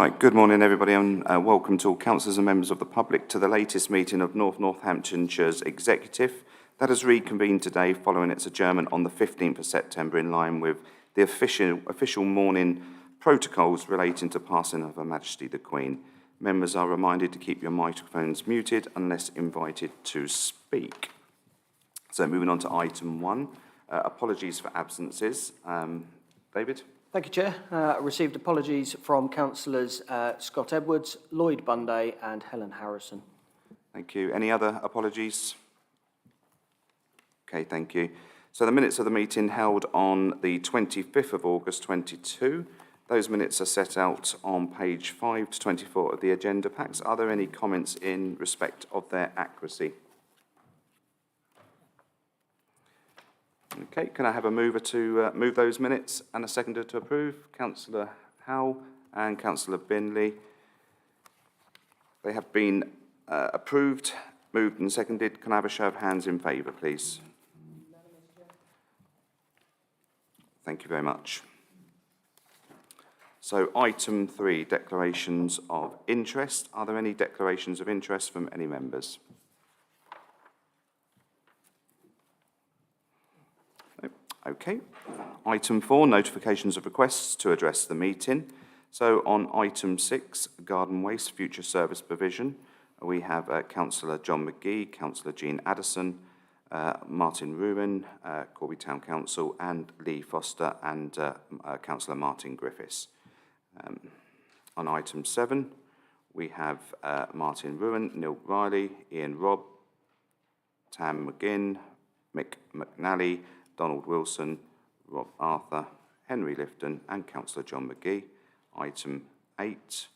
Right, good morning everybody and welcome to all councillors and members of the public to the latest meeting of North Northamptonshire's Executive that has reconvened today following its adjournment on the 15th of September in line with the official morning protocols relating to passing of Her Majesty the Queen. Members are reminded to keep your microphones muted unless invited to speak. So moving on to item 1, apologies for absences. David? Thank you, Chair. I received apologies from councillors Scott Edwards, Lloyd Bunday and Helen Harrison. Thank you. Any other apologies? Okay, thank you. So the minutes of the meeting held on the 25th of August 22. Those minutes are set out on page 5 to 24 of the agenda packs. Are there any comments in respect of their accuracy? Okay, can I have a mover to move those minutes and a seconder to approve? Councillor Howe and Councillor Binley. They have been approved, moved and seconded. Can I have a show of hands in favour, please? Thank you very much. So item 3, declarations of interest. Are there any declarations of interest from any members? Okay. Item 4, notifications of requests to address the meeting. So on item 6, garden waste future service provision, we have Councillor John McGee, Councillor Jean Addison, Martin Ruin, Corby Town Council, and Lee Foster, and Councillor Martin Griffiths. On item 7, we have Martin Ruin, Neil Riley, Ian Robb, Tam McGinn, Mick McNally, Donald Wilson, Rob Arthur, Henry Lifton and Councillor John McGee. Item 8,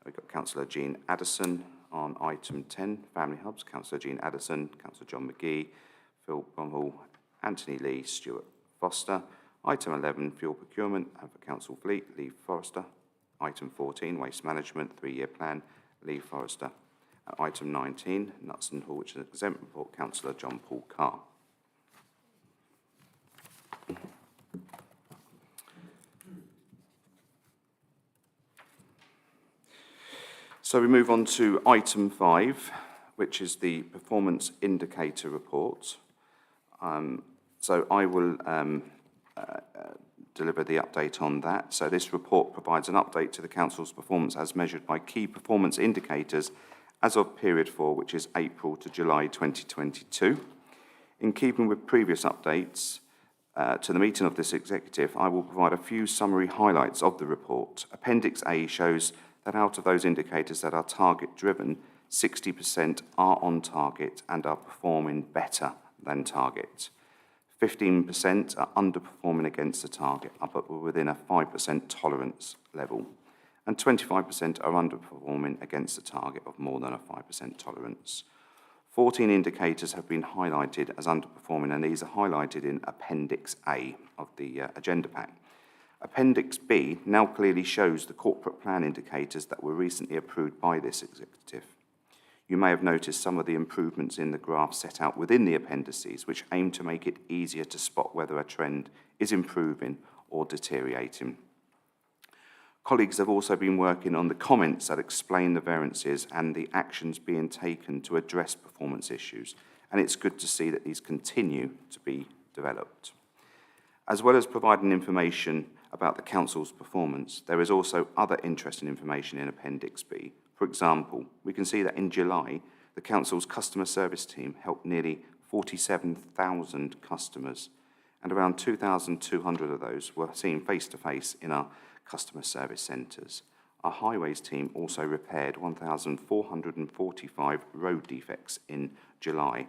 we've got Councillor Jean Addison. On item 10, Family Hubs, Councillor Jean Addison, Councillor John McGee, Phil Bromhall, Anthony Lee, Stuart Foster. Item 11, Fuel Procurement, and for Council Fleet, Lee Forrester. Item 14, Waste Management, 3-year plan, Lee Forrester. Item 19, Nuts and Hall, which is an exempt report, Councillor John Paul Carr. So we move on to item 5, which is the performance indicator report. So I will deliver the update on that. So this report provides an update to the Council's performance as measured by key performance indicators as of period 4, which is April to July 2022. In keeping with previous updates to the meeting of this executive, I will provide a few summary highlights of the report. Appendix A shows that out of those indicators that are target-driven, 60% are on target and are performing better than target. 15% are underperforming against the target, but within a 5% tolerance level. And 25% are underperforming against the target of more than a 5% tolerance. 14 indicators have been highlighted as underperforming, and these are highlighted in Appendix A of the agenda pack. Appendix B now clearly shows the corporate plan indicators that were recently approved by this executive. You may have noticed some of the improvements in the graph set out within the appendices, which aim to make it easier to spot whether a trend is improving or deteriorating. Colleagues have also been working on the comments that explain the variances and the actions being taken to address performance issues, and it's good to see that these continue to be developed. As well as providing information about the Council's performance, there is also other interesting information in Appendix B. For example, we can see that in July, the Council's customer service team helped nearly 47,000 customers, and around 2,200 of those were seen face-to-face in our customer service centres. Our highways team also repaired 1,445 road defects in July,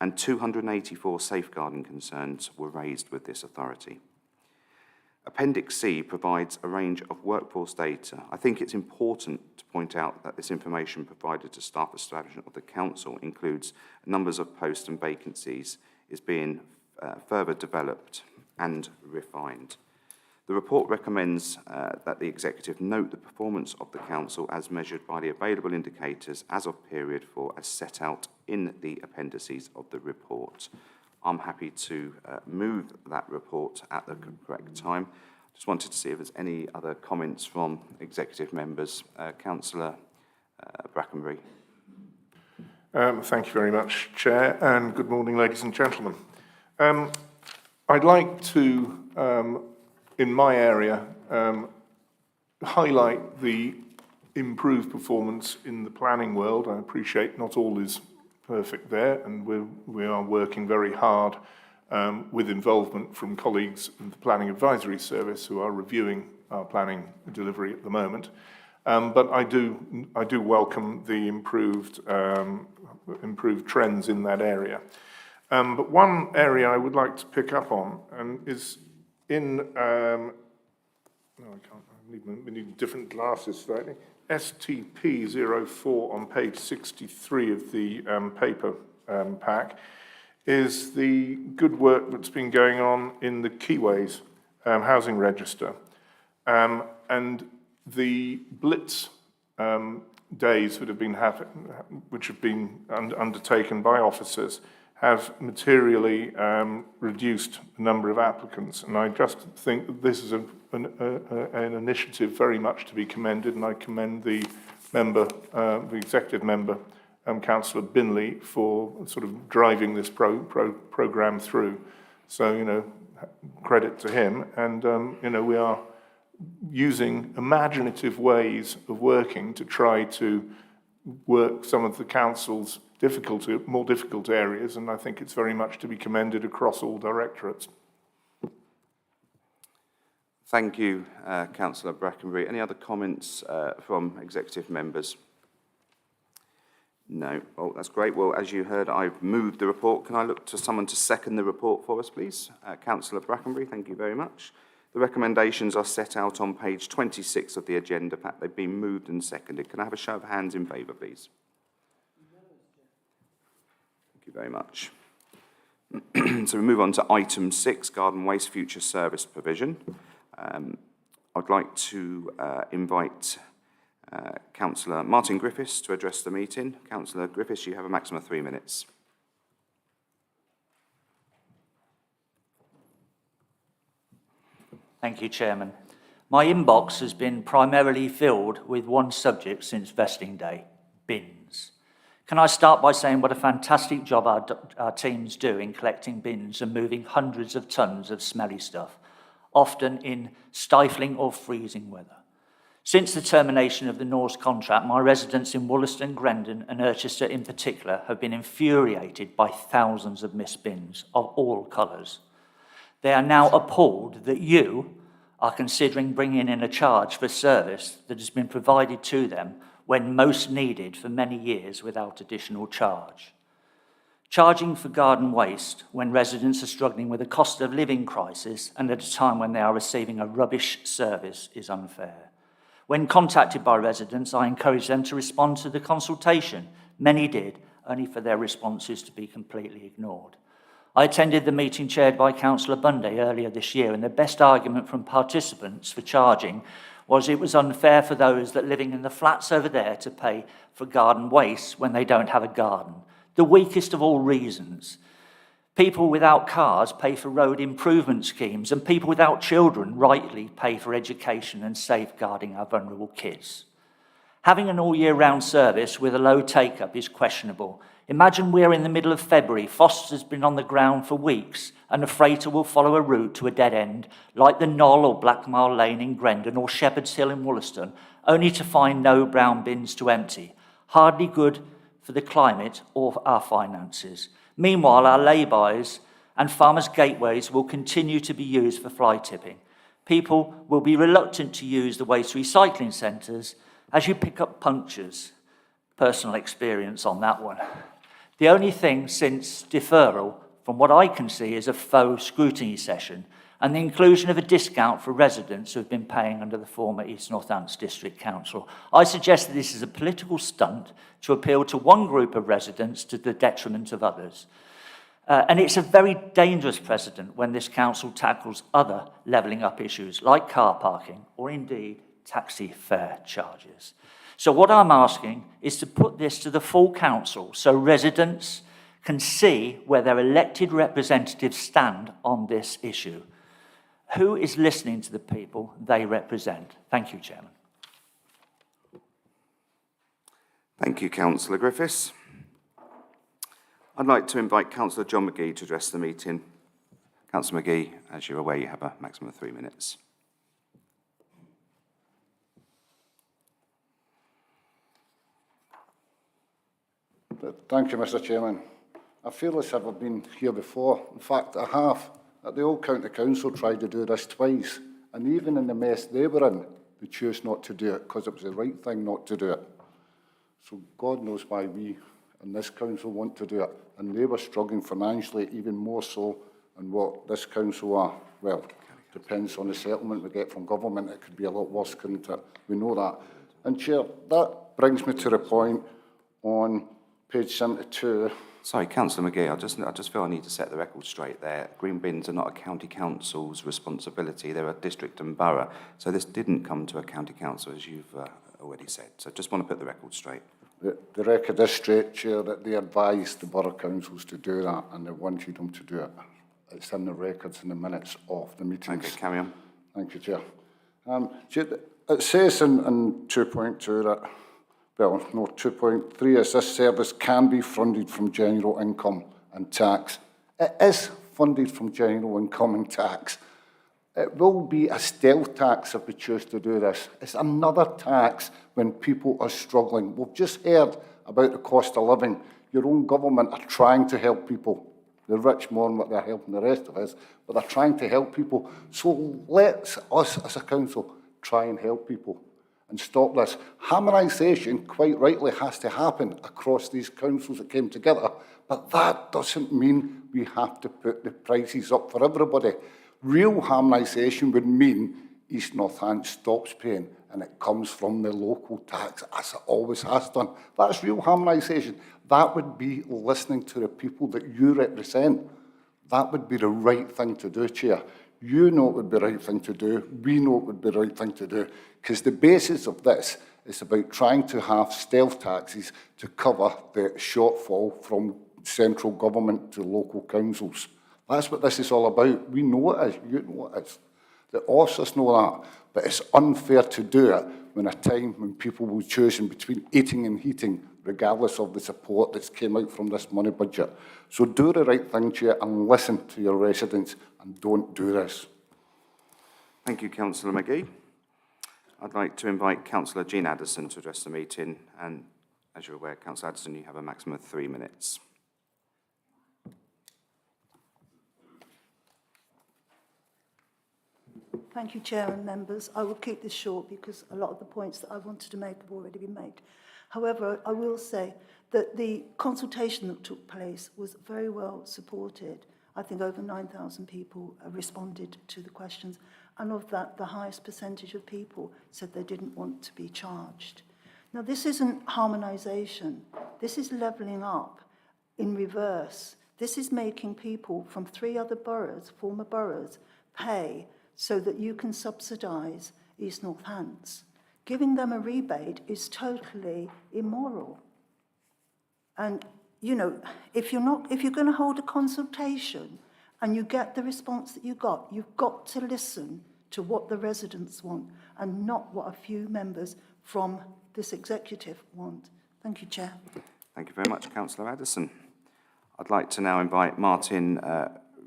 and 284 safeguarding concerns were raised with this authority. Appendix C provides a range of workforce data. I think it's important to point out that this information provided to staff establishment of the Council includes numbers of posts and vacancies is being further developed and refined. The report recommends that the Executive note the performance of the Council as measured by the available indicators as of period 4 as set out in the appendices of the report. I'm happy to move that report at the correct time. Just wanted to see if there's any other comments from executive members. Councillor Brackenbury. Thank you very much, Chair, and good morning, ladies and gentlemen. I'd like to, in my area, highlight the improved performance in the planning world. I appreciate not all is perfect there, and we are working very hard with involvement from colleagues in the Planning Advisory Service who are reviewing our planning delivery at the moment. But I do welcome the improved trends in that area. But one area I would like to pick up on is in no, I can't. I need different glasses slightly. STP04 on page 63 of the paper pack is the good work that's been going on in the Keyways housing register. And the blitz days that have been which have been undertaken by officers have materially reduced the number of applicants. And I just think that this is an initiative very much to be commended, and I commend the executive member, Councillor Binley, for sort of driving this programme through. So, credit to him. And, we are using imaginative ways of working to try to work some of the council's more difficult areas, and I think it's very much to be commended across all directorates. Thank you, Councillor Brackenbury. Any other comments from executive members? No. Oh, that's great. Well, as you heard, I've moved the report. Can I look to someone to second the report for us, please? Councillor Brackenbury, thank you very much. The recommendations are set out on page 26 of the agenda pack. They've been moved and seconded. Can I have a show of hands in favour, please? Thank you very much. So we move on to item 6, garden waste future service provision. I'd like to invite Councillor Martin Griffiths to address the meeting. Councillor Griffiths, you have a maximum of 3 minutes. Thank you, Chairman. My inbox has been primarily filled with one subject since vesting day: bins. Can I start by saying what a fantastic job our teams do in collecting bins and moving hundreds of tonnes of smelly stuff, often in stifling or freezing weather. Since the termination of the Norse contract, my residents in Wollaston, Grendon and Irchester in particular have been infuriated by thousands of missed bins of all colours. They are now appalled that you are considering bringing in a charge for service that has been provided to them when most needed for many years without additional charge. Charging for garden waste when residents are struggling with a cost of living crisis and at a time when they are receiving a rubbish service is unfair. When contacted by residents, I encourage them to respond to the consultation. Many did, only for their responses to be completely ignored. I attended the meeting chaired by Councillor Bunday earlier this year, and the best argument from participants for charging was it was unfair for those that living in the flats over there to pay for garden waste when they don't have a garden. The weakest of all reasons. People without cars pay for road improvement schemes, and people without children rightly pay for education and safeguarding our vulnerable kids. Having an all-year-round service with a low take-up is questionable. Imagine we're in the middle of February, Foster's been on the ground for weeks, and a freighter will follow a route to a dead end, like the Knoll or Blackmar Lane in Grendon or Shepherd's Hill in Wollaston, only to find no brown bins to empty. Hardly good for the climate or our finances. Meanwhile, our lay-bys and farmers' gateways will continue to be used for fly tipping. People will be reluctant to use the waste recycling centres as you pick up punctures. Personal experience on that one. The only thing since deferral, from what I can see, is a faux scrutiny session and the inclusion of a discount for residents who have been paying under the former East Northants District Council. I suggest that this is a political stunt to appeal to one group of residents to the detriment of others. And it's a very dangerous precedent when this council tackles other levelling up issues like car parking or indeed taxi fare charges. So what I'm asking is to put this to the full council so residents can see where their elected representatives stand on this issue. Who is listening to the people they represent? Thank you, Chairman. Thank you, Councillor Griffiths. I'd like to invite Councillor John McGee to address the meeting. Councillor McGee, as you're aware, you have a maximum of 3 minutes. Thank you, Mr. Chairman. I feel as if I've been here before. In fact, I have. The old County Council tried to do this twice, and even in the mess they were in, they chose not to do it because it was the right thing not to do it. So God knows why we in this council want to do it, and they were struggling financially even more so than what this council are. Well, depends on the settlement we get from government. It could be a lot worse, couldn't it? We know that. And Chair, that brings me to the point on page 72. Sorry, Councillor McGee, I just feel I need to set the record straight there. Green bins are not a county council's responsibility. They're a district and borough. So this didn't come to a county council, as you've already said. So just want to put the record straight. The record is straight, Chair, that they advised the borough councils to do that, and they wanted them to do it. It's in the records and the minutes of the meetings. Okay, carry on. Thank you, Chair. Chair, it says in 2.2 that, well, no, 2.3 is this service can be funded from general income and tax. It is funded from general income and tax. It will be a stealth tax if we choose to do this. It's another tax when people are struggling. We've just heard about the cost of living. Your own government are trying to help people. The rich more than what they're helping the rest of us, but they're trying to help people. So let's, us as a council, try and help people and stop this. Harmonisation, quite rightly, has to happen across these councils that came together, but that doesn't mean we have to put the prices up for everybody. Real harmonisation would mean East Northants stops paying and it comes from the local tax, as it always has done. That's real harmonisation. That would be listening to the people that you represent. That would be the right thing to do, Chair. You know it would be the right thing to do. We know it would be the right thing to do. Because the basis of this is about trying to have stealth taxes to cover the shortfall from central government to local councils. That's what this is all about. We know it is. You know it is. The officers know that. But it's unfair to do it when a time when people were choosing between eating and heating, regardless of the support that's came out from this money budget. So do the right thing, Chair, and listen to your residents, and don't do this. Thank you, Councillor McGee. I'd like to invite Councillor Jean Addison to address the meeting. And as you're aware, Councillor Addison, you have a maximum of 3 minutes. Thank you, Chair and members. I will keep this short because a lot of the points that I wanted to make have already been made. However, I will say that the consultation that took place was very well supported. I think over 9,000 people responded to the questions, and of that, the highest percentage of people said they didn't want to be charged. Now, this isn't harmonisation. This is levelling up in reverse. This is making people from 3 other boroughs, former boroughs, pay so that you can subsidise East Northants. Giving them a rebate is totally immoral. And, you know, if you're going to hold a consultation and you get the response that you got, you've got to listen to what the residents want and not what a few members from this executive want. Thank you, Chair. Thank you very much, Councillor Addison. I'd like to now invite Martin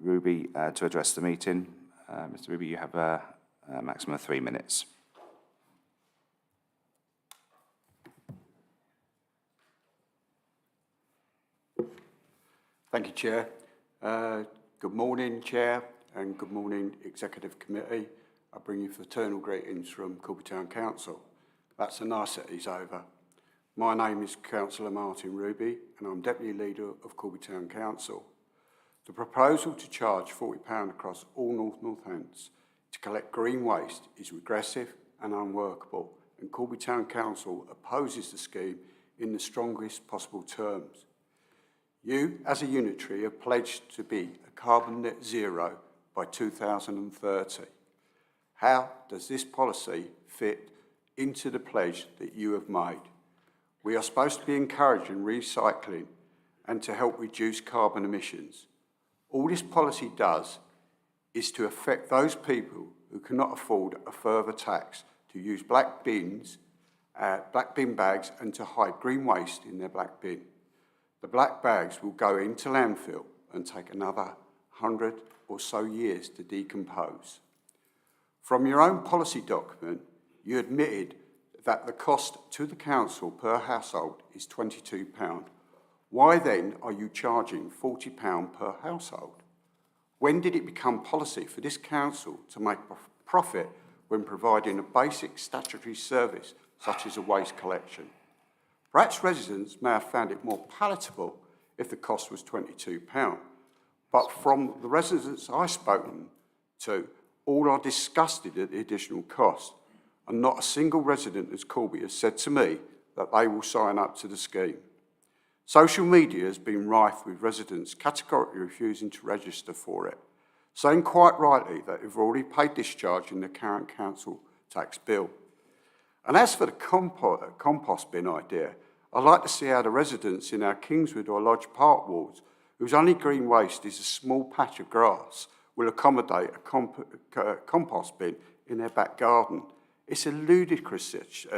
Ruby to address the meeting. Mr. Ruby, you have a maximum of 3 minutes. Thank you, Chair. Good morning, Chair, and good morning, Executive Committee. I bring you fraternal greetings from Corby Town Council. That's the niceties over. My name is Councillor Martin Ruby, and I'm Deputy Leader of Corby Town Council. The proposal to charge £40 across all North Northants to collect green waste is regressive and unworkable, and Corby Town Council opposes the scheme in the strongest possible terms. You, as a unitary, have pledged to be a carbon net zero by 2030. How does this policy fit into the pledge that you have made? We are supposed to be encouraging recycling and to help reduce carbon emissions. All this policy does is to affect those people who cannot afford a further tax to use black bin bags and to hide green waste in their black bin. The black bags will go into landfill and take another 100 or so years to decompose. From your own policy document, you admitted that the cost to the council per household is £22. Why then are you charging £40 per household? When did it become policy for this council to make a profit when providing a basic statutory service such as a waste collection? Perhaps residents may have found it more palatable if the cost was £22, but from the residents I've spoken to, all are disgusted at the additional cost, and not a single resident as Corby has said to me that they will sign up to the scheme. Social media has been rife with residents categorically refusing to register for it, saying quite rightly that they've already paid discharge in the current council tax bill. And as for the compost bin idea, I'd like to see how the residents in our Kingswood or Lodge Park wards, whose only green waste is a small patch of grass, will accommodate a compost bin in their back garden. It's a ludicrous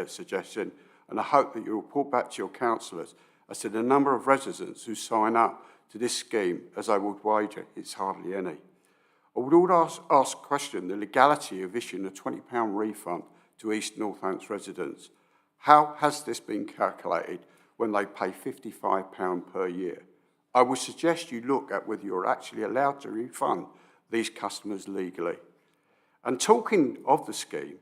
suggestion, and I hope that you'll report back to your councillors as to the number of residents who sign up to this scheme, as I would wager it's hardly any. I would also ask question the legality of issuing a £20 refund to East Northants residents. How has this been calculated when they pay £55 per year? I would suggest you look at whether you're actually allowed to refund these customers legally. And talking of the scheme,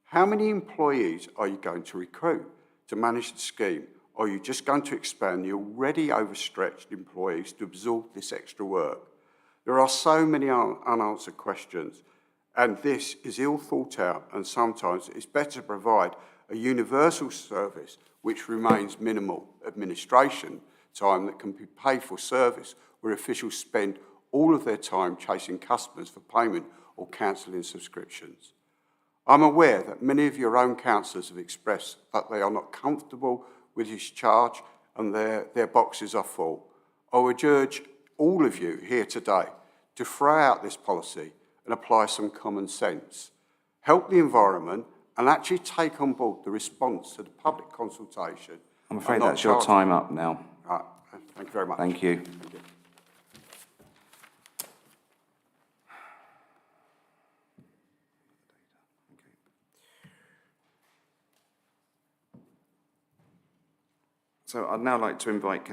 how many employees are you going to recruit to manage the scheme? Or are you just going to expand the already overstretched employees to absorb this extra work? There are so many unanswered questions, and this is ill thought out, and sometimes it's better to provide a universal service which remains minimal administration time that can be paid for service where officials spend all of their time chasing customers for payment or cancelling subscriptions. I'm aware that many of your own councillors have expressed that they are not comfortable with this charge and their boxes are full. I would urge all of you here today to throw out this policy and apply some common sense. Help the environment and actually take on board the response to the public consultation. I'm afraid that's your time up now. Right. Thank you very much. Thank you. Thank you. So I'd now like to invite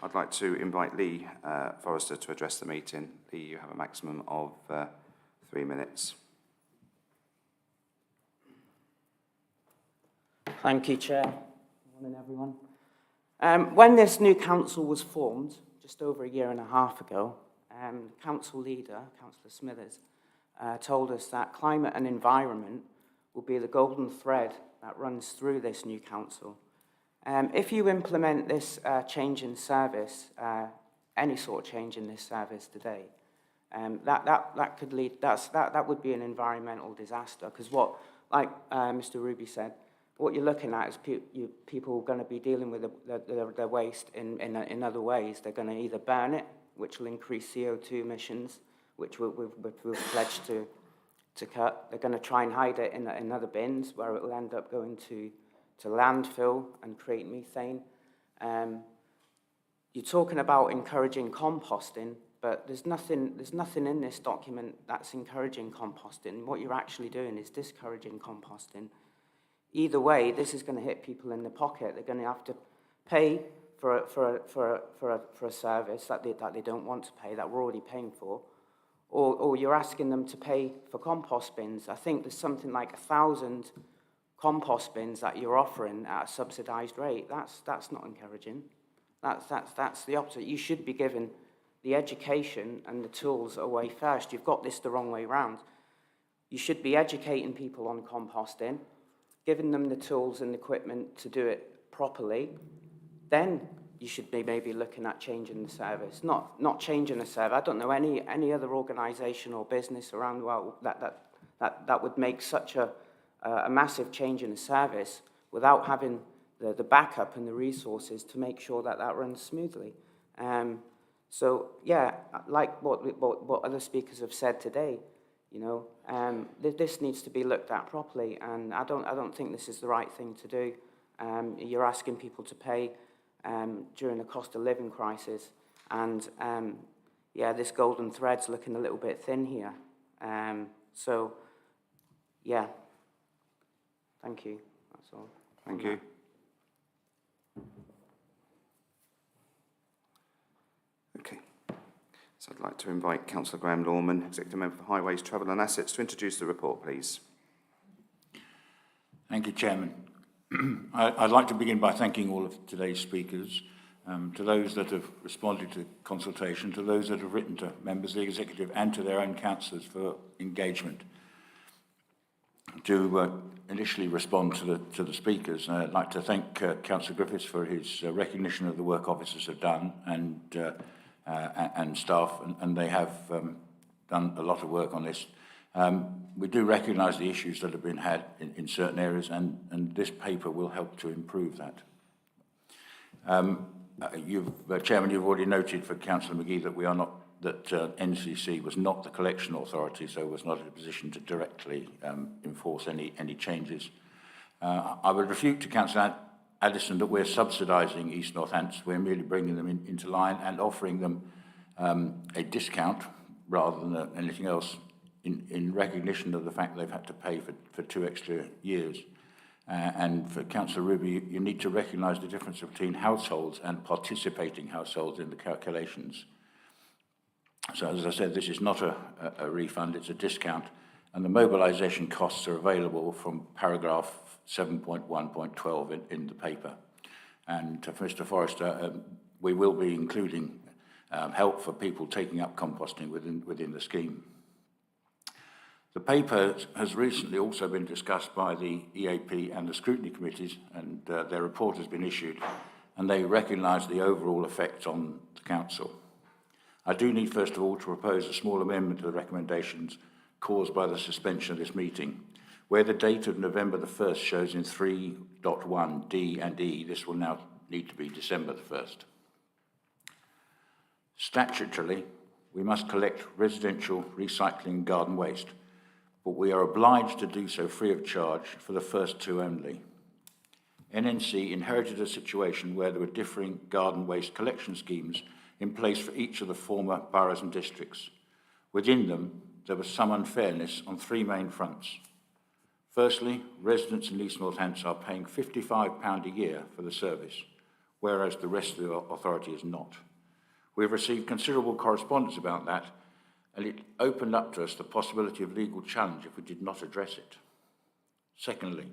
I'd like to invite Lee Forrester to address the meeting. Lee, you have a maximum of 3 minutes. Thank you, Chair. Good morning, everyone. When this new council was formed, just over a year and a half ago, council leader, Councillor Smithers, told us that climate and environment will be the golden thread that runs through this new council. If you implement this change in service, any sort of change in this service today, that could lead. That would be an environmental disaster. Because like Mr. Ruby said, what you're looking at is people going to be dealing with their waste in other ways. They're going to either burn it, which will increase CO2 emissions, which we've pledged to cut. They're going to try and hide it in other bins where it will end up going to landfill and create methane. You're talking about encouraging composting, but there's nothing in this document that's encouraging composting. What you're actually doing is discouraging composting. Either way, this is going to hit people in the pocket. They're going to have to pay for a service that they don't want to pay, that we're already paying for, or you're asking them to pay for compost bins. I think there's something like 1,000 compost bins that you're offering at a subsidised rate. That's not encouraging. That's the opposite. You should be given the education and the tools away first. You've got this the wrong way round. You should be educating people on composting, giving them the tools and equipment to do it properly. Then you should be maybe looking at changing the service, not changing the service. I don't know any other organisation or business around the world that would make such a massive change in the service without having the backup and the resources to make sure that runs smoothly. So yeah, like what other speakers have said today, you know, this needs to be looked at properly, and I don't think this is the right thing to do. You're asking people to pay during a cost of living crisis, and yeah, this golden thread's looking a little bit thin here. So yeah, thank you. That's all. Thank you. Okay. So I'd like to invite Councillor Graham Lorman, Executive Member for Highways, Travel and Assets, to introduce the report, please. Thank you, Chairman. I'd like to begin by thanking all of today's speakers, to those that have responded to consultation, to those that have written to members of the Executive and to their own councillors for engagement. To initially respond to the speakers, I'd like to thank Councillor Griffiths for his recognition of the work officers have done and staff, and they have done a lot of work on this. We do recognise the issues that have been had in certain areas, and this paper will help to improve that. Chairman, you've already noted for Councillor McGee that NCC was not the collection authority, so was not in a position to directly enforce any changes. I would refute to Councillor Addison that we're subsidising East Northants. We're merely bringing them into line and offering them a discount rather than anything else in recognition of the fact they've had to pay for 2 extra years. And for Councillor Ruby, you need to recognise the difference between households and participating households in the calculations. So as I said, this is not a refund, it's a discount, and the mobilisation costs are available from paragraph 7.1.12 in the paper. And for Mr Forrester, we will be including help for people taking up composting within the scheme. The paper has recently also been discussed by the EAP and the scrutiny committees, and their report has been issued, and they recognise the overall effect on the council. I do need, first of all, to propose a small amendment to the recommendations caused by the suspension of this meeting. Where the date of November the 1st shows in 3.1 D and E, this will now need to be December the 1st. Statutorily, we must collect residential recycling garden waste, but we are obliged to do so free of charge for the first 2 only. NNC inherited a situation where there were differing garden waste collection schemes in place for each of the former boroughs and districts. Within them, there was some unfairness on 3 main fronts. Firstly, residents in East Northants are paying £55 a year for the service, whereas the rest of the authority is not. We have received considerable correspondence about that, and it opened up to us the possibility of legal challenge if we did not address it. Secondly,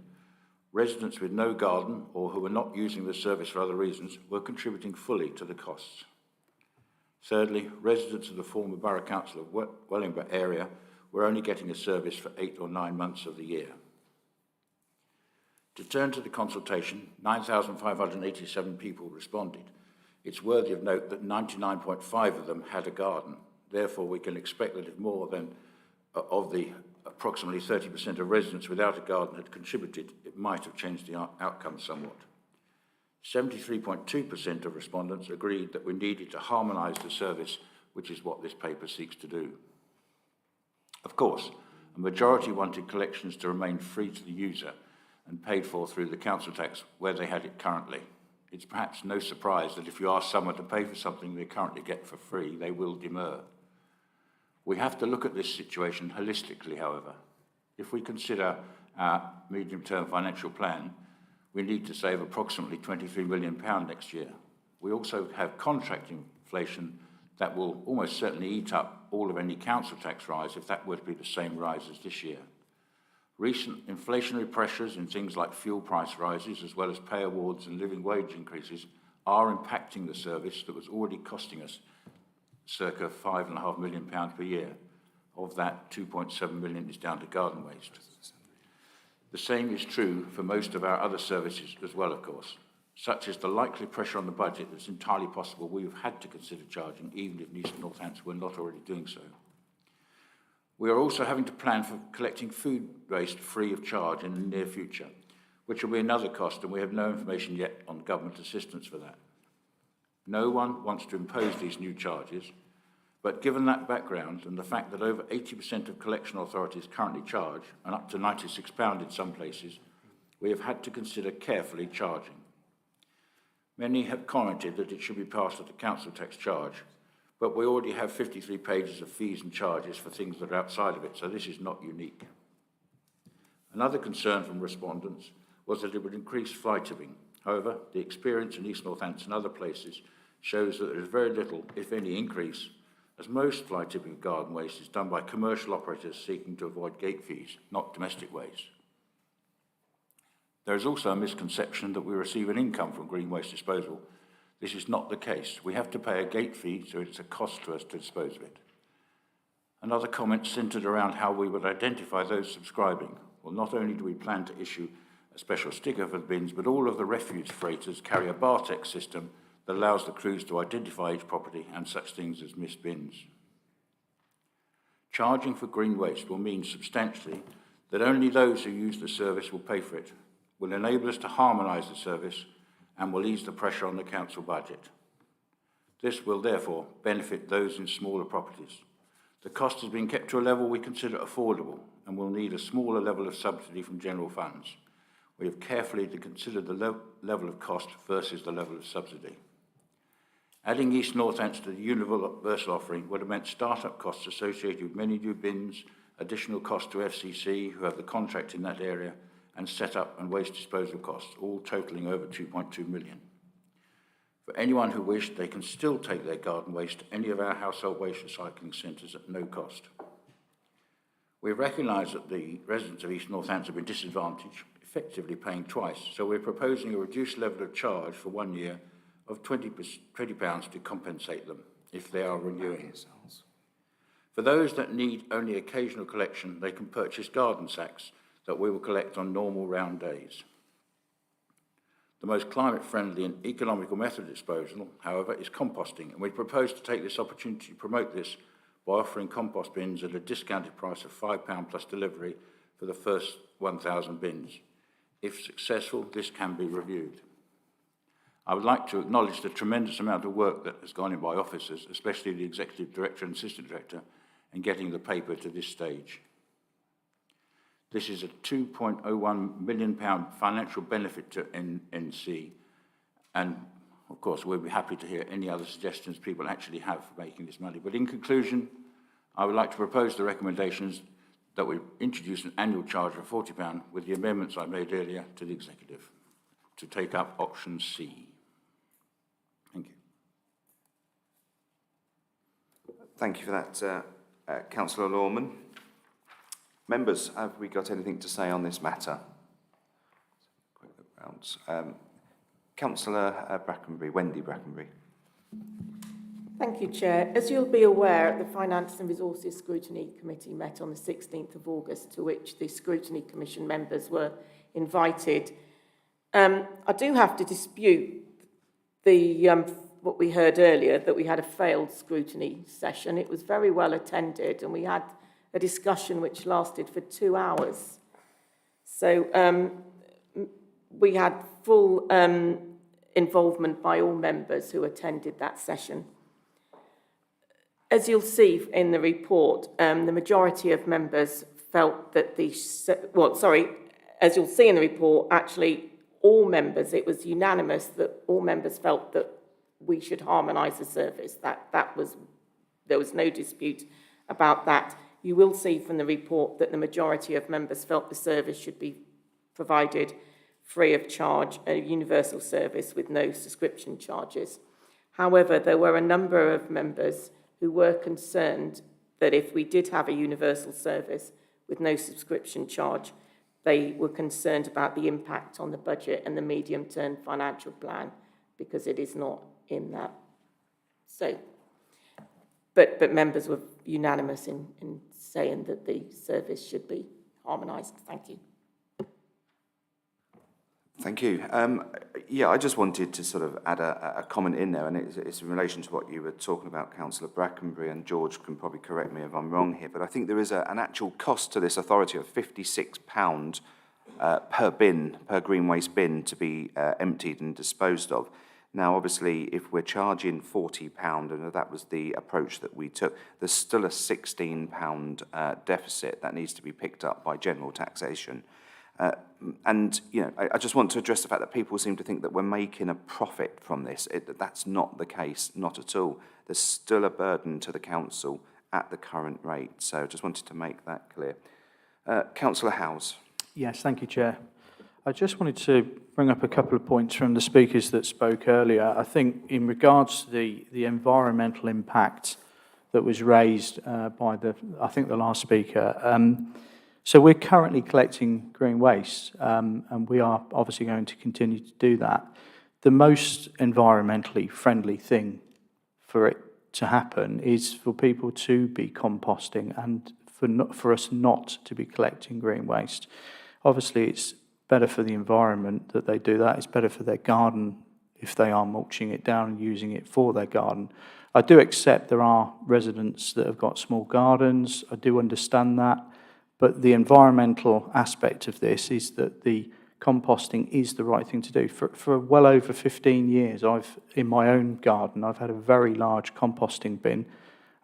residents with no garden or who were not using the service for other reasons were contributing fully to the costs. Thirdly, residents of the former Borough Council of Wellingborough area were only getting a service for 8 or 9 months of the year. To turn to the consultation, 9,587 people responded. It's worthy of note that 99.5% of them had a garden. Therefore, we can expect that if more than of the approximately 30% of residents without a garden had contributed, it might have changed the outcome somewhat. 73.2% of respondents agreed that we needed to harmonise the service, which is what this paper seeks to do. Of course, a majority wanted collections to remain free to the user and paid for through the council tax where they had it currently. It's perhaps no surprise that if you ask someone to pay for something they currently get for free, they will demur. We have to look at this situation holistically, however. If we consider our medium-term financial plan, we need to save approximately £23 million next year. We also have contract inflation that will almost certainly eat up all of any council tax rise if that were to be the same rise as this year. Recent inflationary pressures in things like fuel price rises, as well as pay awards and living wage increases, are impacting the service that was already costing us circa £5.5 million per year. Of that, 2.7 million is down to garden waste. The same is true for most of our other services as well, of course. Such is the likely pressure on the budget that it's entirely possible we have had to consider charging, even if East Northants were not already doing so. We are also having to plan for collecting food waste free of charge in the near future, which will be another cost, and we have no information yet on government assistance for that. No one wants to impose these new charges, but given that background and the fact that over 80% of collection authorities currently charge, and up to £96 in some places, we have had to consider carefully charging. Many have commented that it should be passed at a council tax charge, but we already have 53 pages of fees and charges for things that are outside of it, so this is not unique. Another concern from respondents was that it would increase fly tipping. However, the experience in East Northants and other places shows that there is very little, if any, increase, as most fly tipping of garden waste is done by commercial operators seeking to avoid gate fees, not domestic waste. There is also a misconception that we receive an income from green waste disposal. This is not the case. We have to pay a gate fee, so it's a cost to us to dispose of it. Another comment centred around how we would identify those subscribing. Well, not only do we plan to issue a special sticker for the bins, but all of the refuse freighters carry a Bartex system that allows the crews to identify each property and such things as missed bins. Charging for green waste will mean substantially that only those who use the service will pay for it, will enable us to harmonise the service and will ease the pressure on the council budget. This will therefore benefit those in smaller properties. The cost has been kept to a level we consider affordable and will need a smaller level of subsidy from general funds. We have carefully to consider the level of cost versus the level of subsidy. Adding East Northants to the universal offering would have meant start-up costs associated with many new bins, additional costs to FCC, who have the contract in that area, and set-up and waste disposal costs, all totalling over 2.2 million. For anyone who wished, they can still take their garden waste to any of our household waste recycling centres at no cost. We recognise that the residents of East Northants have been disadvantaged, effectively paying twice, so we're proposing a reduced level of charge for 1 year of £20 to compensate them if they are renewing. For those that need only occasional collection, they can purchase garden sacks that we will collect on normal round days. The most climate-friendly and economical method of disposal, however, is composting, and we propose to take this opportunity to promote this by offering compost bins at a discounted price of £5 plus delivery for the first 1,000 bins. If successful, this can be reviewed. I would like to acknowledge the tremendous amount of work that has gone in by officers, especially the Executive Director and Assistant Director, in getting the paper to this stage. This is a £2.01 million financial benefit to NNC, and of course we'll be happy to hear any other suggestions people actually have for making this money. But in conclusion, I would like to propose the recommendations that we introduce an annual charge of £40 with the amendments I made earlier to the Executive to take up option C. Thank you. Thank you for that, Councillor Lorman. Members, have we got anything to say on this matter? Quick look round. Councillor Brackenbury, Wendy Brackenbury. Thank you, Chair. As you'll be aware, the Finance and Resources Scrutiny Committee met on the 16th of August, to which the Scrutiny Commission members were invited. I do have to dispute the what we heard earlier, that we had a failed scrutiny session. It was very well attended, and we had a discussion which lasted for 2 hours. So we had full involvement by all members who attended that session. As you'll see in the report, the majority of members felt that as you'll see in the report, actually all members, it was unanimous that all members felt that we should harmonise the service. There was no dispute about that. You will see from the report that the majority of members felt the service should be provided free of charge, a universal service with no subscription charges. However, there were a number of members who were concerned that if we did have a universal service with no subscription charge, they were concerned about the impact on the budget and the medium-term financial plan, because it is not in that. So, but members were unanimous in saying that the service should be harmonised. Thank you. Thank you. Yeah, I just wanted to sort of add a comment in there, and it's in relation to what you were talking about, Councillor Brackenbury, and George can probably correct me if I'm wrong here, but I think there is an actual cost to this authority of £56 per bin, per green waste bin, to be emptied and disposed of. Now, obviously, if we're charging £40, and that was the approach that we took, there's still a £16 deficit that needs to be picked up by general taxation. And, you know, I just want to address the fact that people seem to think that we're making a profit from this. That's not the case, not at all. There's still a burden to the council at the current rate. So I just wanted to make that clear. Councillor Howes. Yes, thank you, Chair. I just wanted to bring up a couple of points from the speakers that spoke earlier. I think in regards to the environmental impact that was raised by the last speaker. So we're currently collecting green waste, and we are obviously going to continue to do that. The most environmentally friendly thing for it to happen is for people to be composting and for us not to be collecting green waste. Obviously, it's better for the environment that they do that. It's better for their garden if they are mulching it down and using it for their garden. I do accept there are residents that have got small gardens. I do understand that. But the environmental aspect of this is that the composting is the right thing to do. For well over 15 years, in my own garden, I've had a very large composting bin,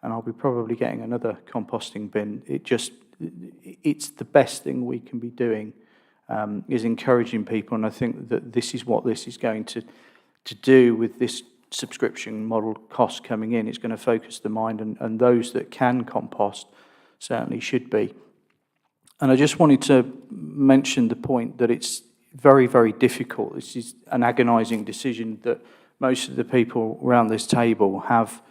and I'll be probably getting another composting bin. It's the best thing we can be doing, is encouraging people, and I think that this is what this is going to do with this subscription model cost coming in. It's going to focus the mind, and those that can compost certainly should be. And I just wanted to mention the point that it's very, very difficult. This is an agonising decision that most of the people around this table have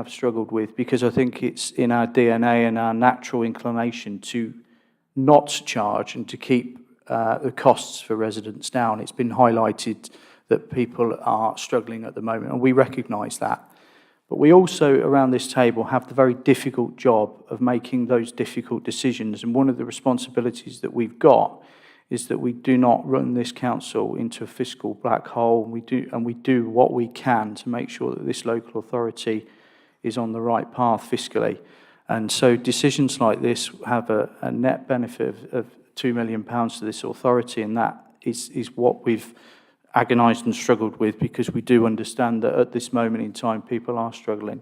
struggled with, because I think it's in our DNA and our natural inclination to not charge and to keep the costs for residents down. It's been highlighted that people are struggling at the moment, and we recognise that. But we also, around this table, have the very difficult job of making those difficult decisions. And one of the responsibilities that we've got is that we do not run this council into a fiscal black hole. We do what we can to make sure that this local authority is on the right path fiscally. And so decisions like this have a net benefit of £2 million to this authority, and that is what we've agonised and struggled with, because we do understand that at this moment in time people are struggling.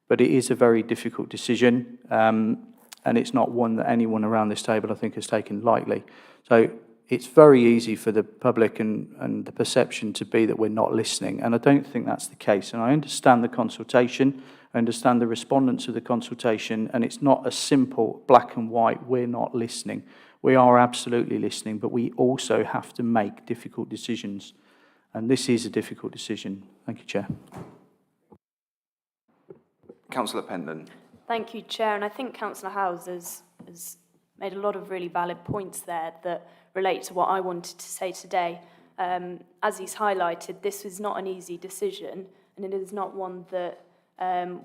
But it is a very difficult decision, and it's not one that anyone around this table, I think, has taken lightly. So it's very easy for the public and the perception to be that we're not listening, and I don't think that's the case. And I understand the consultation, I understand the respondents of the consultation, and it's not a simple black and white, we're not listening. We are absolutely listening, but we also have to make difficult decisions. And this is a difficult decision. Thank you, Chair. Councillor Pendon. Thank you, Chair. And I think Councillor Howes has made a lot of really valid points there that relate to what I wanted to say today. As he's highlighted, this is not an easy decision, and it is not one that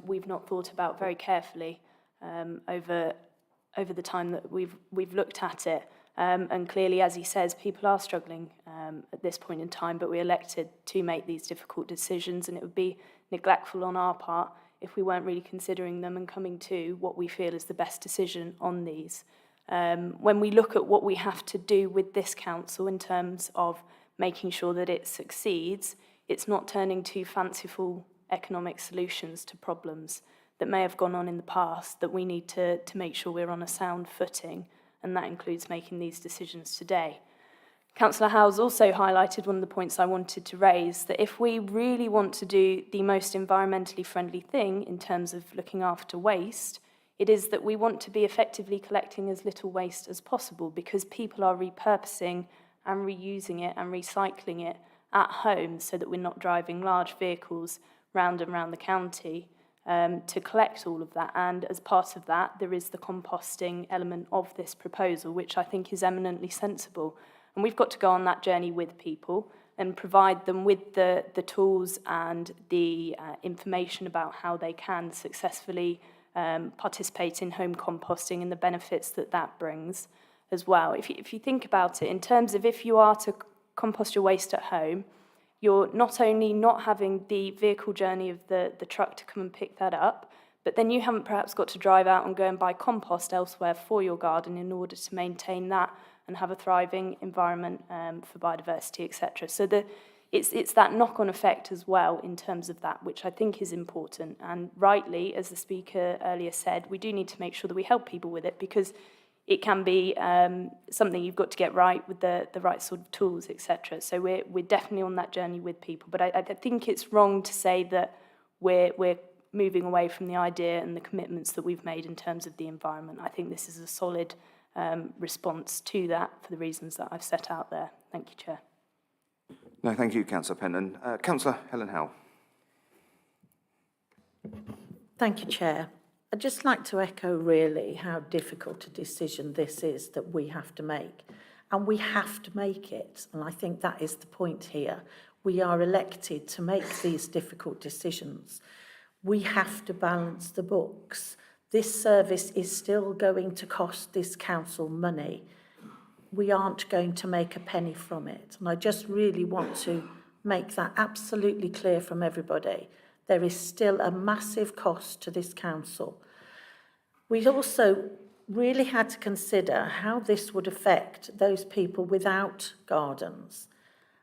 we've not thought about very carefully over the time that we've looked at it. And clearly, as he says, people are struggling at this point in time, but we elected to make these difficult decisions, and it would be neglectful on our part if we weren't really considering them and coming to what we feel is the best decision on these. When we look at what we have to do with this council in terms of making sure that it succeeds, it's not turning to fanciful economic solutions to problems that may have gone on in the past, that we need to make sure we're on a sound footing, and that includes making these decisions today. Councillor Howes also highlighted one of the points I wanted to raise, that if we really want to do the most environmentally friendly thing in terms of looking after waste, it is that we want to be effectively collecting as little waste as possible, because people are repurposing and reusing it and recycling it at home, so that we're not driving large vehicles round and round the county to collect all of that. And as part of that, there is the composting element of this proposal, which I think is eminently sensible. And we've got to go on that journey with people and provide them with the tools and the information about how they can successfully participate in home composting and the benefits that that brings as well. If you think about it, in terms of if you are to compost your waste at home, you're not only not having the vehicle journey of the truck to come and pick that up, but then you haven't perhaps got to drive out and go and buy compost elsewhere for your garden in order to maintain that and have a thriving environment for biodiversity, etc. So it's that knock-on effect as well in terms of that, which I think is important. And rightly, as the speaker earlier said, we do need to make sure that we help people with it, because it can be something you've got to get right with the right sort of tools, etc. So we're definitely on that journey with people. But I think it's wrong to say that we're moving away from the idea and the commitments that we've made in terms of the environment. I think this is a solid response to that for the reasons that I've set out there. Thank you, Chair. No, thank you, Councillor Pennon. Councillor Helen Howe. Thank you, Chair. I'd just like to echo really how difficult a decision this is that we have to make. And we have to make it. And I think that is the point here. We are elected to make these difficult decisions. We have to balance the books. This service is still going to cost this council money. We aren't going to make a penny from it. And I just really want to make that absolutely clear from everybody. There is still a massive cost to this council. We also really had to consider how this would affect those people without gardens.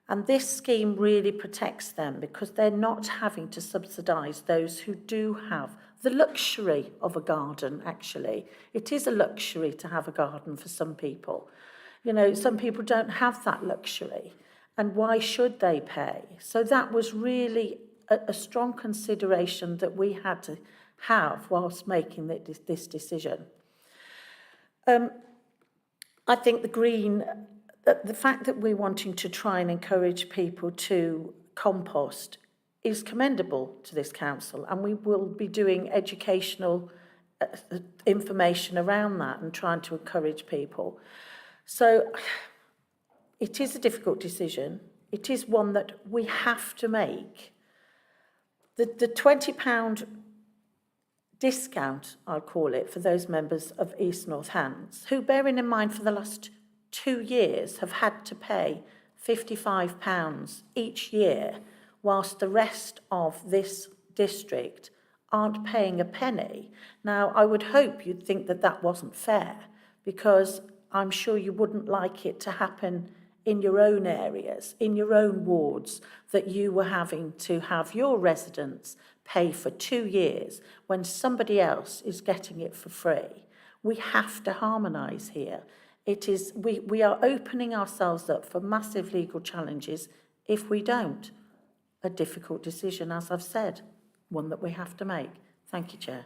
And this scheme really protects them because they're not having to subsidise those who do have the luxury of a garden, actually. It is a luxury to have a garden for some people. You know, some people don't have that luxury. And why should they pay? So that was really a strong consideration that we had to have whilst making this decision. I think the fact that we're wanting to try and encourage people to compost is commendable to this council, and we will be doing educational information around that and trying to encourage people. So it is a difficult decision. It is one that we have to make. The £20 discount, I'll call it, for those members of East North Hants, who, bearing in mind, for the last 2 years have had to pay £55 each year, whilst the rest of this district aren't paying a penny. Now, I would hope you'd think that that wasn't fair, because I'm sure you wouldn't like it to happen in your own areas, in your own wards, that you were having to have your residents pay for 2 years when somebody else is getting it for free. We have to harmonise here. It is, we are opening ourselves up for massive legal challenges if we don't. A difficult decision, as I've said, one that we have to make. Thank you, Chair.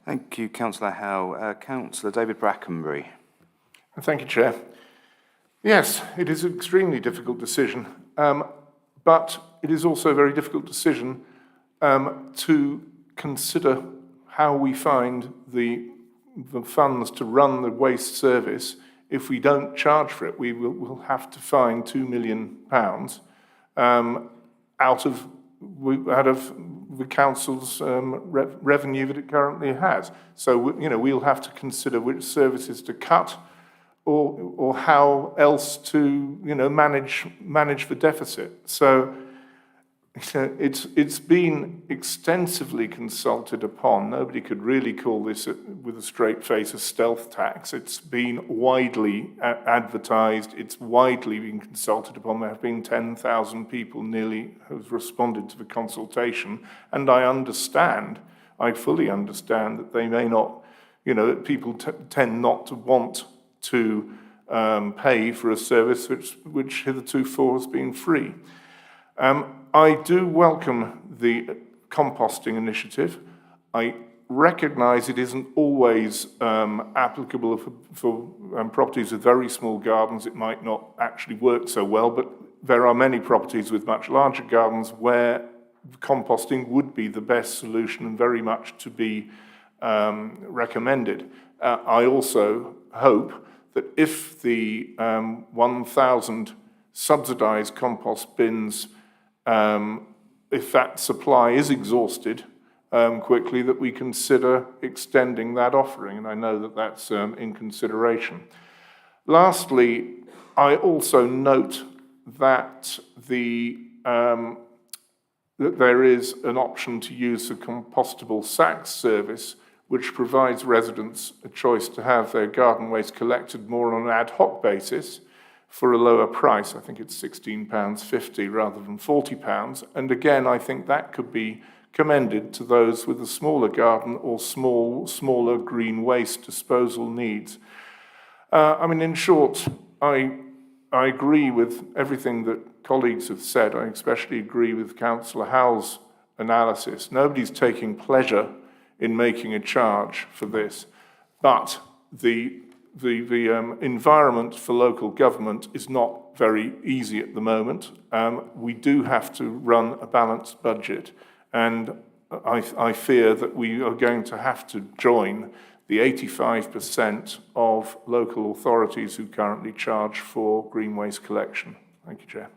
Thank you, Councillor Howe. Councillor David Brackenbury. Thank you, Chair. Yes, it is an extremely difficult decision, but it is also a very difficult decision to consider how we find the funds to run the waste service. If we don't charge for it, we'll have to find £2 million out of the council's revenue that it currently has. So we'll have to consider which services to cut, or how else to manage the deficit. So it's been extensively consulted upon. Nobody could really call this with a straight face a stealth tax. It's been widely advertised. It's widely been consulted upon. There have been 10,000 people nearly who've responded to the consultation. And I fully understand that they may not, that people tend not to want to pay for a service which hitherto has been free. I do welcome the composting initiative. I recognise it isn't always applicable for properties with very small gardens. It might not actually work so well, but there are many properties with much larger gardens where composting would be the best solution and very much to be recommended. I also hope that if the 1,000 subsidised compost bins, if that supply is exhausted quickly, that we consider extending that offering, and I know that that's in consideration. Lastly, I also note that that there is an option to use the compostable sacks service, which provides residents a choice to have their garden waste collected more on an ad hoc basis, for a lower price. I think it's £16.50 rather than £40. And again, I think that could be commended to those with a smaller garden or smaller green waste disposal needs. I mean, in short, I agree with everything that colleagues have said. I especially agree with Councillor Howell's analysis. Nobody's taking pleasure in making a charge for this, but the environment for local government is not very easy at the moment. We do have to run a balanced budget, and I fear that we are going to have to join the 85% of local authorities who currently charge for green waste collection. Thank you, Chair.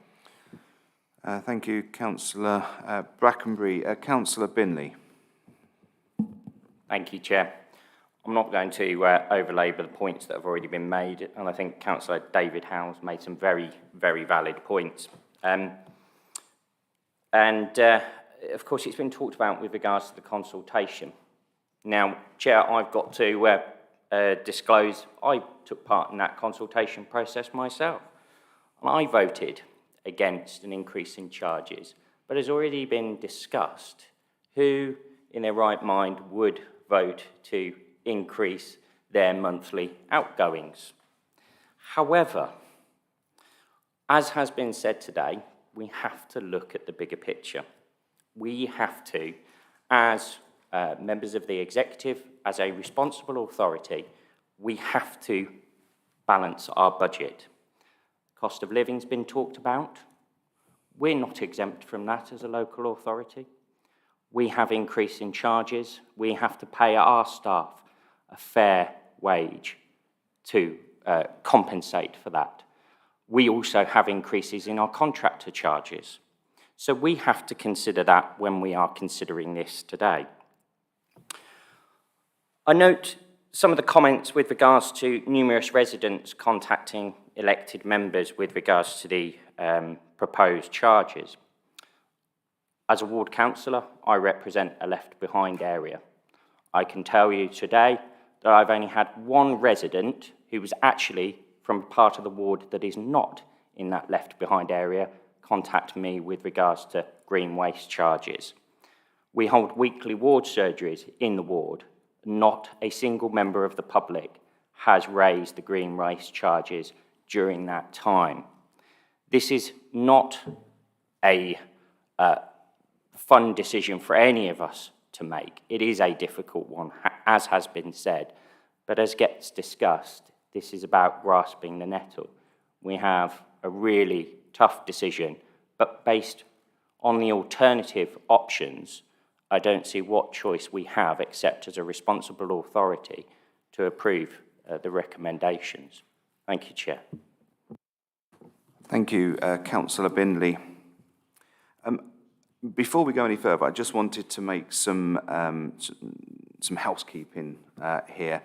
Thank you, Councillor Brackenbury. Councillor Binley. Thank you, Chair. I'm not going to overlabour the points that have already been made, and I think Councillor David Howell's made some very, very valid points. Of course, it's been talked about with regards to the consultation. Now, Chair, I've got to disclose I took part in that consultation process myself. And I voted against an increase in charges, but has already been discussed who in their right mind would vote to increase their monthly outgoings. However, as has been said today, we have to look at the bigger picture. We have to, as members of the executive, as a responsible authority, we have to balance our budget. Cost of living's been talked about. We're not exempt from that as a local authority. We have increase in charges. We have to pay our staff a fair wage to compensate for that. We also have increases in our contractor charges. So we have to consider that when we are considering this today. I note some of the comments with regards to numerous residents contacting elected members with regards to the proposed charges. As a ward councillor, I represent a left behind area. I can tell you today that I've only had one resident who was actually from part of the ward that is not in that left behind area contact me with regards to green waste charges. We hold weekly ward surgeries in the ward. Not a single member of the public has raised the green waste charges during that time. This is not a fun decision for any of us to make. It is a difficult one, as has been said, but as gets discussed, this is about grasping the nettle. We have a really tough decision, but based on the alternative options, I don't see what choice we have except as a responsible authority to approve the recommendations. Thank you, Chair. Thank you, Councillor Binley. Before we go any further, I just wanted to make some housekeeping here.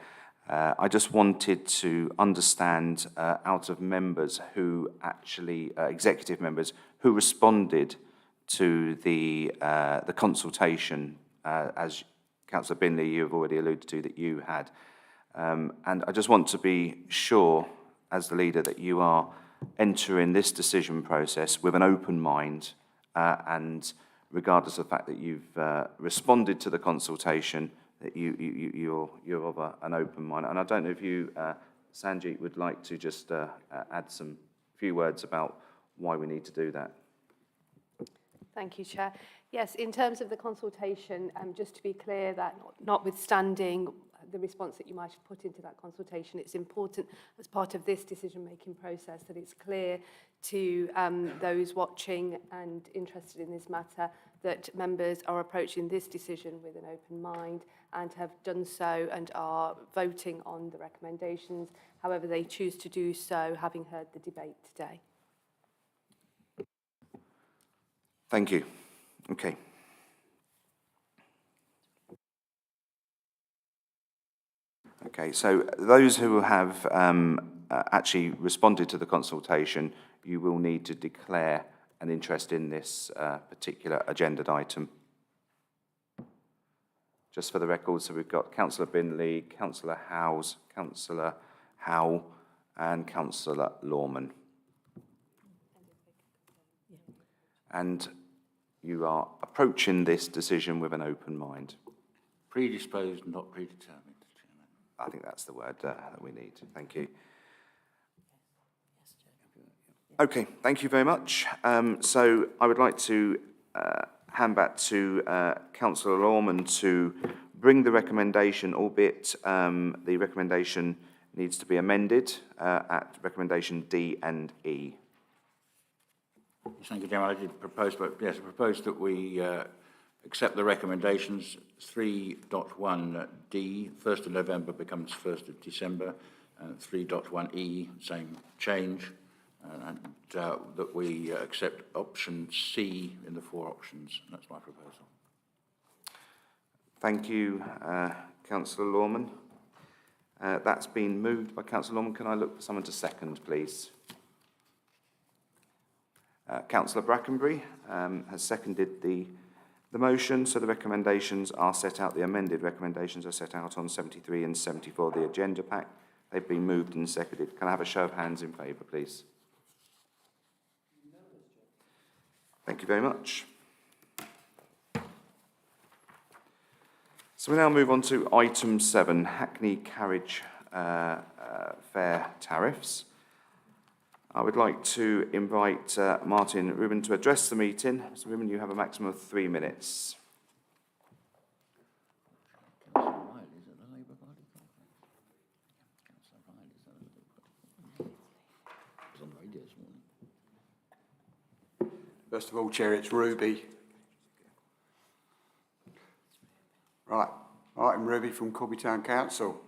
I just wanted to understand out of members who actually, executive members, who responded to the consultation, as Councillor Binley, you have already alluded to that you had. And I just want to be sure, as the leader, that you are entering this decision process with an open mind, and regardless of the fact that you've responded to the consultation, that you're of an open mind. And I don't know if you, Sanjeet, would like to just add some few words about why we need to do that. Thank you, Chair. Yes, in terms of the consultation, just to be clear that notwithstanding the response that you might have put into that consultation, it's important as part of this decision-making process that it's clear to those watching and interested in this matter that members are approaching this decision with an open mind and have done so and are voting on the recommendations, however they choose to do so, having heard the debate today. Thank you. Okay. Okay, so those who have actually responded to the consultation, you will need to declare an interest in this particular agenda item. Just for the record, so we've got Councillor Binley, Councillor Howes, Councillor Howell, and Councillor Lorman. and you are approaching this decision with an open mind. Predisposed, not predetermined, Chairman. I think that's the word that we need. Thank you. Okay, thank you very much. So I would like to hand back to Councillor Lorman to bring the recommendation, albeit the recommendation needs to be amended at recommendation D and E. Thank you, Chairman. I did propose, but yes, I propose that we accept the recommendations. 3.1D, 1st of November becomes 1st of December, and 3.1E, same change, and that we accept option C in the 4 options. That's my proposal. Thank you, Councillor Lorman. That's been moved by Councillor Lorman. Can I look for someone to second, please? Councillor Brackenbury has seconded the motion, so the recommendations are set out, the amended recommendations are set out on 73 and 74 of the agenda pack. They've been moved and seconded. Can I have a show of hands in favour, please? Thank you very much. So we now move on to item 7, Hackney carriage fare tariffs. I would like to invite Martin Rubin to address the meeting. Mr. Rubin, you have a maximum of 3 minutes. First of all, Chair, it's Ruby. Right, I'm Ruby from Corby Town Council.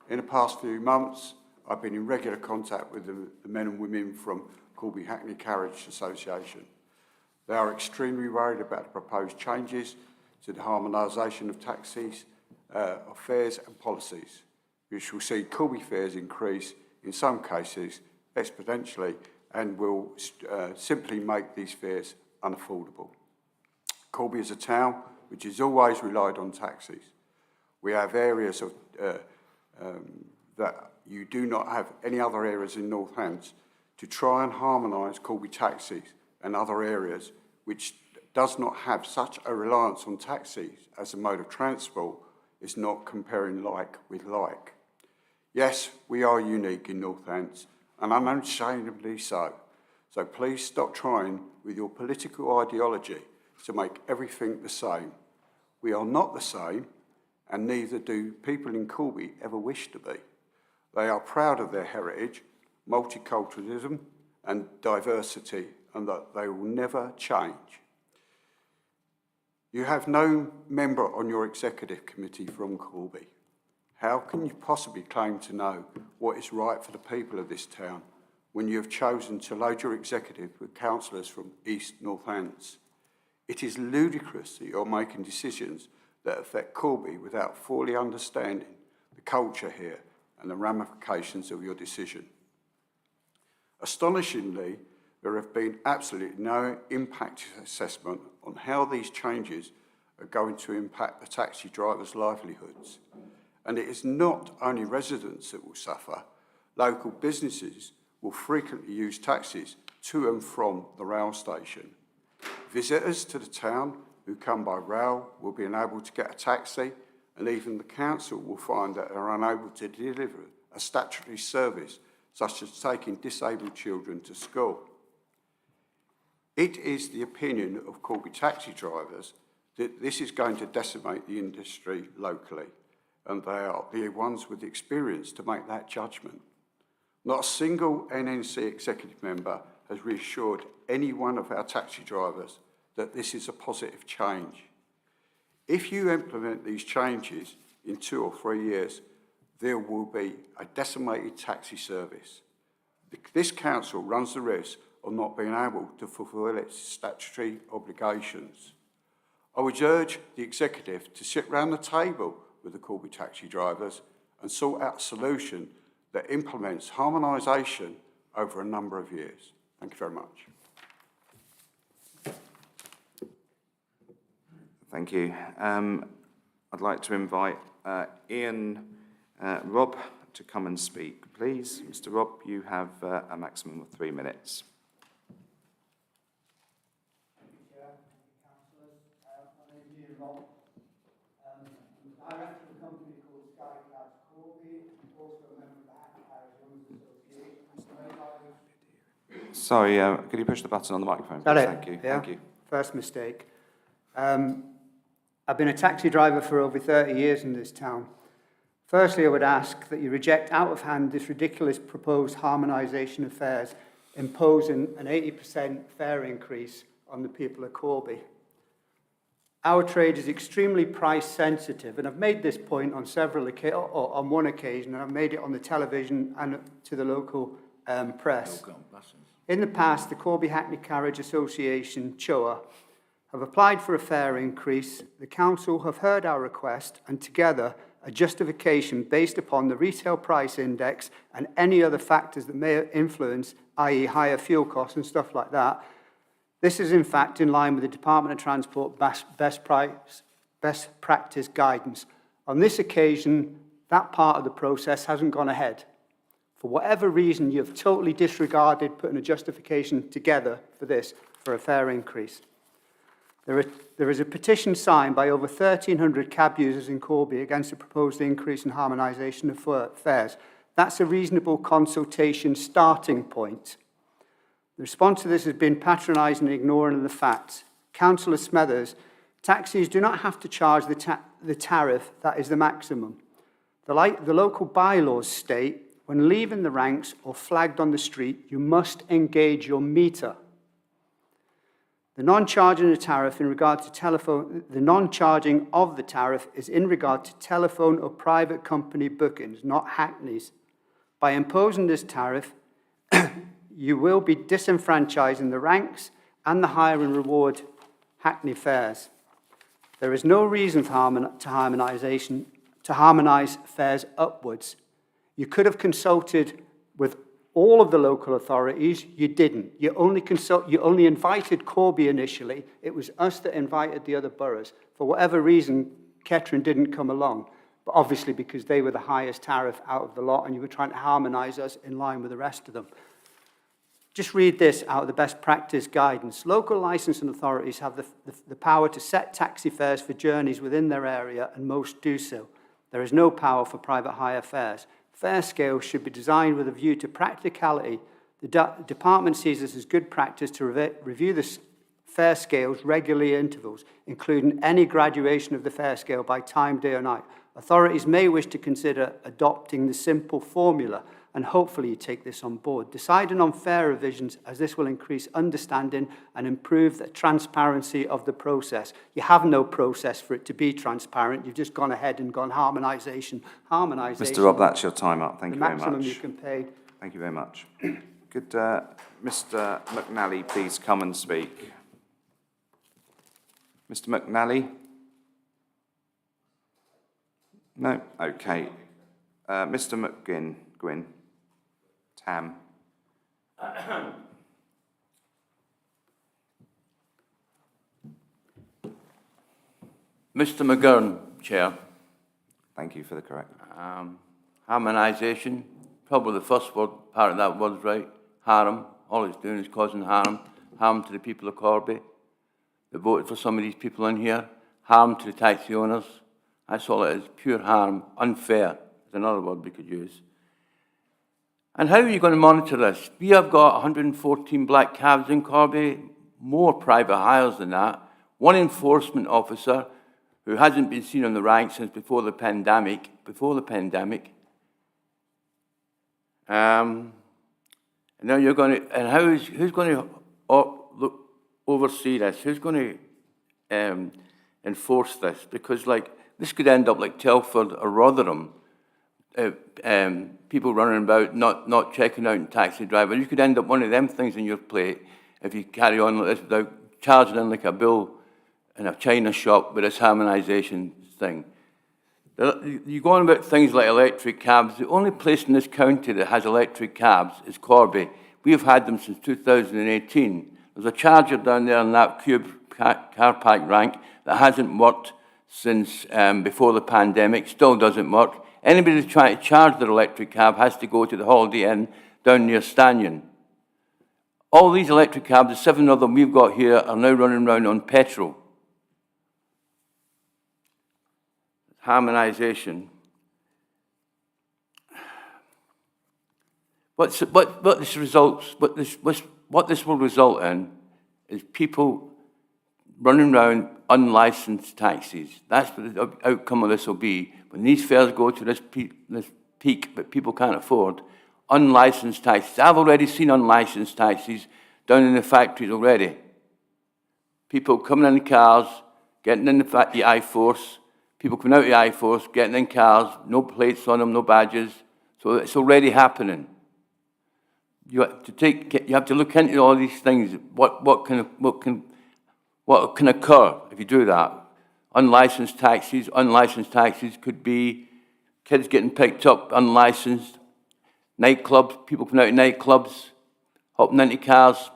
In the past few months, I've been in regular contact with the men and women from Corby Hackney Carriage Association. They are extremely worried about the proposed changes to the harmonisation of taxis, of fares and policies, which will see Corby fares increase in some cases exponentially and will simply make these fares unaffordable. Corby is a town which has always relied on taxis. We have areas of that you do not have any other areas in Northants to try and harmonise Corby taxis and other areas which does not have such a reliance on taxis as a mode of transport is not comparing like with like. Yes, we are unique in Northants, and unashamedly so. So please stop trying with your political ideology to make everything the same. We are not the same, and neither do people in Corby ever wish to be. They are proud of their heritage, multiculturalism and diversity, and that they will never change. You have no member on your executive committee from Corby. How can you possibly claim to know what is right for the people of this town when you have chosen to load your executive with councillors from East Northants? It is ludicrous that you're making decisions that affect Corby without fully understanding the culture here and the ramifications of your decision. Astonishingly, there have been absolutely no impact assessment on how these changes are going to impact the taxi drivers' livelihoods. And it is not only residents that will suffer, local businesses will frequently use taxis to and from the rail station. Visitors to the town who come by rail will be unable to get a taxi, and even the council will find that they're unable to deliver a statutory service, such as taking disabled children to school. It is the opinion of Corby taxi drivers that this is going to decimate the industry locally, and they are the ones with the experience to make that judgment. Not a single NNC executive member has reassured any one of our taxi drivers that this is a positive change. If you implement these changes in 2 or 3 years, there will be a decimated taxi service. This council runs the risk of not being able to fulfil its statutory obligations. I would urge the executive to sit round the table with the Corby taxi drivers and sort out a solution that implements harmonisation over a number of years. Thank you very much. Thank you. I'd like to invite Ian Robb to come and speak, please. Mr. Robb, you have a maximum of 3 minutes. Sorry, could you push the button on the microphone, please? Got it? Thank you. Yeah. Thank you. First mistake. I've been a taxi driver for over 30 years in this town. Firstly, I would ask that you reject out of hand this ridiculous proposed harmonisation of fares, imposing an 80% fare increase on the people of Corby. Our trade is extremely price sensitive, and I've made this point on on one occasion, and I've made it on the television and to the local press. In the past, the Corby Hackney Carriage Association, CHOA, have applied for a fare increase. The council have heard our request, and together a justification based upon the retail price index and any other factors that may influence, i.e. higher fuel costs and stuff like that. This is in fact in line with the Department of Transport best practice guidance. On this occasion, that part of the process hasn't gone ahead. For whatever reason, you've totally disregarded putting a justification together for this, for a fare increase. There is a petition signed by over 1,300 cab users in Corby against the proposed increase in harmonisation of fares. That's a reasonable consultation starting point. The response to this has been patronising and ignoring the facts. Councillor Smethers, taxis do not have to charge the tariff that is the maximum. The local bylaws state, when leaving the ranks or flagged on the street, you must engage your meter. The non-charging of the tariff in regard to telephone, the non-charging of the tariff is in regard to telephone or private company bookings, not Hackney's. By imposing this tariff, you will be disenfranchising the ranks and the hire and reward Hackney fares. There is no reason to harmonise fares upwards. You could have consulted with all of the local authorities. You didn't. You only invited Corby initially. It was us that invited the other boroughs. For whatever reason, Kettering didn't come along, but obviously because they were the highest tariff out of the lot and you were trying to harmonise us in line with the rest of them. Just read this out of the best practice guidance. Local licensing authorities have the power to set taxi fares for journeys within their area, and most do so. There is no power for private hire fares. Fare scales should be designed with a view to practicality. The department sees this as good practice to review the fare scales regularly at intervals, including any graduation of the fare scale by time, day or night. Authorities may wish to consider adopting the simple formula, and hopefully you take this on board. Deciding on fare revisions, as this will increase understanding and improve the transparency of the process. You have no process for it to be transparent. You've just gone ahead and gone harmonisation. Mr. Robb, that's your time up. Thank you very much. The maximum you can pay. Thank you very much. Could Mr. McNally please come and speak? Mr. McNally? No? Okay. Mr. Gwyn? Tam? Mr. McGurn, Chair. Thank you for the correct. Harmonisation, probably the first word, part of that word's right. Harm, all it's doing is causing harm to the people of Corby that voted for some of these people in here, harm to the taxi owners. That's all it is, pure harm, unfair is another word we could use. And how are you going to monitor this? We have got 114 black cabs in Corby, more private hires than that, one enforcement officer who hasn't been seen on the ranks since before the pandemic. And now you're going to, and who's going to oversee this? Who's going to enforce this? Because this could end up like Telford or Rotherham. People running about, not checking out in taxi drivers. You could end up one of them things in your plate if you carry on like this without charging in like a bill in a China shop with this harmonisation thing. You go on about things like electric cabs. The only place in this county that has electric cabs is Corby. We have had them since 2018. There's a charger down there in that cube car park rank that hasn't worked since before the pandemic, still doesn't work. Anybody that's trying to charge their electric cab has to go to the Holiday Inn down near Stannion. All these electric cabs, the 7 of them we've got here, are now running around on petrol. Harmonisation. what this will result in is people running around unlicensed taxis. That's what the outcome of this will be. When these fares go to this peak that people can't afford, unlicensed taxis. I've already seen unlicensed taxis down in the factories already. People coming in cars, getting in the I-Force, people coming out of the I-Force, getting in cars, no plates on them, no badges. So it's already happening. You have to look into all these things. What can occur if you do that? Unlicensed taxis could be kids getting picked up unlicensed, nightclubs, people coming out of nightclubs, hopping into cars.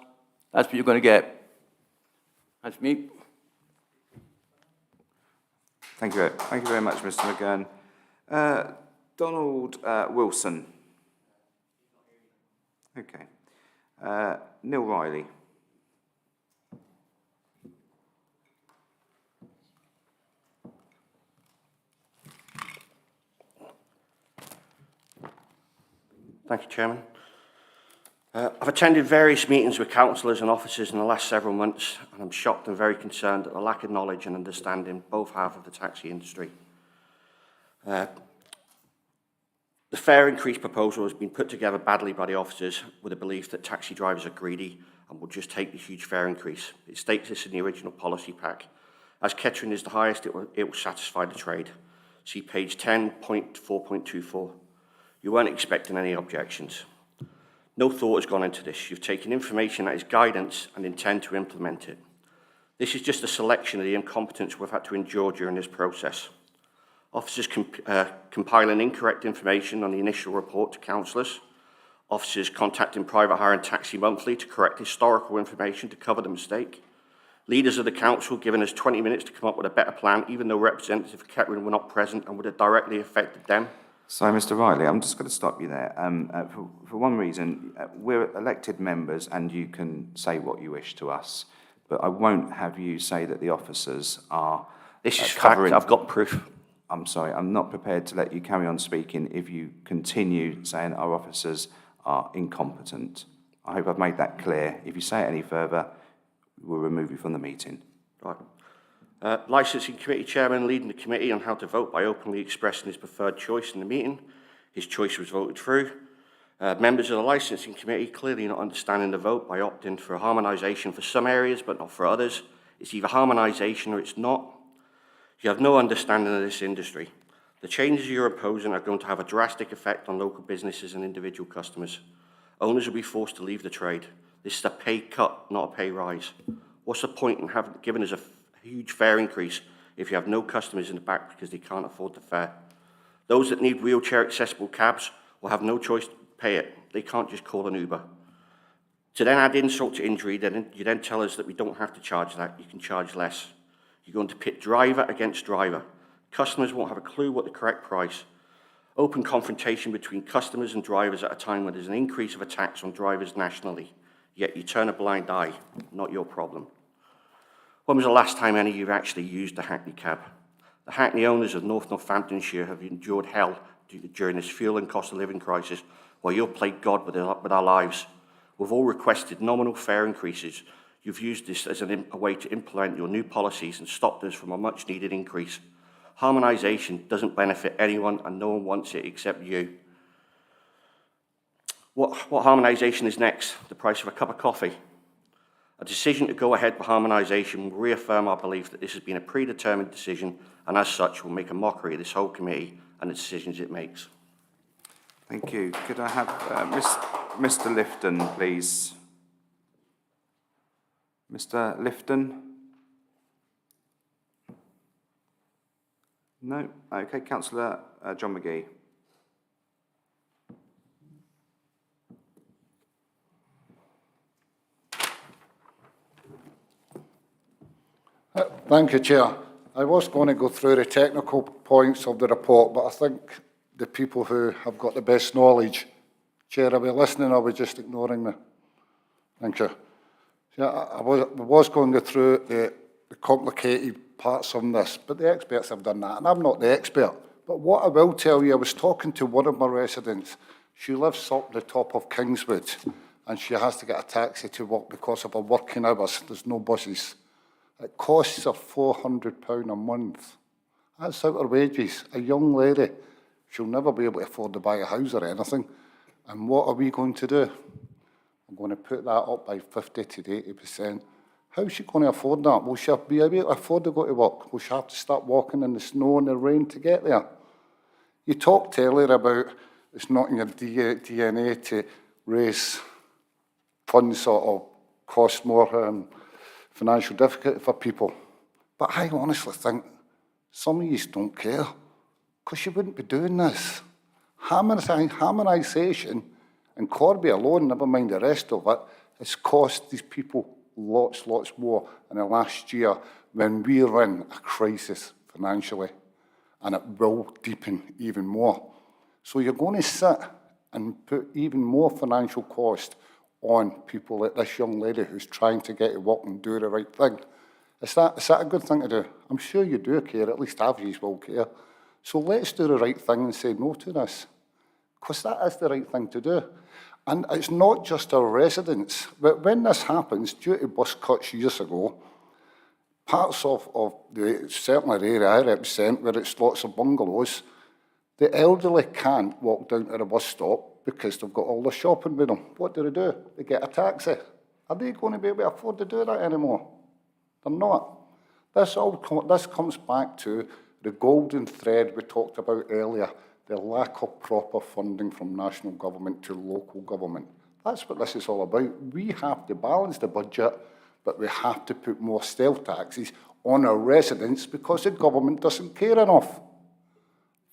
That's what you're going to get. That's me. Thank you very much, Mr. McGurn. Donald Wilson. Okay. Neil Riley. Thank you, Chairman. I've attended various meetings with councillors and officers in the last several months, and I'm shocked and very concerned at the lack of knowledge and understanding both halves of the taxi industry. The fare increase proposal has been put together badly by the officers with a belief that taxi drivers are greedy and will just take the huge fare increase. It states this in the original policy pack. As Kettering is the highest, it will satisfy the trade. See page 10.4.24. You weren't expecting any objections. No thought has gone into this. You've taken information that is guidance and intend to implement it. This is just a selection of the incompetence we've had to endure during this process. Officers compiling incorrect information on the initial report to councillors. Officers contacting Private Hire and Taxi Monthly to correct historical information to cover the mistake. Leaders of the council giving us 20 minutes to come up with a better plan, even though representatives of Kettering were not present and would have directly affected them. So, Mr. Riley, I'm just going to stop you there. For one reason, we're elected members and you can say what you wish to us, but I won't have you say that the officers are This is covering... fact, I've got proof. I'm sorry, I'm not prepared to let you carry on speaking if you continue saying our officers are incompetent. I hope I've made that clear. If you say it any further, we'll remove you from the meeting. Right. Licensing Committee Chairman leading the committee on how to vote by openly expressing his preferred choice in the meeting. His choice was voted through. Members of the Licensing Committee clearly not understanding the vote by opting for harmonisation for some areas but not for others. It's either harmonisation or it's not. You have no understanding of this industry. The changes you're imposing are going to have a drastic effect on local businesses and individual customers. Owners will be forced to leave the trade. This is a pay cut, not a pay rise. What's the point in giving us a huge fare increase if you have no customers in the back because they can't afford the fare? Those that need wheelchair accessible cabs will have no choice to pay it. They can't just call an Uber. To then add insult to injury, you then tell us that we don't have to charge that, you can charge less. You're going to pit driver against driver. Customers won't have a clue what the correct price. Open confrontation between customers and drivers at a time when there's an increase of a tax on drivers nationally. Yet you turn a blind eye, not your problem. When was the last time any of you actually used a Hackney cab? The Hackney owners of North Northamptonshire have endured hell during this fuel and cost of living crisis, while you've played God with our lives. We've all requested nominal fare increases. You've used this as a way to implement your new policies and stopped us from a much-needed increase. Harmonisation doesn't benefit anyone and no one wants it except you. What harmonisation is next? The price of a cup of coffee? A decision to go ahead with harmonisation will reaffirm our belief that this has been a predetermined decision and as such will make a mockery of this whole committee and the decisions it makes. Thank you. Could I have Mr. Lifton, please? Mr. Lifton? No? Okay, Councillor John McGee. Thank you, Chair. I was going to go through the technical points of the report, but I think the people who have got the best knowledge, Chair, are we listening or are we just ignoring me? Thank you. Yeah, I was going to go through the complicated parts on this, but the experts have done that, and I'm not the expert. But what I will tell you, I was talking to one of my residents. She lives up the top of Kingswood and she has to get a taxi to work because of her working hours. There's no buses. It costs her £400 a month. That's out her wages. A young lady, she'll never be able to afford to buy a house or anything. And what are we going to do? I'm going to put that up by 50 to 80%. How's she going to afford that? Will she be able to afford to go to work? Will she have to start walking in the snow and the rain to get there? You talked earlier about it's not in your DNA to raise funds or cost more financial difficulty for people. But I honestly think some of you don't care, because you wouldn't be doing this. Harmonisation, and Corby alone, never mind the rest of it, has cost these people lots more in the last year when we're in a crisis financially, and it will deepen even more. So you're going to sit and put even more financial cost on people like this young lady who's trying to get to work and do the right thing. Is that a good thing to do? I'm sure you do care, at least half of you will care. So let's do the right thing and say no to this, because that is the right thing to do. And it's not just our residents, but when this happens, due to bus cuts years ago, parts of certainly the area I represent, where it's lots of bungalows, the elderly can't walk down to the bus stop because they've got all the shopping with them. What do? They get a taxi. Are they going to be able to afford to do that anymore? They're not. This comes back to the golden thread we talked about earlier, the lack of proper funding from national government to local government. That's what this is all about. We have to balance the budget, but we have to put more stealth taxes on our residents because the government doesn't care enough.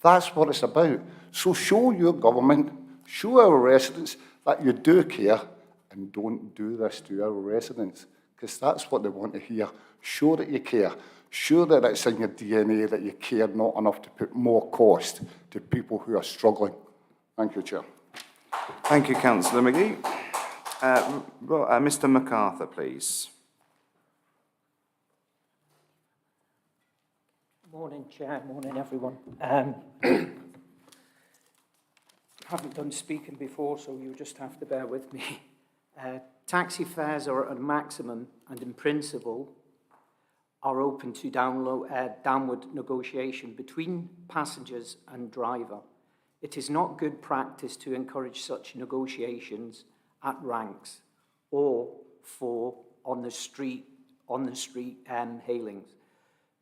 That's what it's about. So show your government, show our residents that you do care, and don't do this to our residents, because that's what they want to hear. Show that you care. Show that it's in your DNA that you care not enough to put more cost to people who are struggling. Thank you, Chair. Thank you, Councillor McGee. Mr MacArthur, please. Morning, Chair. Morning, everyone. Haven't done speaking before, so you'll just have to bear with me. Taxi fares are at a maximum, and in principle, are open to downward negotiation between passengers and driver. It is not good practice to encourage such negotiations at ranks or for on the street hailings.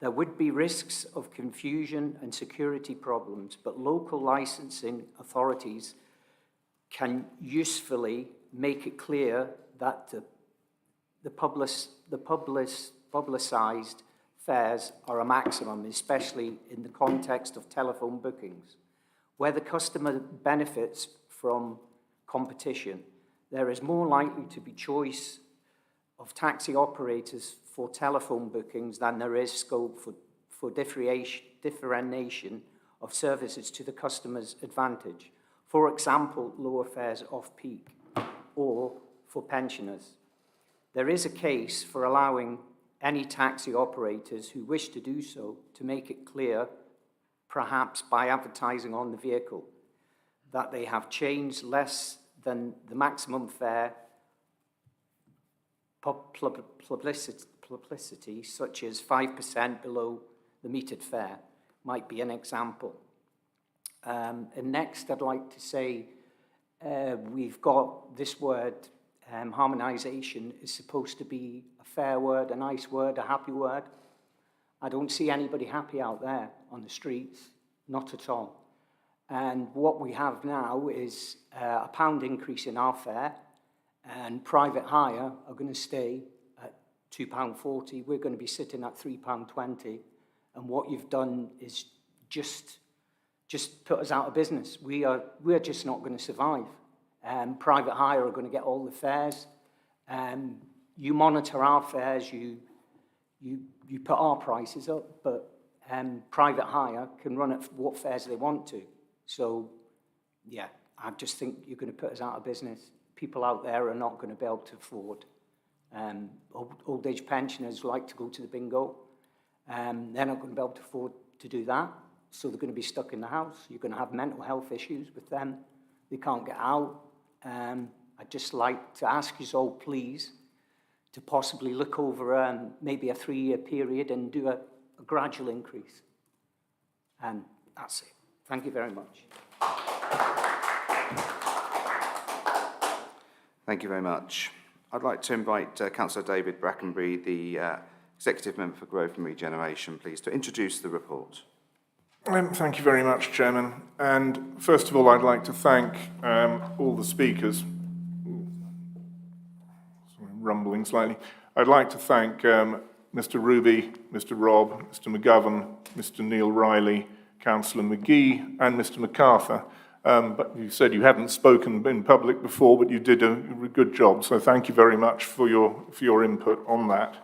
There would be risks of confusion and security problems, but local licensing authorities can usefully make it clear that the publicised fares are a maximum, especially in the context of telephone bookings. Where the customer benefits from competition, there is more likely to be choice of taxi operators for telephone bookings than there is scope for differentiation of services to the customer's advantage. For example, lower fares off-peak or for pensioners. There is a case for allowing any taxi operators who wish to do so to make it clear, perhaps by advertising on the vehicle, that they have changed less than the maximum fare. Publicity, such as 5% below the metered fare, might be an example. And next, I'd like to say we've got this word, harmonisation, is supposed to be a fair word, a nice word, a happy word. I don't see anybody happy out there on the streets, not at all. And what we have now is a £1 increase in our fare, and private hire are going to stay at £2.40. We're going to be sitting at £3.20. And what you've done is just put us out of business. We're just not going to survive. Private hire are going to get all the fares. You monitor our fares, you put our prices up, but private hire can run at what fares they want to. So, yeah, I just think you're going to put us out of business. People out there are not going to be able to afford. Old age pensioners like to go to the bingo. They're not going to be able to afford to do that, so they're going to be stuck in the house. You're going to have mental health issues with them. they can't get out. I'd just like to ask you all, please, to possibly look over maybe a 3-year period and do a gradual increase. And that's it. Thank you very much. Thank you very much. I'd like to invite Councillor David Brackenbury, the Executive Member for Growth and Regeneration, please, to introduce the report. Thank you very much, Chairman. And first of all, I'd like to thank all the speakers. Sorry, I'm rumbling slightly. I'd like to thank Mr. Ruby, Mr. Robb, Mr. McGovern, Mr. Neil Riley, Councillor McGee, and Mr. MacArthur. But you said you hadn't spoken in public before, but you did a good job. So thank you very much for your input on that.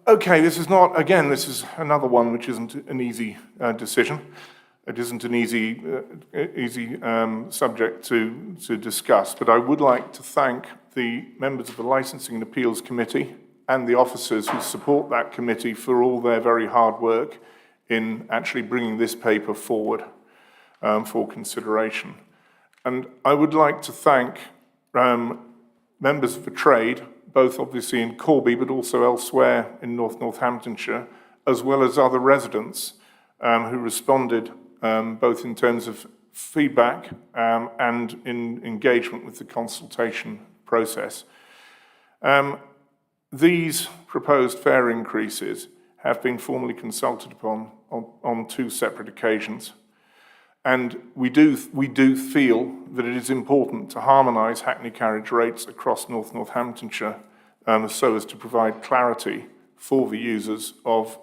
Okay, this is another one which isn't an easy decision. It isn't an easy subject to discuss, but I would like to thank the members of the Licensing and Appeals Committee and the officers who support that committee for all their very hard work in actually bringing this paper forward for consideration. And I would like to thank members of the trade, both obviously in Corby, but also elsewhere in Northamptonshire, as well as other residents who responded both in terms of feedback and in engagement with the consultation process. These proposed fare increases have been formally consulted upon on 2 separate occasions. And we do feel that it is important to harmonise Hackney carriage rates across Northamptonshire so as to provide clarity for the users of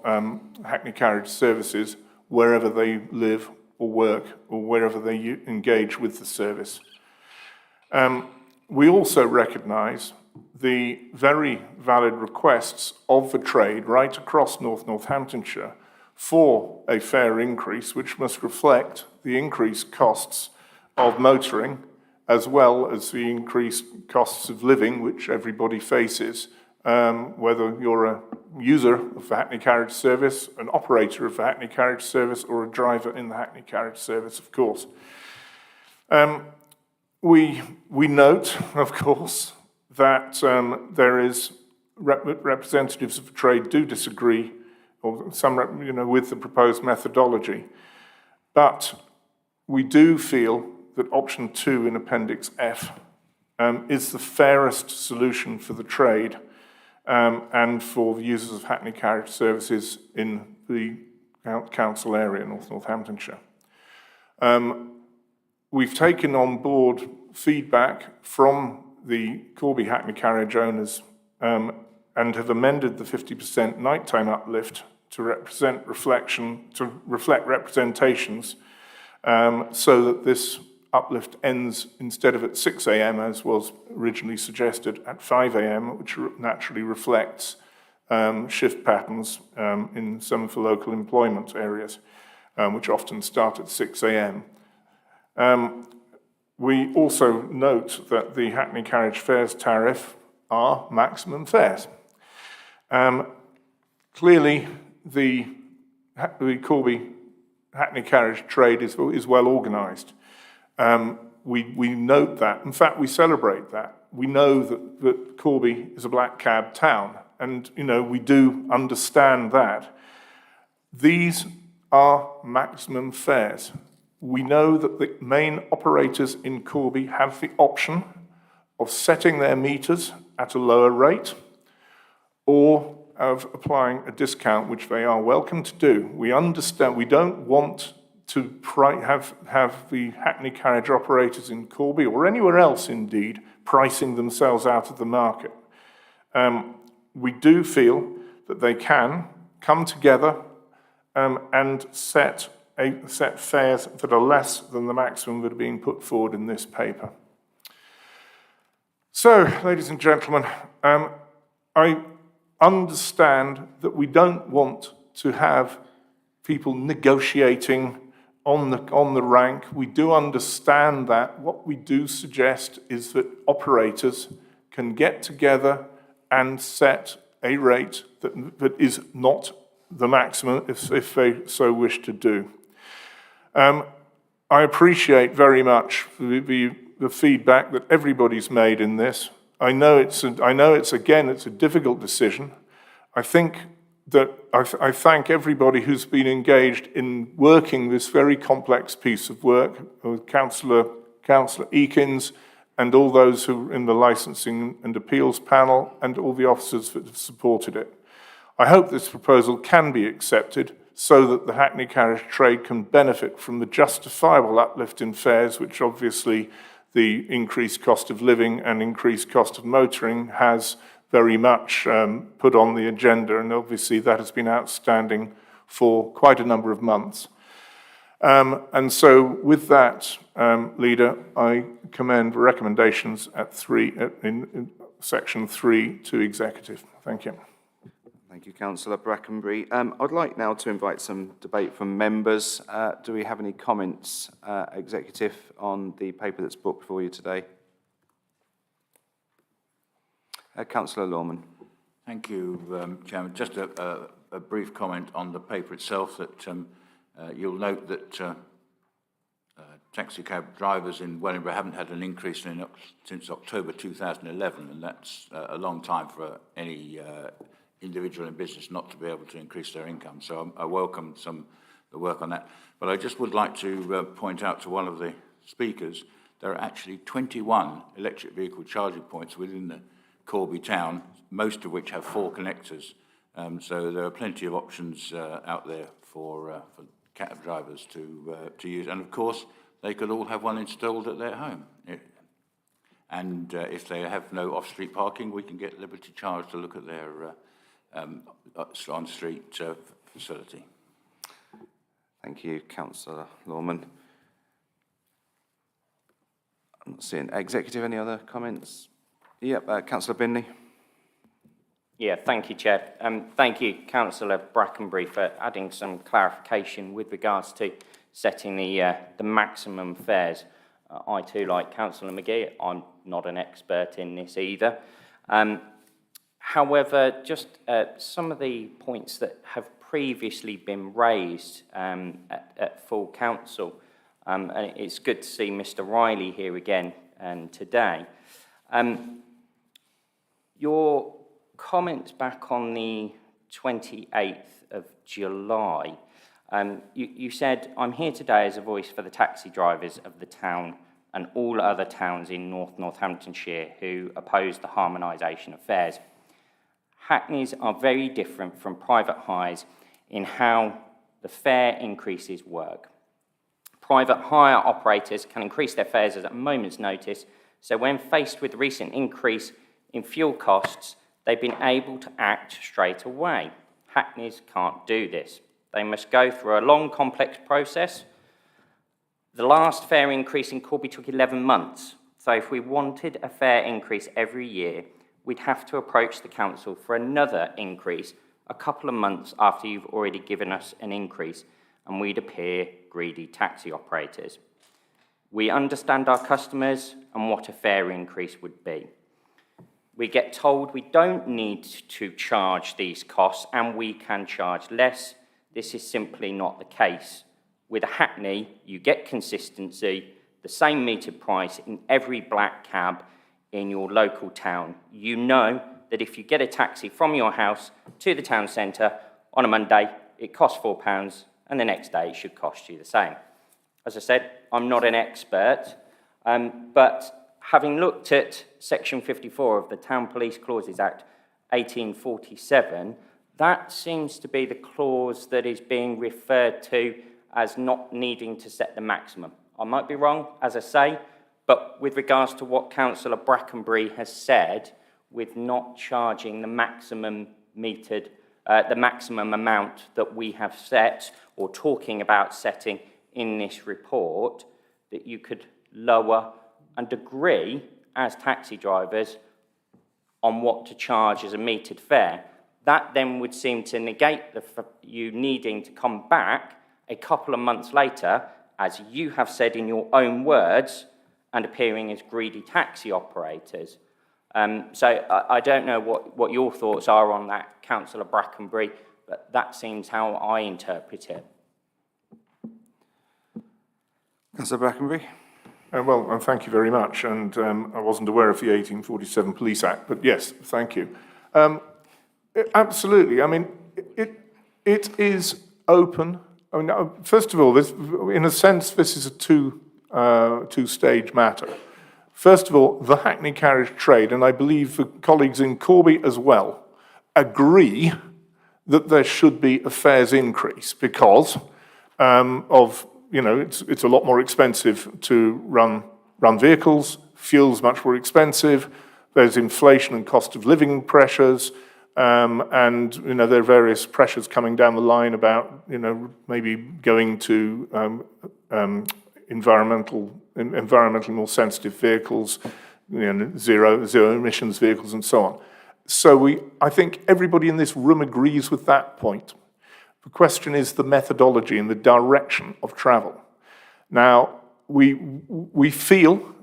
Hackney carriage services wherever they live or work or wherever they engage with the service. We also recognise the very valid requests of the trade right across Northamptonshire for a fare increase which must reflect the increased costs of motoring as well as the increased costs of living which everybody faces, whether you're a user of the Hackney carriage service, an operator of the Hackney carriage service, or a driver in the Hackney carriage service, of course. We note, of course, that there is representatives of the trade do disagree, or some, with the proposed methodology. But we do feel that option 2 in Appendix F is the fairest solution for the trade and for the users of Hackney carriage services in the council area, Northamptonshire. We've taken on board feedback from the Corby Hackney carriage owners and have amended the 50% nighttime uplift to reflect representations so that this uplift ends instead of at 6 a.m. as was originally suggested at 5 a.m., which naturally reflects shift patterns in some of the local employment areas, which often start at 6 a.m. We also note that the Hackney carriage fares tariff are maximum fares. Clearly, the Corby Hackney carriage trade is well organised. We note that. In fact, we celebrate that. We know that Corby is a black cab town, and we do understand that. These are maximum fares. We know that the main operators in Corby have the option of setting their meters at a lower rate or of applying a discount, which they are welcome to do. We understand we don't want to have the Hackney carriage operators in Corby or anywhere else indeed pricing themselves out of the market. We do feel that they can come together and set fares that are less than the maximum that are being put forward in this paper. So, ladies and gentlemen, I understand that we don't want to have people negotiating on the rank. We do understand that. What we do suggest is that operators can get together and set a rate that is not the maximum if they so wish to do. I appreciate very much the feedback that everybody's made in this. I know it's a difficult decision. I think that I thank everybody who's been engaged in working this very complex piece of work, with Councillor Eakins and all those who are in the licensing and appeals panel and all the officers that have supported it. I hope this proposal can be accepted so that the Hackney carriage trade can benefit from the justifiable uplift in fares, which obviously the increased cost of living and increased cost of motoring has very much put on the agenda, and obviously that has been outstanding for quite a number of months. And so with that, Leader, I commend recommendations in section 3 to Executive. Thank you. Thank you, Councillor Brackenbury. I'd like now to invite some debate from members. Do we have any comments, Executive, on the paper that's brought before you today? Councillor Lorman. Thank you, Chairman. Just a brief comment on the paper itself, that you'll note that taxi cab drivers in Wellingborough haven't had an increase since October 2011, and that's a long time for any individual in business not to be able to increase their income. So I welcome the work on that. But I just would like to point out to one of the speakers, there are actually 21 electric vehicle charging points within the Corby town, most of which have 4 connectors. So there are plenty of options out there for cab drivers to use. And of course, they could all have one installed at their home. And if they have no off-street parking, we can get Liberty Charge to look at their on-street facility. Thank you, Councillor Lorman. I'm not seeing Executive. Any other comments? Yep, Councillor Binley. Yeah, thank you, Chair. Thank you, Councillor Brackenbury, for adding some clarification with regards to setting the maximum fares. I too, like Councillor McGee, I'm not an expert in this either. However, just some of the points that have previously been raised at full council, and it's good to see Mr. Riley here again today. Your comments back on the 28th of July, you said, "I'm here today as a voice for the taxi drivers of the town and all other towns in Northamptonshire who oppose the harmonisation of fares. Hackneys are very different from private hires in how the fare increases work. Private hire operators can increase their fares at a moment's notice, so when faced with recent increase in fuel costs, they've been able to act straight away. Hackneys can't do this. They must go through a long, complex process. The last fare increase in Corby took 11 months, so if we wanted a fare increase every year, we'd have to approach the council for another increase a couple of months after you've already given us an increase, and we'd appear greedy taxi operators. We understand our customers and what a fare increase would be. We get told we don't need to charge these costs and we can charge less. This is simply not the case. With a Hackney, you get consistency, the same metered price in every black cab in your local town. You know that if you get a taxi from your house to the town centre on a Monday, it costs £4 and the next day it should cost you the same." As I said, I'm not an expert, but having looked at Section 54 of the Town Police Clauses Act 1847, that seems to be the clause that is being referred to as not needing to set the maximum. I might be wrong, as I say, but with regards to what Councillor Brackenbury has said, with not charging the maximum metered, the maximum amount that we have set, or talking about setting in this report, that you could lower and agree as taxi drivers on what to charge as a metered fare. That then would seem to negate you needing to come back a couple of months later, as you have said in your own words, and appearing as greedy taxi operators. So I don't know what your thoughts are on that, Councillor Brackenbury, but that seems how I interpret it. Councillor Brackenbury. Well, thank you very much. And I wasn't aware of the 1847 Police Act, but yes, thank you. Absolutely. I mean, it is open. I mean, first of all, in a sense, this is a two-stage matter. First of all, the Hackney carriage trade, and I believe the colleagues in Corby as well, agree that there should be a fares increase because of, you know, it's a lot more expensive to run vehicles, fuel's much more expensive, there's inflation and cost of living pressures, and, you know, there are various pressures coming down the line about, you know, maybe going to environmentally more sensitive vehicles, you know, zero emissions vehicles and so on. So I think everybody in this room agrees with that point. The question is the methodology and the direction of travel. Now, we feel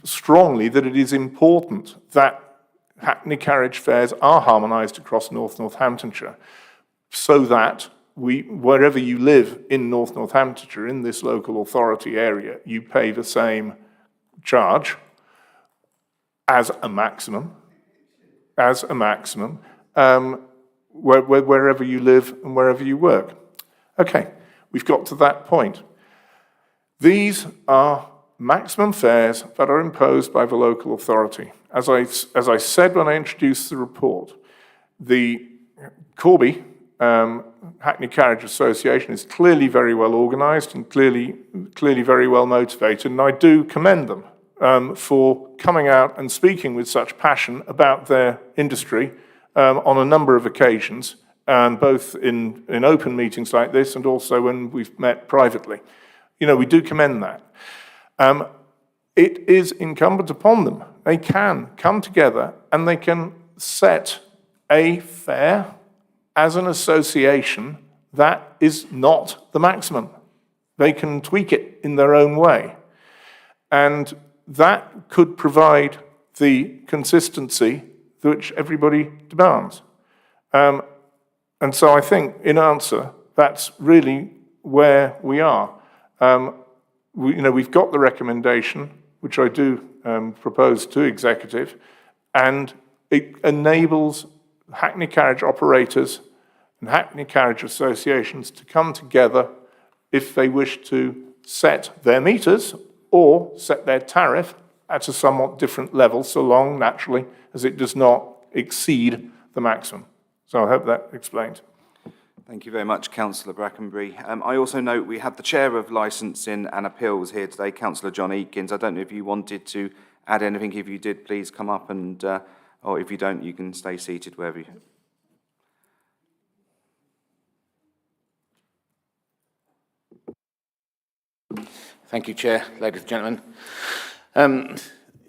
strongly that it is important that Hackney carriage fares are harmonised across Northamptonshire so that wherever you live in Northamptonshire, in this local authority area, you pay the same charge as a maximum, wherever you live and wherever you work. Okay, we've got to that point. These are maximum fares that are imposed by the local authority. As I said when I introduced the report, the Corby Hackney Carriage Association is clearly very well organised and clearly very well motivated, and I do commend them for coming out and speaking with such passion about their industry on a number of occasions, both in open meetings like this and also when we've met privately. You know, we do commend that. It is incumbent upon them. They can come together and they can set a fare as an association that is not the maximum. They can tweak it in their own way. And that could provide the consistency which everybody demands. And so I think, in answer, that's really where we are. We've got the recommendation, which I do propose to executive, and it enables Hackney carriage operators and Hackney carriage associations to come together if they wish to set their meters or set their tariff at a somewhat different level, so long, naturally, as it does not exceed the maximum. So I hope that explains. Thank you very much, Councillor Brackenbury. I also note we have the Chair of Licensing and Appeals here today, Councillor John Eakins. I don't know if you wanted to add anything. If you did, please come up, and or if you don't, you can stay seated wherever you... Thank you, Chair, ladies and gentlemen.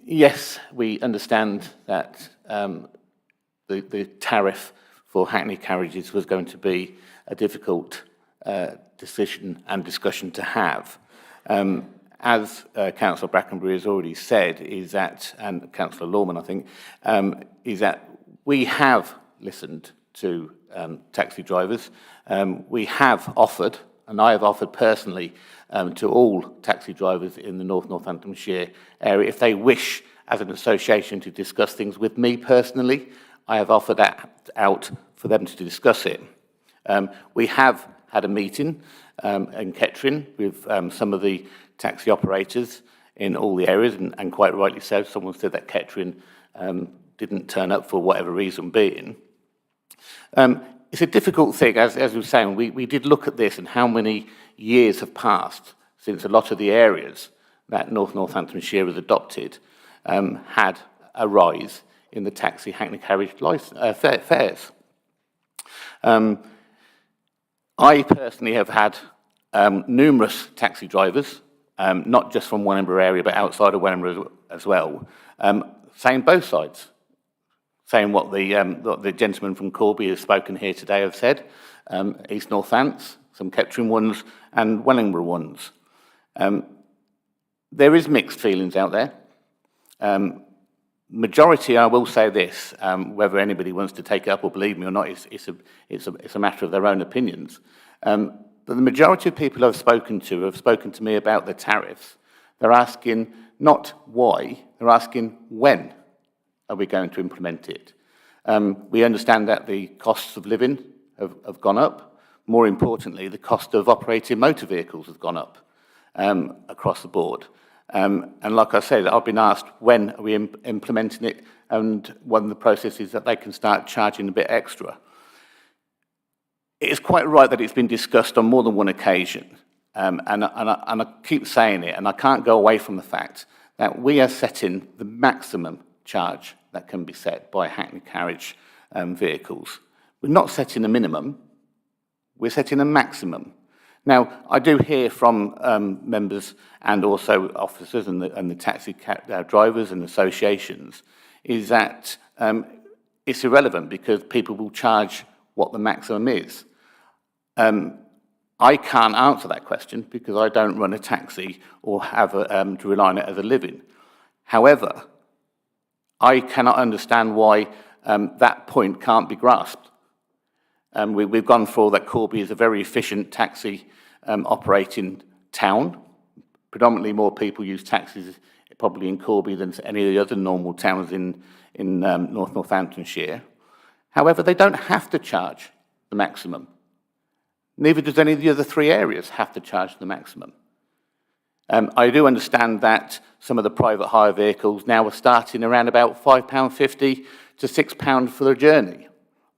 Yes, we understand that the tariff for Hackney carriages was going to be a difficult decision and discussion to have. As Councillor Brackenbury has already said, is that, and Councillor Lawman, I think, is that we have listened to taxi drivers. We have offered, and I have offered personally, to all taxi drivers in the Northamptonshire area, if they wish, as an association, to discuss things with me personally, I have offered that out for them to discuss it. We have had a meeting in Kettering with some of the taxi operators in all the areas, and quite rightly so. Someone said that Kettering didn't turn up for whatever reason being. It's a difficult thing, as we were saying, we did look at this and how many years have passed since a lot of the areas that Northamptonshire has adopted had a rise in the taxi Hackney carriage fares. I personally have had numerous taxi drivers, not just from Wellingborough area, but outside of Wellingborough as well, saying both sides, saying what the gentleman from Corby has spoken here today have said, East Northants, some Kettering ones, and Wellingborough ones. There is mixed feelings out there. Majority, I will say this, whether anybody wants to take it up or believe me or not, it's a matter of their own opinions. But the majority of people I've spoken to have spoken to me about the tariffs. They're asking not why, they're asking when are we going to implement it. We understand that the costs of living have gone up. More importantly, the cost of operating motor vehicles has gone up across the board. And like I said, I've been asked when are we implementing it, and one of the processes that they can start charging a bit extra. It is quite right that it's been discussed on more than one occasion, and I keep saying it, and I can't go away from the fact that we are setting the maximum charge that can be set by Hackney carriage vehicles. We're not setting a minimum, we're setting a maximum. Now, I do hear from members and also officers and the taxi drivers and associations is that it's irrelevant because people will charge what the maximum is. I can't answer that question because I don't run a taxi or have to rely on it as a living. However, I cannot understand why that point can't be grasped. We've gone through that Corby is a very efficient taxi operating town. Predominantly more people use taxis probably in Corby than any of the other normal towns in North Northamptonshire. However, they don't have to charge the maximum. Neither does any of the other three areas have to charge the maximum. I do understand that some of the private hire vehicles now are starting around about £5.50 to £6 for the journey.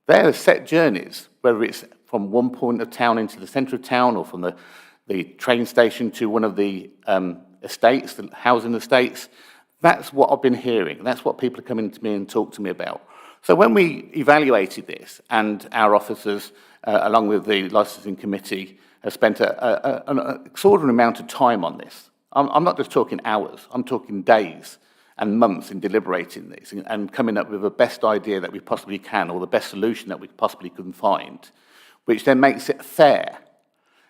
They're set journeys, whether it's from one point of town into the centre of town or from the train station to one of the estates, the housing estates. That's what I've been hearing. That's what people are coming to me and talk to me about. So when we evaluated this, and our officers, along with the licensing committee, have spent an extraordinary amount of time on this. I'm not just talking hours, I'm talking days and months in deliberating this and coming up with the best idea that we possibly can, or the best solution that we possibly can find, which then makes it fair.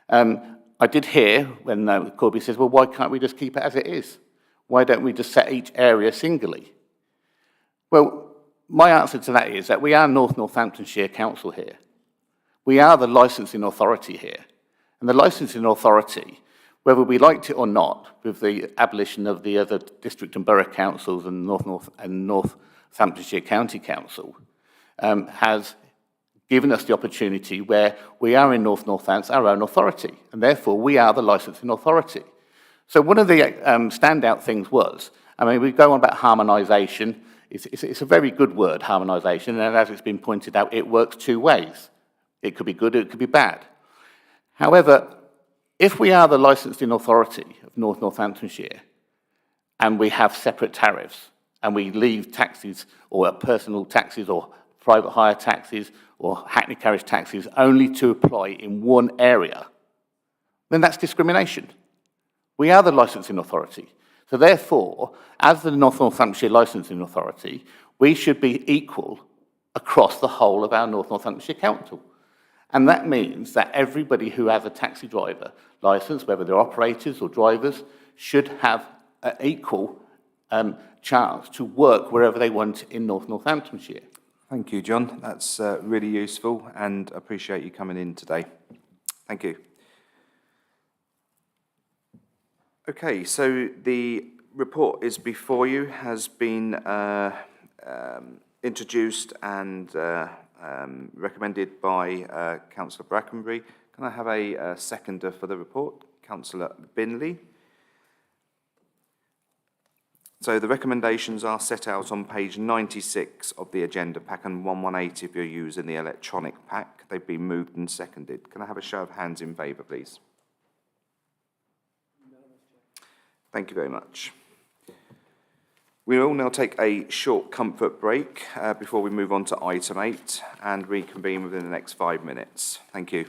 I did hear when Corby says, well, why can't we just keep it as it is? Why don't we just set each area singly? Well, my answer to that is that we are North Northamptonshire Council here. We are the licensing authority here. And the licensing authority, whether we liked it or not, with the abolition of the other district and borough councils and Northamptonshire County Council, has given us the opportunity where we are in North Northampton our own authority, and therefore we are the licensing authority. So one of the standout things was, I mean, we go on about harmonisation. It's a very good word, harmonisation, and as it's been pointed out, it works two ways. It could be good, it could be bad. However, if we are the licensing authority of North Northamptonshire, and we have separate tariffs, and we leave taxis, or personal taxis, or private hire taxis, or Hackney carriage taxis only to apply in one area, then that's discrimination. We are the licensing authority. So therefore, as the North Northamptonshire Licensing Authority, we should be equal across the whole of our North Northamptonshire Council. And that means that everybody who has a taxi driver licence, whether they're operators or drivers, should have an equal chance to work wherever they want in North Northamptonshire. Thank you, John. That's really useful, and I appreciate you coming in today. Thank you. Okay, so the report is before you, has been introduced and recommended by Councillor Brackenbury. Can I have a seconder for the report? Councillor Binley. So the recommendations are set out on page 96 of the agenda pack and 118 if you're using the electronic pack. They've been moved and seconded. Can I have a show of hands in favour, please? Thank you very much. We will now take a short comfort break before we move on to item 8 and reconvene within the next 5 minutes. Thank you.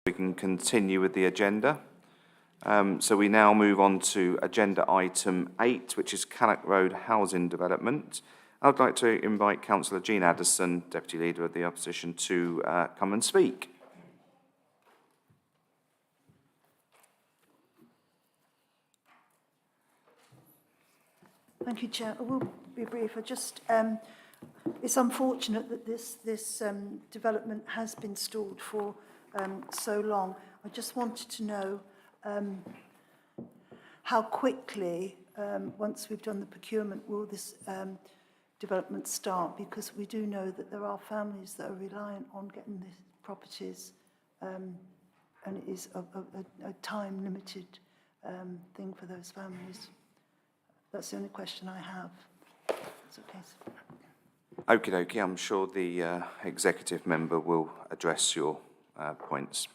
We can continue with the agenda. So we now move on to agenda item 8, which is Cannock Road Housing Development. I'd like to invite Councillor Jean Addison, Deputy Leader of the Opposition, to come and speak. Thank you, Chair. I will be brief. It's unfortunate that this development has been stalled for so long. I just wanted to know how quickly, once we've done the procurement, will this development start? Because we do know that there are families that are reliant on getting these properties, and it is a time-limited thing for those families. That's the only question I have. It's okay. Okie dokie, I'm sure the executive member will address your points.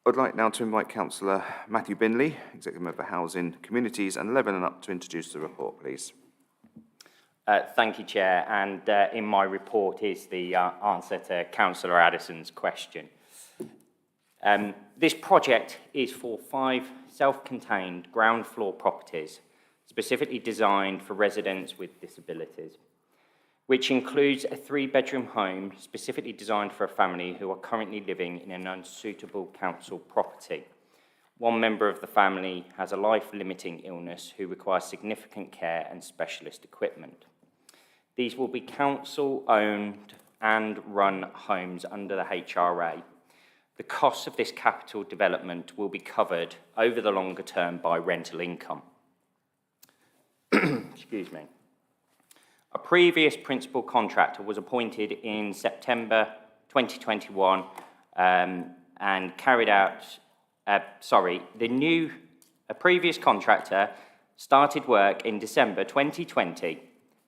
I'd like now to invite Councillor Matthew Binley, Executive Member for Housing, Communities and Lebanon, up to introduce the report, please. Thank you, Chair. And in my report is the answer to Councillor Addison's question. This project is for 5 self-contained ground floor properties specifically designed for residents with disabilities, which includes a 3-bedroom home specifically designed for a family who are currently living in an unsuitable council property. One member of the family has a life-limiting illness who requires significant care and specialist equipment. These will be council-owned and run homes under the HRA. The costs of this capital development will be covered over the longer term by rental income. Excuse me. A previous principal contractor was appointed in September 2021 and carried out, a previous contractor started work in December 2020,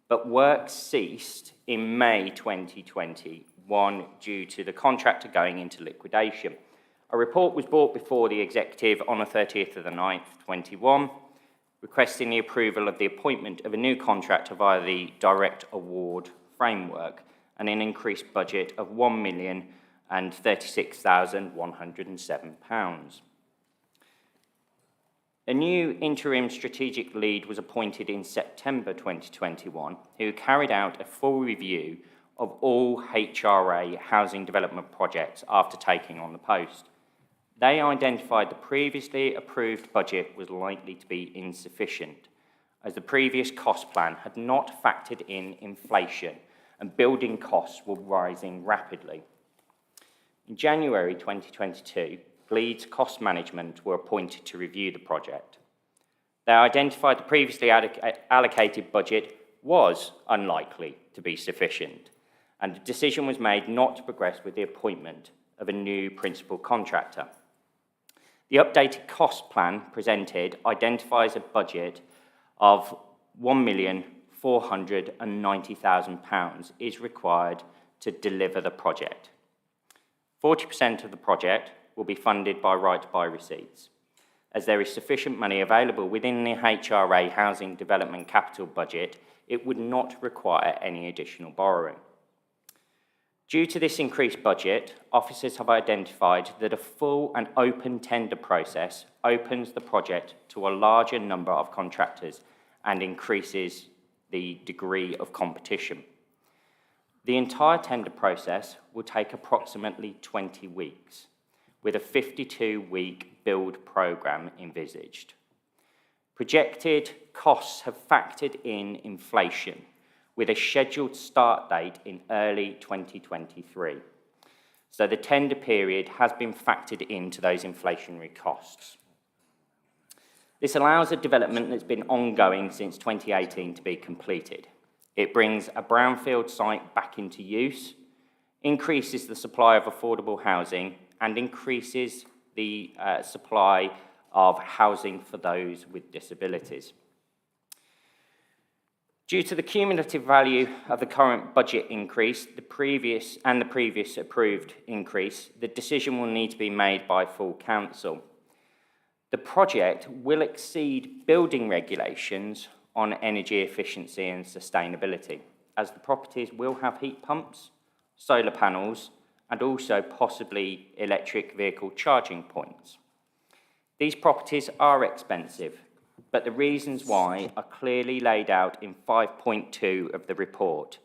but work ceased in May 2021 due to the contractor going into liquidation. A report was brought before the executive on the 30th of the 9th, 21, requesting the approval of the appointment of a new contractor via the direct award framework and an increased budget of £1,036,107. A new interim strategic lead was appointed in September 2021 who carried out a full review of all HRA housing development projects after taking on the post. They identified the previously approved budget was likely to be insufficient, as the previous cost plan had not factored in inflation and building costs were rising rapidly. In January 2022, Leeds Cost Management were appointed to review the project. They identified the previously allocated budget was unlikely to be sufficient, and a decision was made not to progress with the appointment of a new principal contractor. The updated cost plan presented identifies a budget of £1,490,000 is required to deliver the project. 40% of the project will be funded by right to buy receipts. As there is sufficient money available within the HRA Housing Development Capital Budget, it would not require any additional borrowing. Due to this increased budget, officers have identified that a full and open tender process opens the project to a larger number of contractors and increases the degree of competition. The entire tender process will take approximately 20 weeks, with a 52-week build programme envisaged. Projected costs have factored in inflation, with a scheduled start date in early 2023. So the tender period has been factored into those inflationary costs. This allows a development that's been ongoing since 2018 to be completed. It brings a brownfield site back into use, increases the supply of affordable housing, and increases the supply of housing for those with disabilities. Due to the cumulative value of the current budget increase, the previous approved increase, the decision will need to be made by full council. The project will exceed building regulations on energy efficiency and sustainability, as the properties will have heat pumps, solar panels, and also possibly electric vehicle charging points. These properties are expensive, but the reasons why are clearly laid out in 5.2 of the report.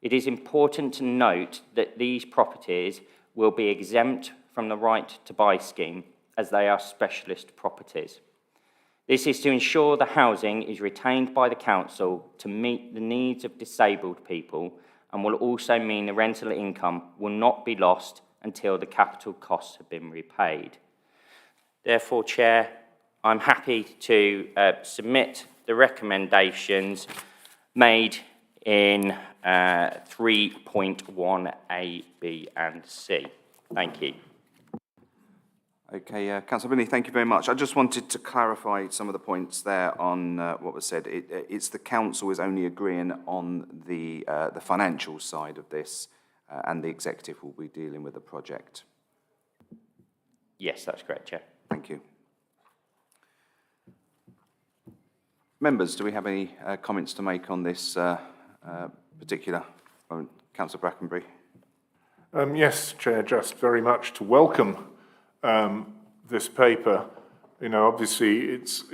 It is important to note that these properties will be exempt from the right to buy scheme as they are specialist properties. This is to ensure the housing is retained by the council to meet the needs of disabled people and will also mean the rental income will not be lost until the capital costs have been repaid. Therefore, Chair, I'm happy to submit the recommendations made in 3.1A, B and C. Thank you. Okay, Councillor Binley, thank you very much. I just wanted to clarify some of the points there on what was said. It's the council is only agreeing on the financial side of this, and the executive will be dealing with the project. Yes, that's correct, Chair. Thank you. Members, do we have any comments to make on this particular point? Councillor Brackenbury. Yes, Chair, just very much to welcome this paper. You know, obviously it's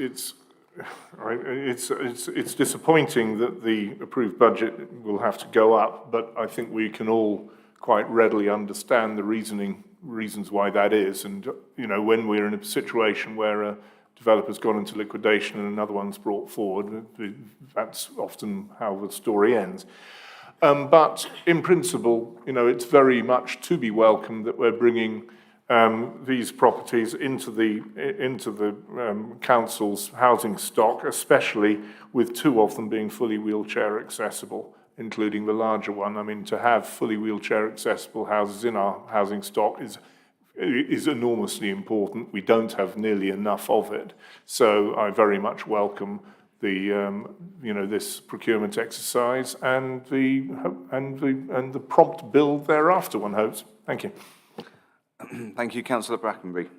disappointing that the approved budget will have to go up, but I think we can all quite readily understand the reasons why that is. And you know, when we're in a situation where a developer's gone into liquidation and another one's brought forward, that's often how the story ends. But in principle, you know, it's very much to be welcomed that we're bringing these properties into the council's housing stock, especially with two of them being fully wheelchair accessible, including the larger one. I mean, to have fully wheelchair accessible houses in our housing stock is enormously important. We don't have nearly enough of it, so I very much welcome the you know, this procurement exercise and the prompt build thereafter, one hopes. Thank you. Thank you, Councillor Brackenbury.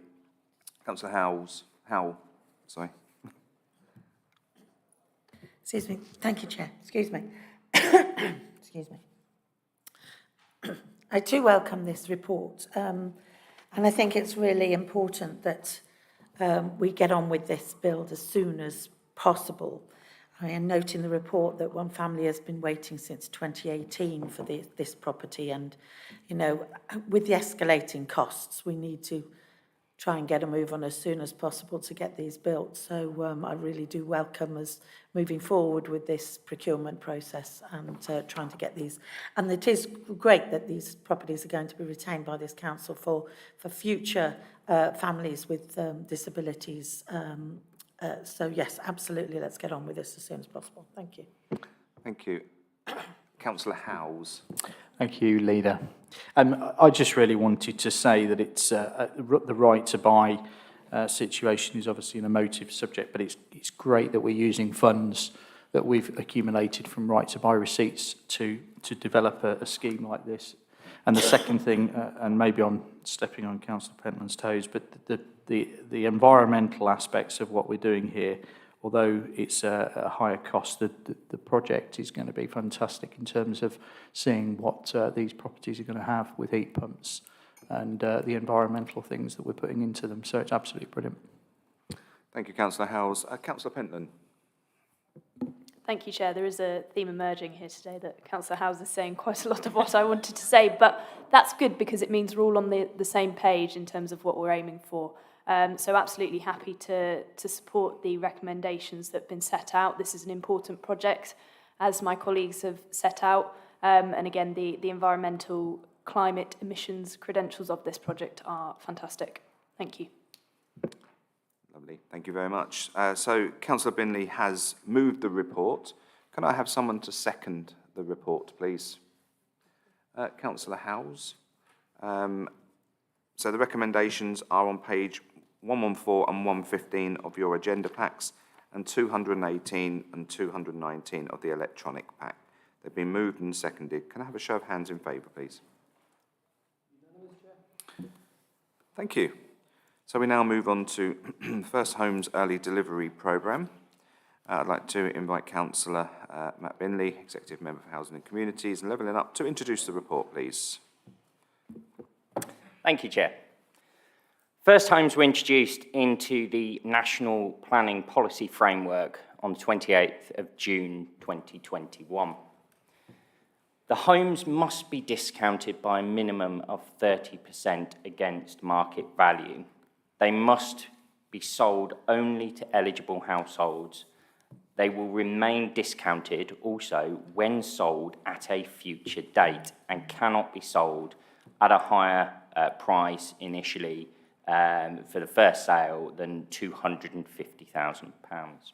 Councillor Howell, sorry. Excuse me. Thank you, Chair. Excuse me. Excuse me. I too welcome this report, and I think it's really important that we get on with this build as soon as possible. I note in the report that one family has been waiting since 2018 for this property, and you know, with the escalating costs, we need to try and get a move on as soon as possible to get these built. So I really do welcome us moving forward with this procurement process and trying to get these. And it is great that these properties are going to be retained by this council for future families with disabilities. So yes, absolutely, let's get on with this as soon as possible. Thank you. Thank you. Councillor Howes. Thank you, Leader. I just really wanted to say that it's the right to buy situation is obviously an emotive subject, but it's great that we're using funds that we've accumulated from right to buy receipts to develop a scheme like this. And the second thing, and maybe I'm stepping on Councillor Pentland's toes, but the environmental aspects of what we're doing here, although it's a higher cost, the project is going to be fantastic in terms of seeing what these properties are going to have with heat pumps and the environmental things that we're putting into them. So it's absolutely brilliant. Thank you, Councillor Howes. Councillor Pentland. Thank you, Chair. There is a theme emerging here today that Councillor Howes is saying quite a lot of what I wanted to say, but that's good because it means we're all on the same page in terms of what we're aiming for. So absolutely happy to support the recommendations that have been set out. This is an important project, as my colleagues have set out. And again, the environmental climate emissions credentials of this project are fantastic. Thank you. Lovely. Thank you very much. So Councillor Binley has moved the report. Can I have someone to second the report, please? Councillor Howes. So the recommendations are on page 114 and 115 of your agenda packs and 218 and 219 of the electronic pack. They've been moved and seconded. Can I have a show of hands in favour, please? Thank you. So we now move on to First Homes Early Delivery Programme. I'd like to invite Councillor Matt Binley, Executive Member for Housing and Communities and Levelling Up, to introduce the report, please. Thank you, Chair. First homes were introduced into the National Planning Policy Framework on the 28th of June 2021. The homes must be discounted by a minimum of 30% against market value. They must be sold only to eligible households. They will remain discounted also when sold at a future date and cannot be sold at a higher price initially for the first sale than £250,000.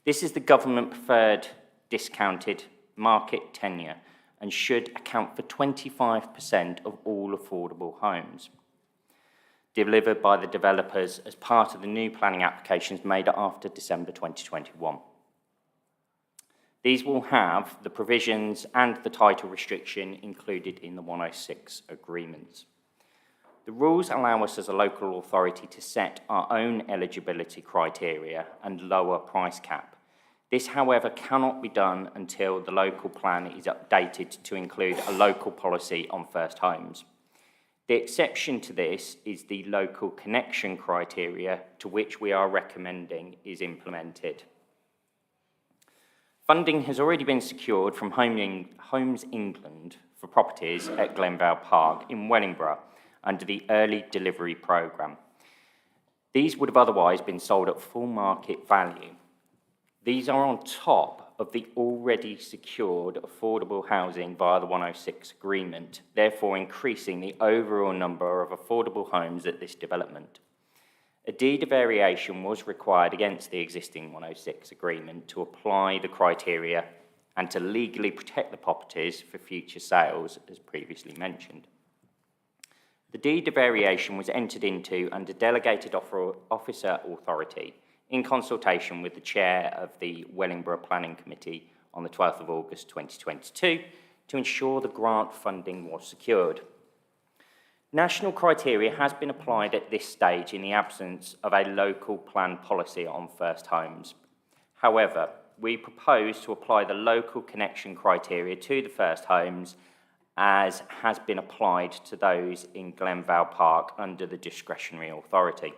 This is the government preferred discounted market tenure and should account for 25% of all affordable homes delivered by the developers as part of the new planning applications made after December 2021. These will have the provisions and the title restriction included in the 106 agreements. The rules allow us as a local authority to set our own eligibility criteria and lower price cap. This, however, cannot be done until the local plan is updated to include a local policy on first homes. The exception to this is the local connection criteria to which we are recommending is implemented. Funding has already been secured from Homes England for properties at Glenvale Park in Wellingborough under the Early Delivery Programme. These would have otherwise been sold at full market value. These are on top of the already secured affordable housing via the 106 agreement, therefore increasing the overall number of affordable homes at this development. A deed of variation was required against the existing 106 agreement to apply the criteria and to legally protect the properties for future sales, as previously mentioned. The deed of variation was entered into under delegated officer authority in consultation with the chair of the Wellingborough Planning Committee on the 12th of August 2022 to ensure the grant funding was secured. National criteria has been applied at this stage in the absence of a local plan policy on first homes. However, we propose to apply the local connection criteria to the first homes as has been applied to those in Glenvale Park under the discretionary authority.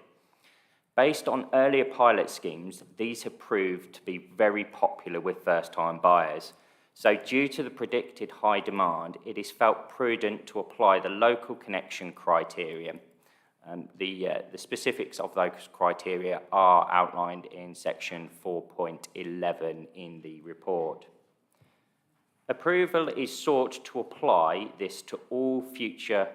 Based on earlier pilot schemes, these have proved to be very popular with first-time buyers. So due to the predicted high demand, it is felt prudent to apply the local connection criteria. The specifics of those criteria are outlined in section 4.11 in the report. Approval is sought to apply this to all future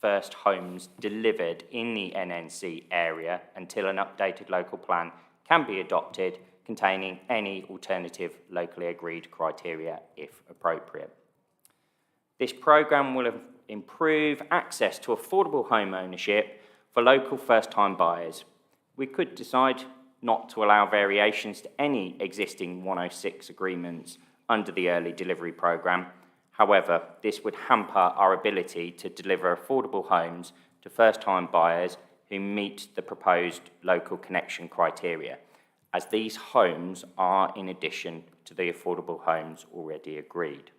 first homes delivered in the NNC area until an updated local plan can be adopted containing any alternative locally agreed criteria if appropriate. This programme will improve access to affordable home ownership for local first-time buyers. We could decide not to allow variations to any existing 106 agreements under the early delivery programme. However, this would hamper our ability to deliver affordable homes to first-time buyers who meet the proposed local connection criteria, as these homes are in addition to the affordable homes already agreed.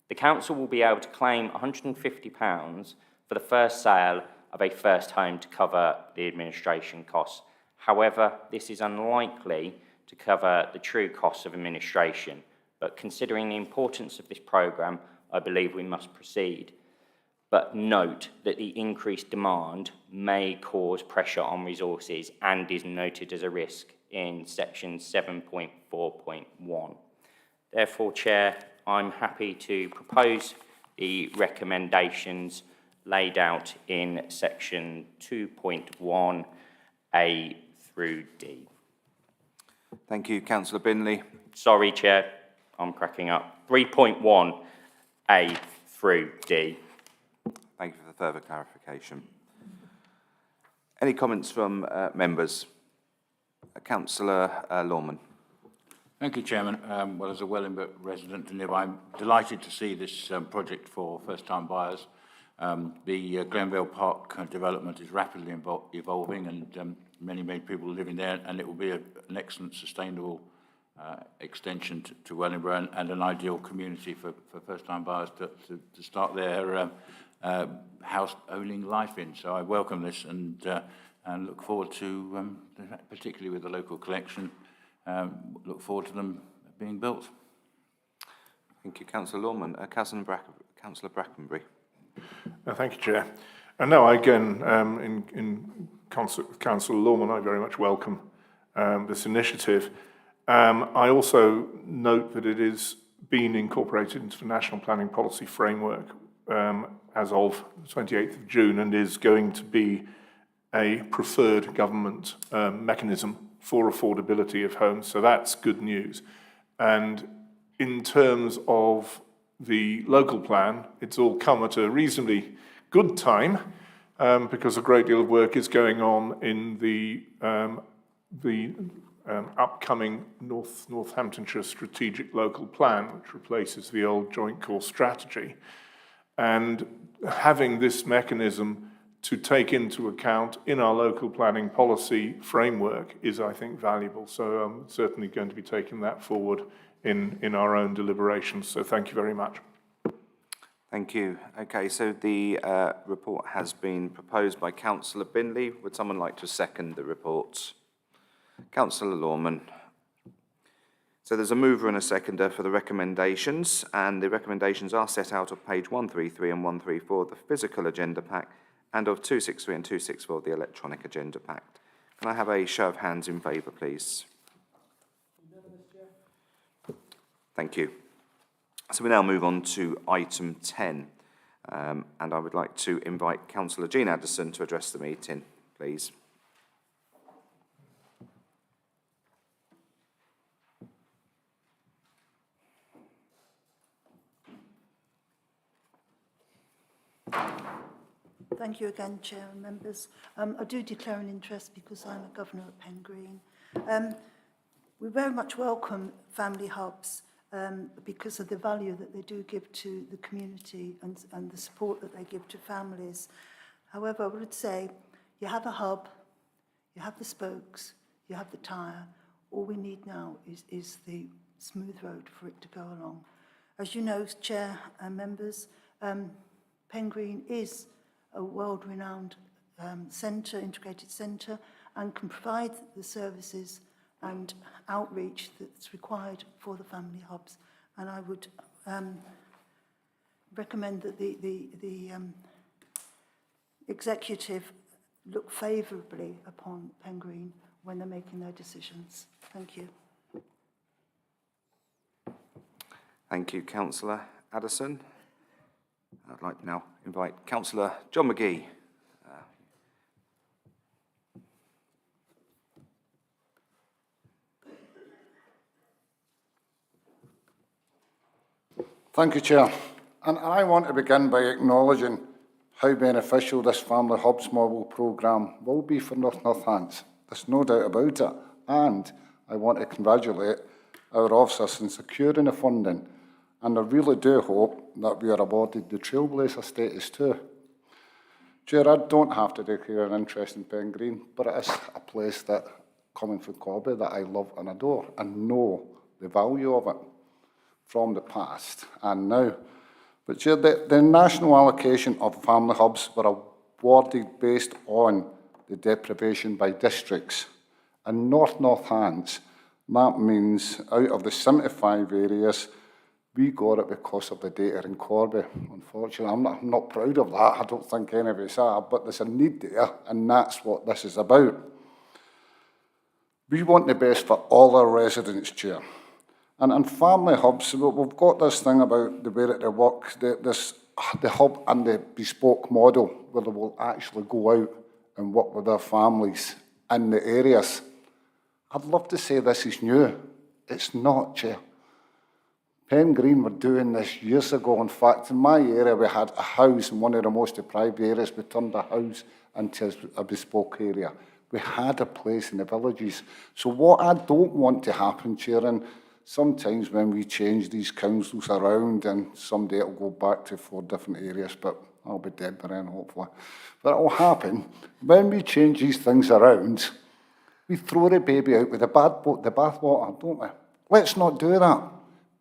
The council will be able to claim £150 for the first sale of a first home to cover the administration costs. However, this is unlikely to cover the true costs of administration, but considering the importance of this programme, I believe we must proceed. But note that the increased demand may cause pressure on resources and is noted as a risk in section 7.4.1. Therefore, Chair, I'm happy to propose the recommendations laid out in section 2.1A through D. Thank you, Councillor Binley. Sorry, Chair, I'm cracking up. 3.1A through D. Thank you for the further clarification. Any comments from members? Councillor Lorman. Thank you, Chairman. Well, as a Wellingborough resident and I'm delighted to see this project for first-time buyers. The Glenvale Park development is rapidly evolving and many people living there, and it will be an excellent, sustainable extension to Wellingborough and an ideal community for first-time buyers to start their house-owning life in. So I welcome this and look forward to, particularly with the local collection, look forward to them being built. Thank you, Councillor Lorman. Councillor Brackenbury. Thank you, Chair. And no, again, in concert with Councillor Lorman, I very much welcome this initiative. I also note that it is being incorporated into the National Planning Policy Framework as of the 28th of June and is going to be a preferred government mechanism for affordability of homes. So that's good news. And in terms of the local plan, it's all come at a reasonably good time because a great deal of work is going on in the upcoming Northamptonshire Strategic Local Plan, which replaces the old Joint Core Strategy. And having this mechanism to take into account in our local planning policy framework is, I think, valuable. So I'm certainly going to be taking that forward in our own deliberations. So thank you very much. Thank you. Okay, so the report has been proposed by Councillor Binley. Would someone like to second the report? Councillor Lorman. So there's a mover and a seconder for the recommendations, and the recommendations are set out of page 133 and 134 of the physical agenda pack and of 263 and 264 of the electronic agenda pack. Can I have a show of hands in favour, please? Thank you. So we now move on to item 10, and I would like to invite Councillor Jean Addison to address the meeting, please. Thank you again, Chair and members. I do declare an interest because I'm a governor at Pen Green. We very much welcome family hubs because of the value that they do give to the community and the support that they give to families. However, I would say you have a hub, you have the spokes, you have the tyre. All we need now is the smooth road for it to go along. As you know, Chair and members, Pen Green is a world-renowned centre, integrated centre, and can provide the services and outreach that's required for the family hubs. And I would recommend that the executive look favourably upon Pen Green when they're making their decisions. Thank you. Thank you, Councillor Addison. I'd like to now invite Councillor John McGee. Thank you, Chair. And I want to begin by acknowledging how beneficial this Family Hubs model programme will be for Northants. There's no doubt about it. And I want to congratulate our officers in securing the funding. And I really do hope that we are awarded the Trailblazer status too. Chair, I don't have to declare an interest in Pen Green, but it is a place that, coming from Corby, that I love and adore and know the value of it from the past and now. But Chair, the national allocation of family hubs were awarded based on the deprivation by districts. And Northants, that means out of the 75 areas, we got it because of the data in Corby. Unfortunately, I'm not proud of that. I don't think any of us are, but there's a need there, and that's what this is about. We want the best for all our residents, Chair. And family hubs, we've got this thing about the way that they work, the hub and the bespoke model, where they will actually go out and work with their families in the areas. I'd love to say this is new. It's not, Chair. Pen Green were doing this years ago. In fact, in my area, we had a house in one of the most deprived areas. We turned a house into a bespoke area. We had a place in the villages. So what I don't want to happen, Chair, and sometimes when we change these councils around and someday it'll go back to 4 different areas, but I'll be dead by then, hopefully. But it'll happen. When we change these things around, we throw the baby out with the bathwater, don't we? Let's not do that.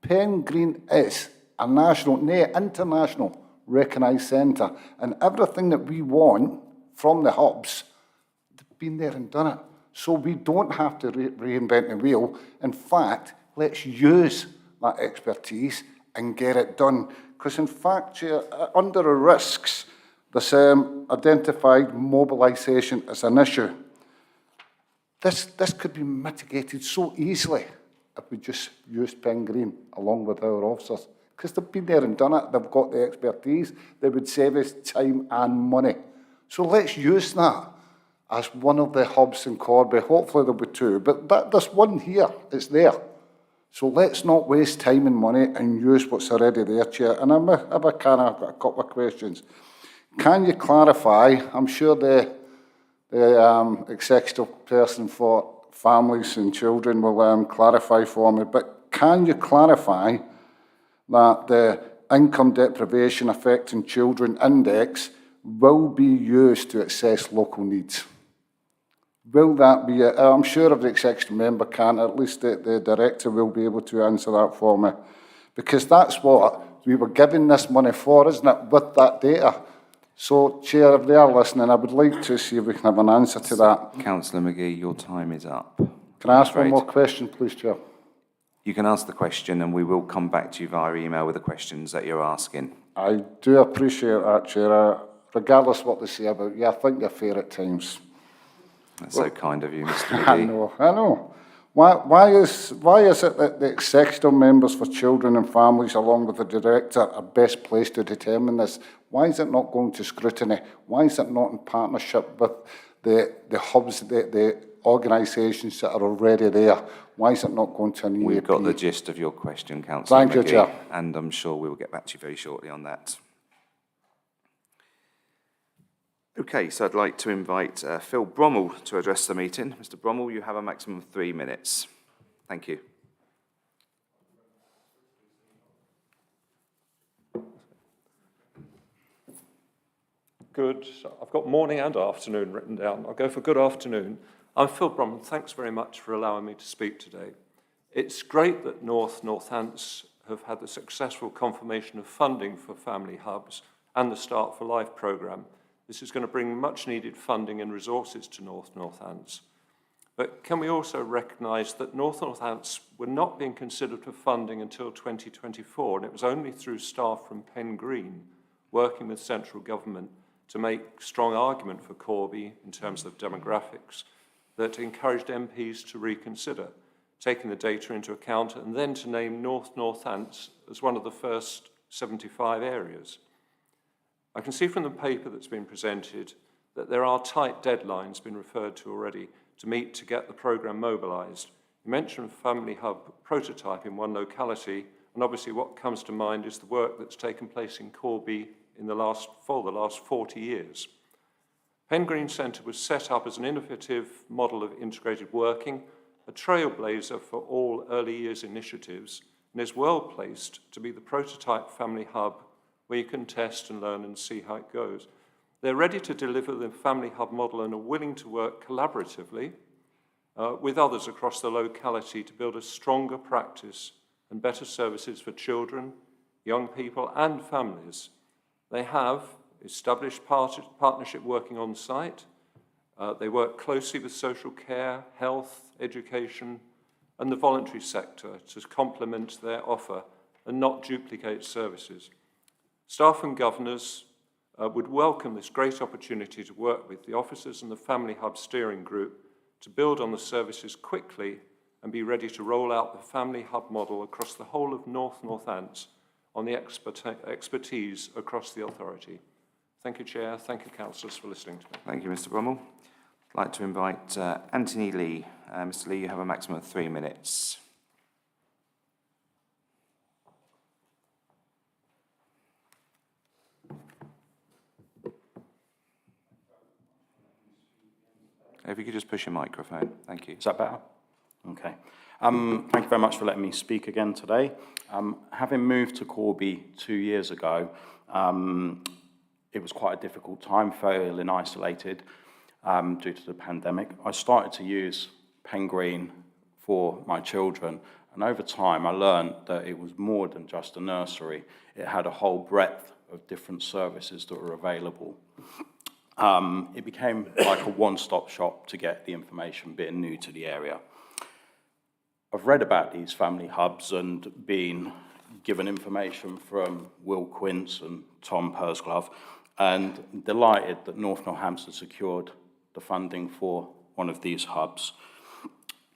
Pen Green is a national, nay, international recognised centre, and everything that we want from the hubs, they've been there and done it. So we don't have to reinvent the wheel. In fact, let's use that expertise and get it done. Because in fact, under the risks, this identified mobilisation as an issue. This could be mitigated so easily if we just used Pen Green along with our officers. Because they've been there and done it, they've got the expertise, they would save us time and money. So let's use that as one of the hubs in Corby. Hopefully there'll be two, but this one here, it's there. So let's not waste time and money and use what's already there, Chair. And if I can, I've got a couple of questions. Can you clarify, I'm sure the executive person for families and children will clarify for me, but can you clarify that the income deprivation affecting children index will be used to assess local needs? Will that be, I'm sure if the executive member can, at least the director will be able to answer that for me. Because that's what we were given this money for, isn't it, with that data? So, Chair, if they are listening, I would like to see if we can have an answer to that. Councillor McGee, your time is up. Can I ask one more question, please, Chair? You can ask the question and we will come back to you via email with the questions that you're asking. I do appreciate that, Chair. Regardless of what they say about you, I think you're fair at times. That's so kind of you, Mr. McGee. I know. Why is it that the executive members for children and families, along with the director, are best placed to determine this? Why is it not going to scrutiny? Why is it not in partnership with the hubs, the organisations that are already there? Why is it not going to an EAP? We've got the gist of your question, Councillor McGee. Thank you, Chair. And I'm sure we will get back to you very shortly on that. Okay, so I'd like to invite Phil Brommel to address the meeting. Mr. Brommel, you have a maximum of 3 minutes. Thank you. Good. I've got morning and afternoon written down. I'll go for good afternoon. I'm Phil Brommel. Thanks very much for allowing me to speak today. It's great that Northants have had the successful confirmation of funding for family hubs and the Start for Life programme. This is going to bring much needed funding and resources to Northants. But can we also recognise that Northants were not being considered for funding until 2024, and it was only through staff from Pen Green working with central government to make strong argument for Corby in terms of demographics that encouraged MPs to reconsider, taking the data into account and then to name Northants as one of the first 75 areas. I can see from the paper that's been presented that there are tight deadlines been referred to already to meet to get the programme mobilised. You mentioned Family Hub prototype in one locality, and obviously what comes to mind is the work that's taken place in Corby for the last 40 years. Pen Green Centre was set up as an innovative model of integrated working, a trailblazer for all early years initiatives, and is well placed to be the prototype family hub where you can test and learn and see how it goes. They're ready to deliver the family hub model and are willing to work collaboratively with others across the locality to build a stronger practice and better services for children, young people and families. They have established partnership working on site. They work closely with social care, health, education and the voluntary sector to complement their offer and not duplicate services. Staff and governors would welcome this great opportunity to work with the officers and the Family Hub steering group to build on the services quickly and be ready to roll out the Family Hub model across the whole of Northants on the expertise across the authority. Thank you, Chair. Thank you, councillors, for listening to me. Thank you, Mr. Brommel. I'd like to invite Anthony Lee. Mr. Lee, you have a maximum of 3 minutes. If you could just push your microphone. Thank you. Is that better? Okay. Thank you very much for letting me speak again today. Having moved to Corby 2 years ago, it was quite a difficult time, feeling isolated due to the pandemic. I started to use Pen Green for my children, And over time, I learned that it was more than just a nursery. It had a whole breadth of different services that were available. It became like a one-stop shop to get the information, being new to the area. I've read about these family hubs and been given information from Will Quince and Tom Pursglove, and delighted that North Northampton secured the funding for one of these hubs.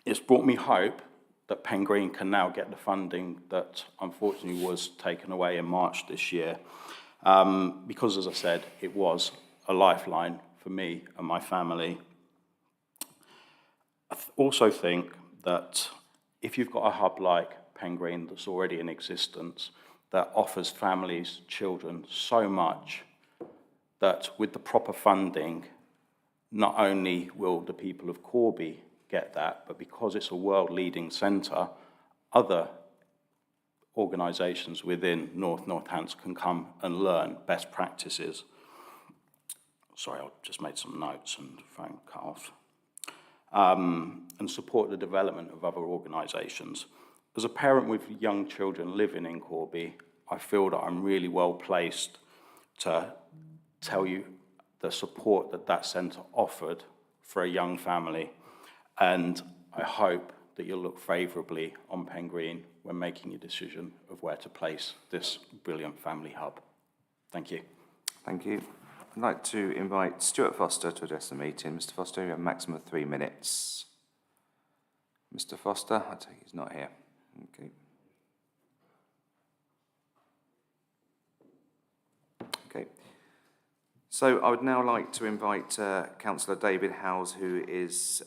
It's brought me hope that Pen Green can now get the funding that unfortunately was taken away in March this year, because, as I said, it was a lifeline for me and my family. I also think that if you've got a hub like Pen Green that's already in existence, that offers families, children so much, that with the proper funding, not only will the people of Corby get that, but because it's a world-leading centre, other organisations within North Northampton can come and learn best practices. Sorry, I just made some notes and the phone cut off. And support the development of other organisations. As a parent with young children living in Corby, I feel that I'm really well placed to tell you the support that that centre offered for a young family, and I hope that you'll look favourably on Pen Green when making your decision of where to place this brilliant family hub. Thank you. Thank you. I'd like to invite Stuart Foster to address the meeting. Mr. Foster, you have a maximum of 3 minutes. Mr. Foster, I take he's not here. Okay. Okay. So I would now like to invite Councillor David Howes, who is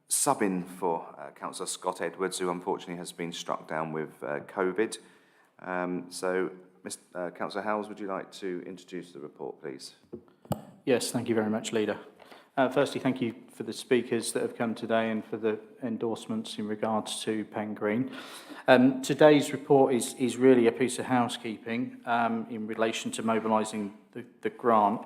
subbing for Councillor Scott Edwards, who unfortunately has been struck down with COVID. Councillor Howes, would you like to introduce the report, please? Yes, thank you very much, Leader. Firstly, thank you for the speakers that have come today and for the endorsements in regards to Pen Green. Today's report is really a piece of housekeeping in relation to mobilising the grant.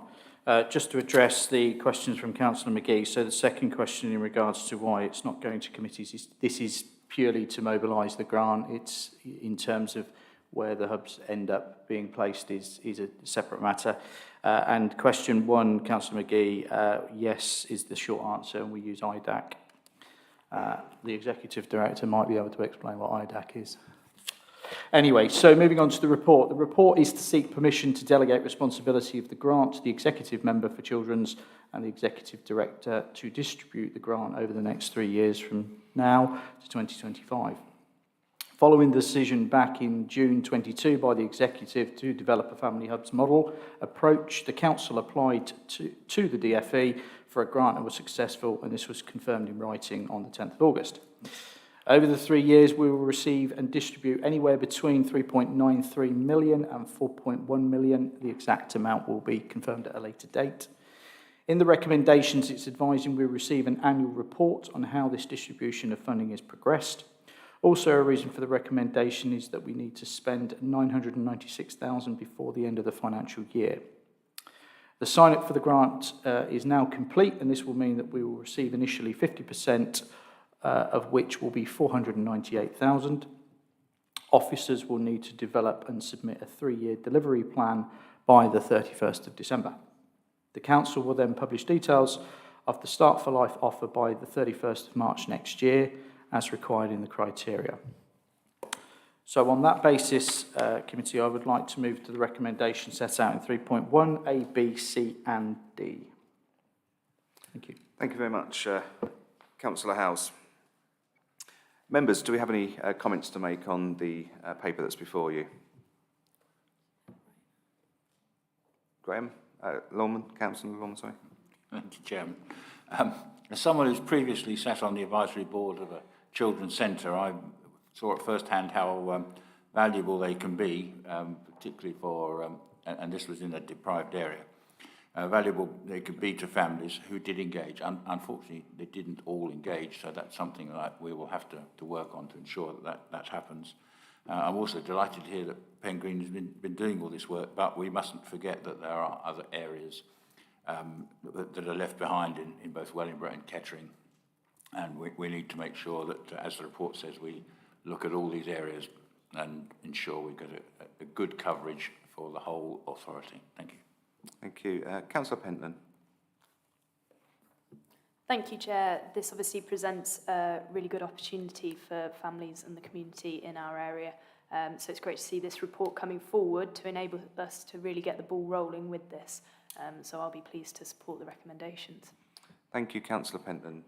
Just to address the questions from Councillor McGee, so the second question in regards to why it's not going to committees, this is purely to mobilise the grant. It's in terms of where the hubs end up being placed is a separate matter. And question one, Councillor McGee, yes is the short answer, and we use IDAC. The Executive Director might be able to explain what IDAC is. Anyway, so moving on to the report. The report is to seek permission to delegate responsibility of the grant to the Executive Member for Children's and the Executive Director to distribute the grant over the next 3 years from now to 2025. Following the decision back in June 22 by the Executive to develop a family hubs model approach, the Council applied to the DFE for a grant and was successful, and this was confirmed in writing on the 10th of August. Over the 3 years, we will receive and distribute anywhere between 3.93 million and 4.1 million. The exact amount will be confirmed at a later date. In the recommendations, it's advising we receive an annual report on how this distribution of funding has progressed. Also, a reason for the recommendation is that we need to spend 996,000 before the end of the financial year. The sign-up for the grant is now complete, and this will mean that we will receive initially 50%, of which will be 498,000. Officers will need to develop and submit a 3-year delivery plan by the 31st of December. The Council will then publish details of the Start for Life offer by the 31st of March next year, as required in the criteria. So on that basis, committee, I would like to move to the recommendation set out in 3.1, A, B, C and D. Thank you. Thank you very much, Councillor Howes. Members, do we have any comments to make on the paper that's before you? Graham? Councillor Lawman, sorry. Thank you, Chairman. As someone who's previously sat on the advisory board of a children's centre, I saw at first hand how valuable they can be, particularly for, and this was in a deprived area, valuable they could be to families who did engage. Unfortunately, they didn't all engage, so that's something that we will have to work on to ensure that happens. I'm also delighted to hear that Pen Green has been doing all this work, but we mustn't forget that there are other areas that are left behind in both Wellingborough and Kettering. And we need to make sure that, as the report says, we look at all these areas and ensure we get a good coverage for the whole authority. Thank you. Thank you. Councillor Pentland. Thank you, Chair. This obviously presents a really good opportunity for families and the community in our area. So it's great to see this report coming forward to enable us to really get the ball rolling with this. So I'll be pleased to support the recommendations. Thank you, Councillor Pentland.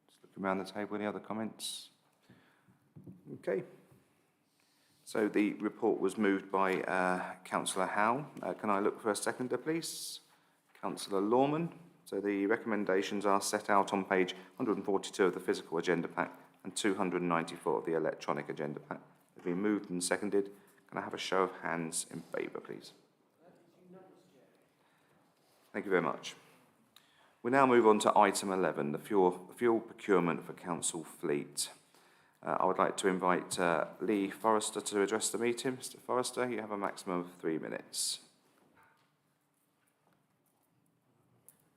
Just looking around the table, any other comments? Okay. So the report was moved by Councillor Howe. Can I look for a seconder, please? Councillor Lorman. So the recommendations are set out on page 142 of the physical agenda pack and 294 of the electronic agenda pack. They've been moved and seconded. Can I have a show of hands in favour, please? Thank you very much. We now move on to item 11, the fuel procurement for council fleet. I would like to invite Lee Forrester to address the meeting. Mr. Forrester, you have a maximum of 3 minutes.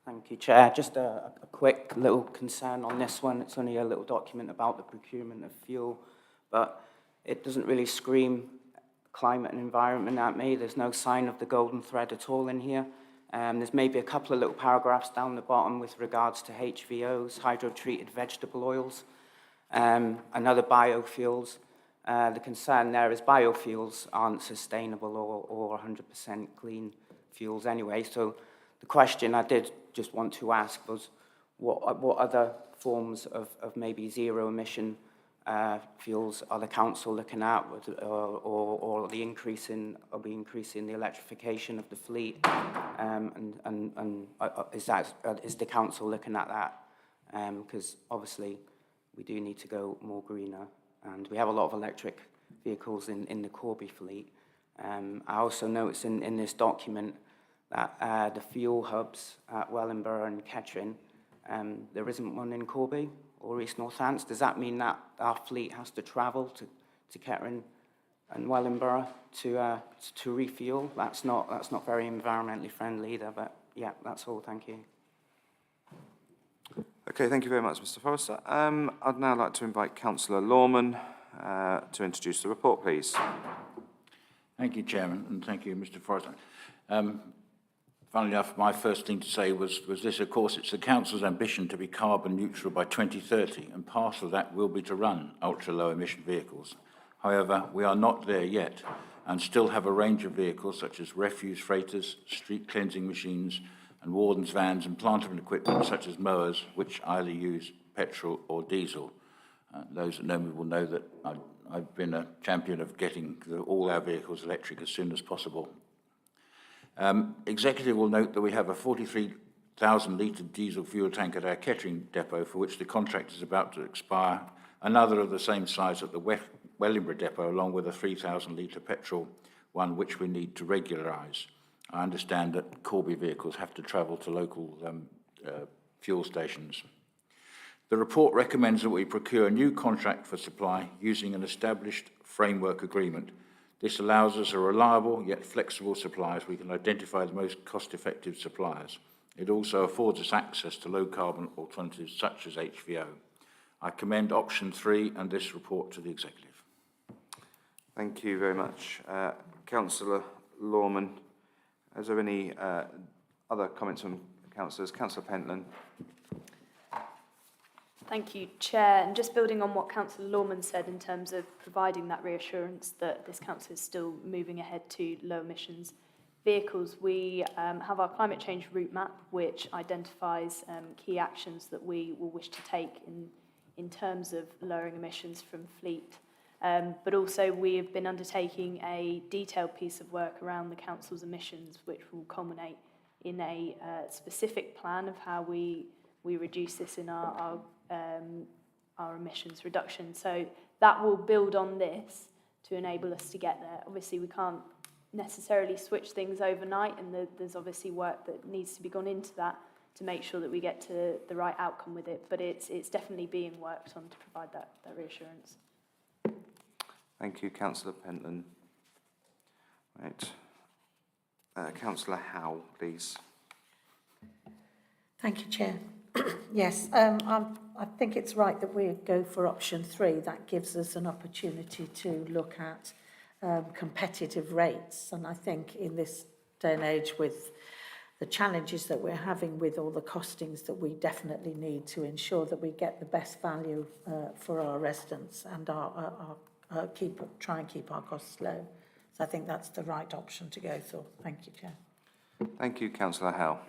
Thank you, Chair. Just a quick little concern on this one. It's only a little document about the procurement of fuel, but it doesn't really scream climate and environment at me. There's no sign of the golden thread at all in here. There's maybe a couple of little paragraphs down the bottom with regards to HVOs, hydro-treated vegetable oils, and other biofuels. The concern there is biofuels aren't sustainable or 100% clean fuels anyway. So the question I did just want to ask was what other forms of maybe zero emission fuels are the council looking at, or are we increasing the electrification of the fleet, is the council looking at that? Because obviously we do need to go more greener, and we have a lot of electric vehicles in the Corby fleet. I also noticed in this document that the fuel hubs at Wellingborough and Kettering, there isn't one in Corby or East Northants. Does that mean that our fleet has to travel to Kettering and Wellingborough to refuel? That's not very environmentally friendly either. But yeah, that's all. Thank you. Okay, thank you very much, Mr. Forrester. I'd now like to invite Councillor Lorman to introduce the report, please. Thank you, Chairman, and thank you, Mr. Forrester. Funnily enough, my first thing to say was this: of course, it's the council's ambition to be carbon neutral by 2030, and part of that will be to run ultra-low emission vehicles. However, we are not there yet, and still have a range of vehicles such as refuse freighters, street cleansing machines, and wardens' vans, and plant and equipment such as mowers, which either use petrol or diesel. Those that know me will know that I've been a champion of getting all our vehicles electric as soon as possible. Executive will note that we have a 43,000 litre diesel fuel tank at our Kettering depot, for which the contract is about to expire, another of the same size at the Wellingborough depot, along with a 3,000 litre petrol one, which we need to regularise. I understand that Corby vehicles have to travel to local fuel stations. The report recommends that we procure a new contract for supply using an established framework agreement. This allows us a reliable yet flexible supply, as we can identify the most cost-effective suppliers. It also affords us access to low-carbon alternatives such as HVO. I commend option 3 and this report to the Executive. Thank you very much. Councillor Lorman, is there any other comments from councillors? Councillor Pentland. Thank you, Chair. And just building on what Councillor Lorman said in terms of providing that reassurance that this council is still moving ahead to low emissions vehicles, we have our climate change route map, which identifies key actions that we will wish to take in terms of lowering emissions from fleet. But also we have been undertaking a detailed piece of work around the council's emissions, which will culminate in a specific plan of how we reduce this in our emissions reduction. So that will build on this to enable us to get there. Obviously, we can't necessarily switch things overnight, and there's obviously work that needs to be gone into that to make sure that we get to the right outcome with it. But it's definitely being worked on to provide that reassurance. Thank you, Councillor Pentland. Right. Councillor Howe, please. Thank you, Chair. Yes, I'm I think it's right that we go for option 3. That gives us an opportunity to look at competitive rates. And I think in this day and age, with the challenges that we're having with all the costings, that we definitely need to ensure that we get the best value for our residents and try and keep our costs low. So I think that's the right option to go for. Thank you, Chair. Thank you, Councillor Howe.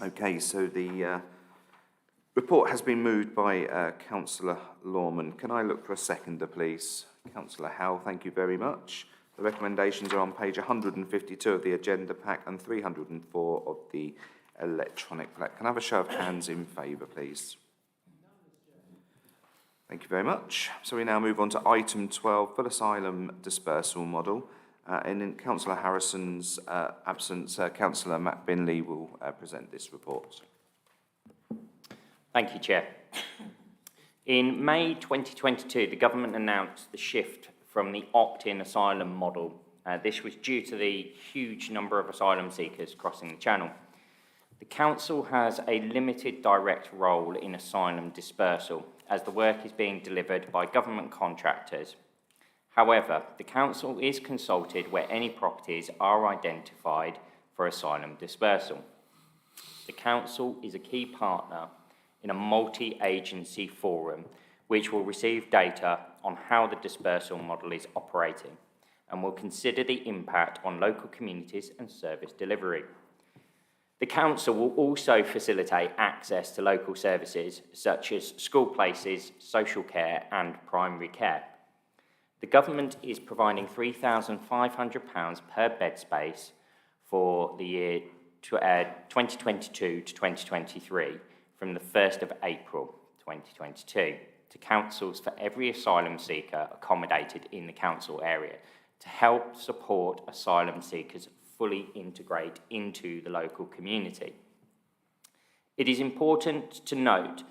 Okay, so the report has been moved by Councillor Lorman. Can I look for a seconder, please? Councillor Howe, thank you very much. The recommendations are on page 152 of the agenda pack and 304 of the electronic pack. Can I have a show of hands in favour, please? Thank you very much. So we now move on to item 12, full asylum dispersal model. And in Councillor Harrison's absence, Councillor Matt Binley will present this report. Thank you, Chair. In May 2022, the government announced the shift from the opt-in asylum model. This was due to the huge number of asylum seekers crossing the Channel. The Council has a limited direct role in asylum dispersal, as the work is being delivered by government contractors. However, the Council is consulted where any properties are identified for asylum dispersal. The Council is a key partner in a multi-agency forum which will receive data on how the dispersal model is operating and will consider the impact on local communities and service delivery. The Council will also facilitate access to local services such as school places, social care and primary care. The government is providing £3,500 per bed space for the year 2022 to 2023 from the 1st of April 2022 to councils for every asylum seeker accommodated in the council area to help support asylum seekers fully integrate into the local community. It is important to note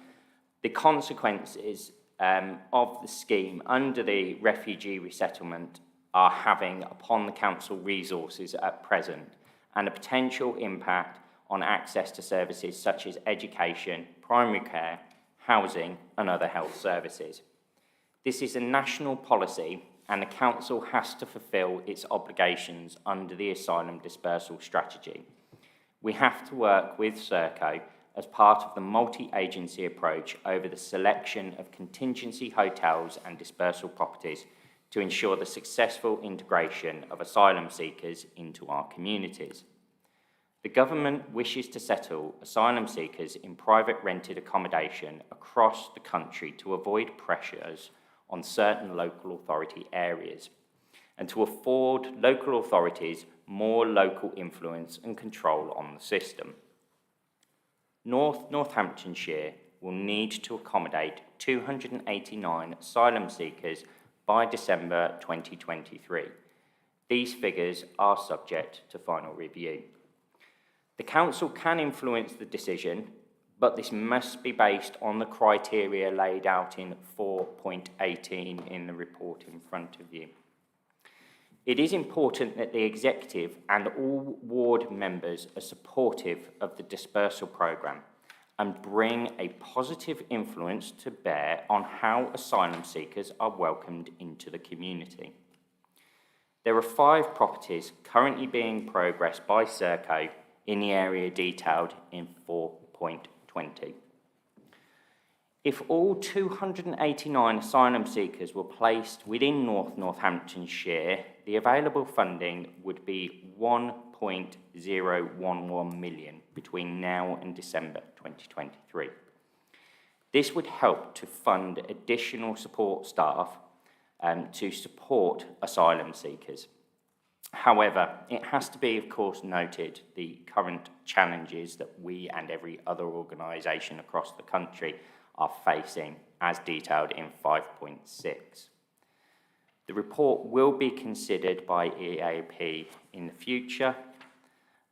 the consequences of the scheme under the refugee resettlement are having upon the council resources at present and a potential impact on access to services such as education, primary care, housing and other health services. This is a national policy and the council has to fulfil its obligations under the asylum dispersal strategy. We have to work with Serco as part of the multi-agency approach over the selection of contingency hotels and dispersal properties to ensure the successful integration of asylum seekers into our communities. The government wishes to settle asylum seekers in private rented accommodation across the country to avoid pressures on certain local authority areas and to afford local authorities more local influence and control on the system. Northamptonshire will need to accommodate 289 asylum seekers by December 2023. These figures are subject to final review. The Council can influence the decision, but this must be based on the criteria laid out in 4.18 in the report in front of you. It is important that the Executive and all ward members are supportive of the dispersal programme and bring a positive influence to bear on how asylum seekers are welcomed into the community. There are 5 properties currently being progressed by Serco in the area detailed in 4.20. If all 289 asylum seekers were placed within Northamptonshire, the available funding would be 1.011 million between now and December 2023. This would help to fund additional support staff to support asylum seekers. However, it has to be, of course, noted the current challenges that we and every other organisation across the country are facing, as detailed in 5.6. The report will be considered by EAP in the future,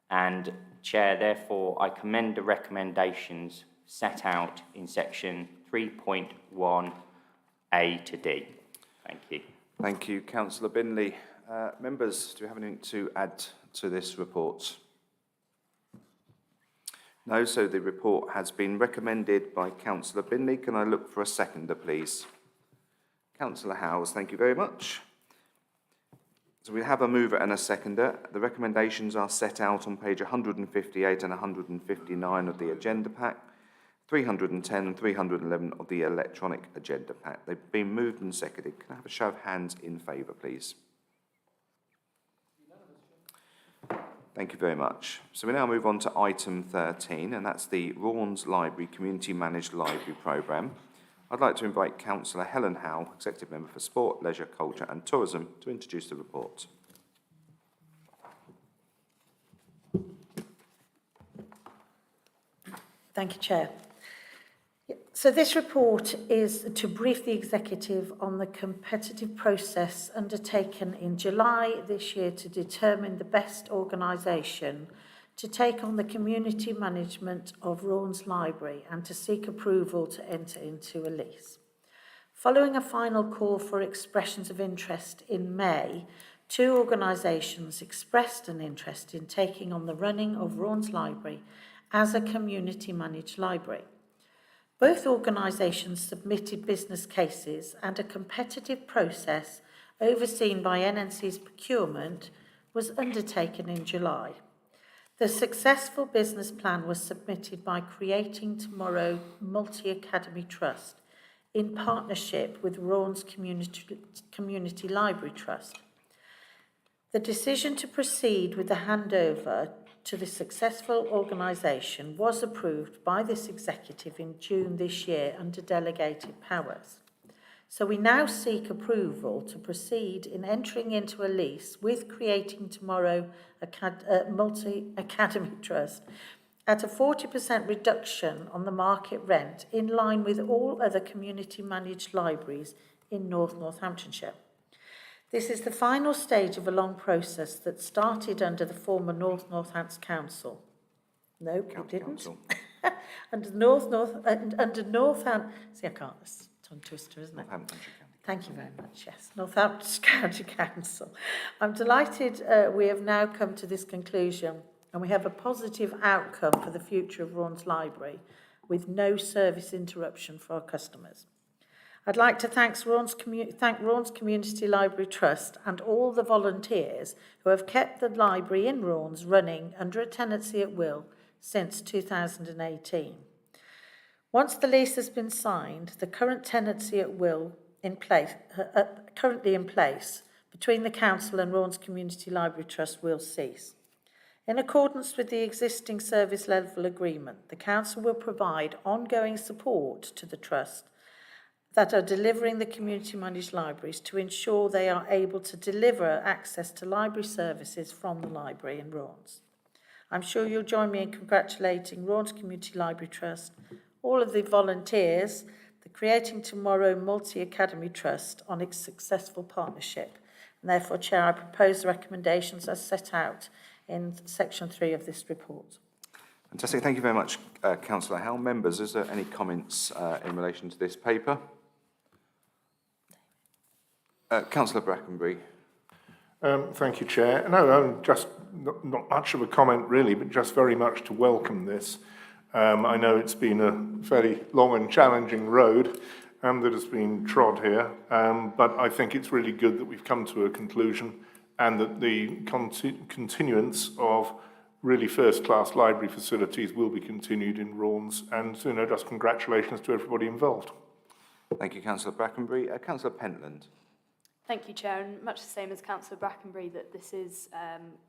and, Chair, therefore, I commend the recommendations set out in section 3.1A to D. Thank you. Thank you, Councillor Binley. Members, do you have anything to add to this report? No, so the report has been recommended by Councillor Binley. Can I look for a seconder, please? Councillor Howes, thank you very much. So we have a mover and a seconder. The recommendations are set out on page 158 and 159 of the agenda pack, 310 and 311 of the electronic agenda pack. They've been moved and seconded. Can I have a show of hands in favour, please? Thank you very much. So we now move on to item 13, and that's the Raunds Library Community Managed Library Programme. I'd like to invite Councillor Helen Howe, Executive Member for Sport, Leisure, Culture and Tourism, to introduce the report. Thank you, Chair. So this report is to brief the Executive on the competitive process undertaken in July this year to determine the best organisation to take on the community management of Raunds Library and to seek approval to enter into a lease. Following a final call for expressions of interest in May, 2 organisations expressed an interest in taking on the running of Raunds Library as a community managed library. Both organisations submitted business cases, and a competitive process overseen by NNC's procurement was undertaken in July. The successful business plan was submitted by Creating Tomorrow Multi-Academy Trust in partnership with Raunds Community Library Trust. The decision to proceed with the handover to the successful organisation was approved by this Executive in June this year under delegated powers. So we now seek approval to proceed in entering into a lease with Creating Tomorrow Multi-Academy Trust at a 40% reduction on the market rent in line with all other community managed libraries in North Northamptonshire. This is the final stage of a long process that started under the former North Northants Council. No, it didn't. under Northampton. See, I can't. It's a tongue twister, isn't it? Thank you very much. Yes, Northampton County Council. I'm delighted we have now come to this conclusion, and we have a positive outcome for the future of Raunds Library, with no service interruption for our customers. I'd like to thank Raunds Community Library Trust and all the volunteers who have kept the library in Raunds running under a tenancy at will since 2018. Once the lease has been signed, the current tenancy at will currently in place between the Council and Raunds Community Library Trust will cease. In accordance with the existing service level agreement, the Council will provide ongoing support to the Trust that are delivering the community managed libraries to ensure they are able to deliver access to library services from the library in Raunds. I'm sure you'll join me in congratulating Raunds Community Library Trust, all of the volunteers, the Creating Tomorrow Multi-Academy Trust on its successful partnership. And therefore, Chair, I propose the recommendations as set out in section 3 of this report. Fantastic. Thank you very much, Councillor Howe. Members, is there any comments in relation to this paper? Councillor Brackenbury. Thank you, Chair. No, just not much of a comment really, but just very much to welcome this. I know it's been a fairly long and challenging road that has been trod here, but I think it's really good that we've come to a conclusion and that the continuance of really first-class library facilities will be continued in Raunds. And, just congratulations to everybody involved. Thank you, Councillor Brackenbury. Councillor Pentland. Thank you, Chair, and much the same as Councillor Brackenbury, that this is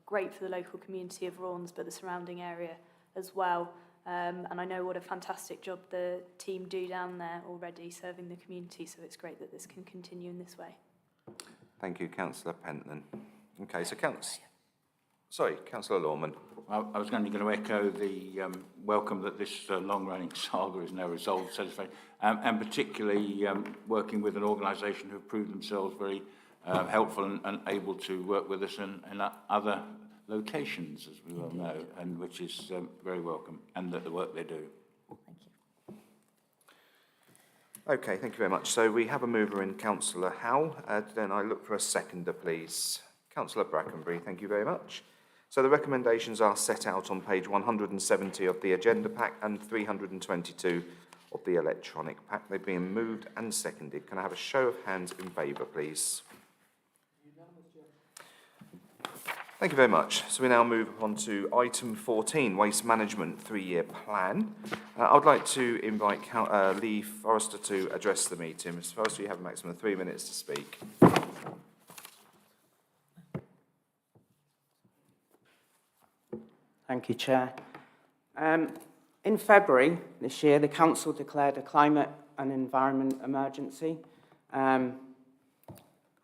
great for the local community of Raunds, but the surrounding area as well. And I know what a fantastic job the team do down there already serving the community, so it's great that this can continue in this way. Thank you, Councillor Pentland. Okay, so Councillor Lorman. I was only going to echo the welcome that this long-running saga is now resolved satisfactorily, and particularly working with an organisation who have proved themselves very helpful and able to work with us in other locations, as we well know, and which is very welcome, and the work they do. Thank you. Okay, thank you very much. So we have a mover in Councillor Howe. Then I look for a seconder, please. Councillor Brackenbury, thank you very much. So the recommendations are set out on page 170 of the agenda pack and 322 of the electronic pack. They're being moved and seconded. Can I have a show of hands in favour, please? Thank you very much. So we now move on to item 14, Waste Management 3-year Plan. I would like to invite Lee Forrester to address the meeting. Mr. Forrester, you have a maximum of 3 minutes to speak. Thank you, Chair. In February this year, the Council declared a climate and environment emergency. A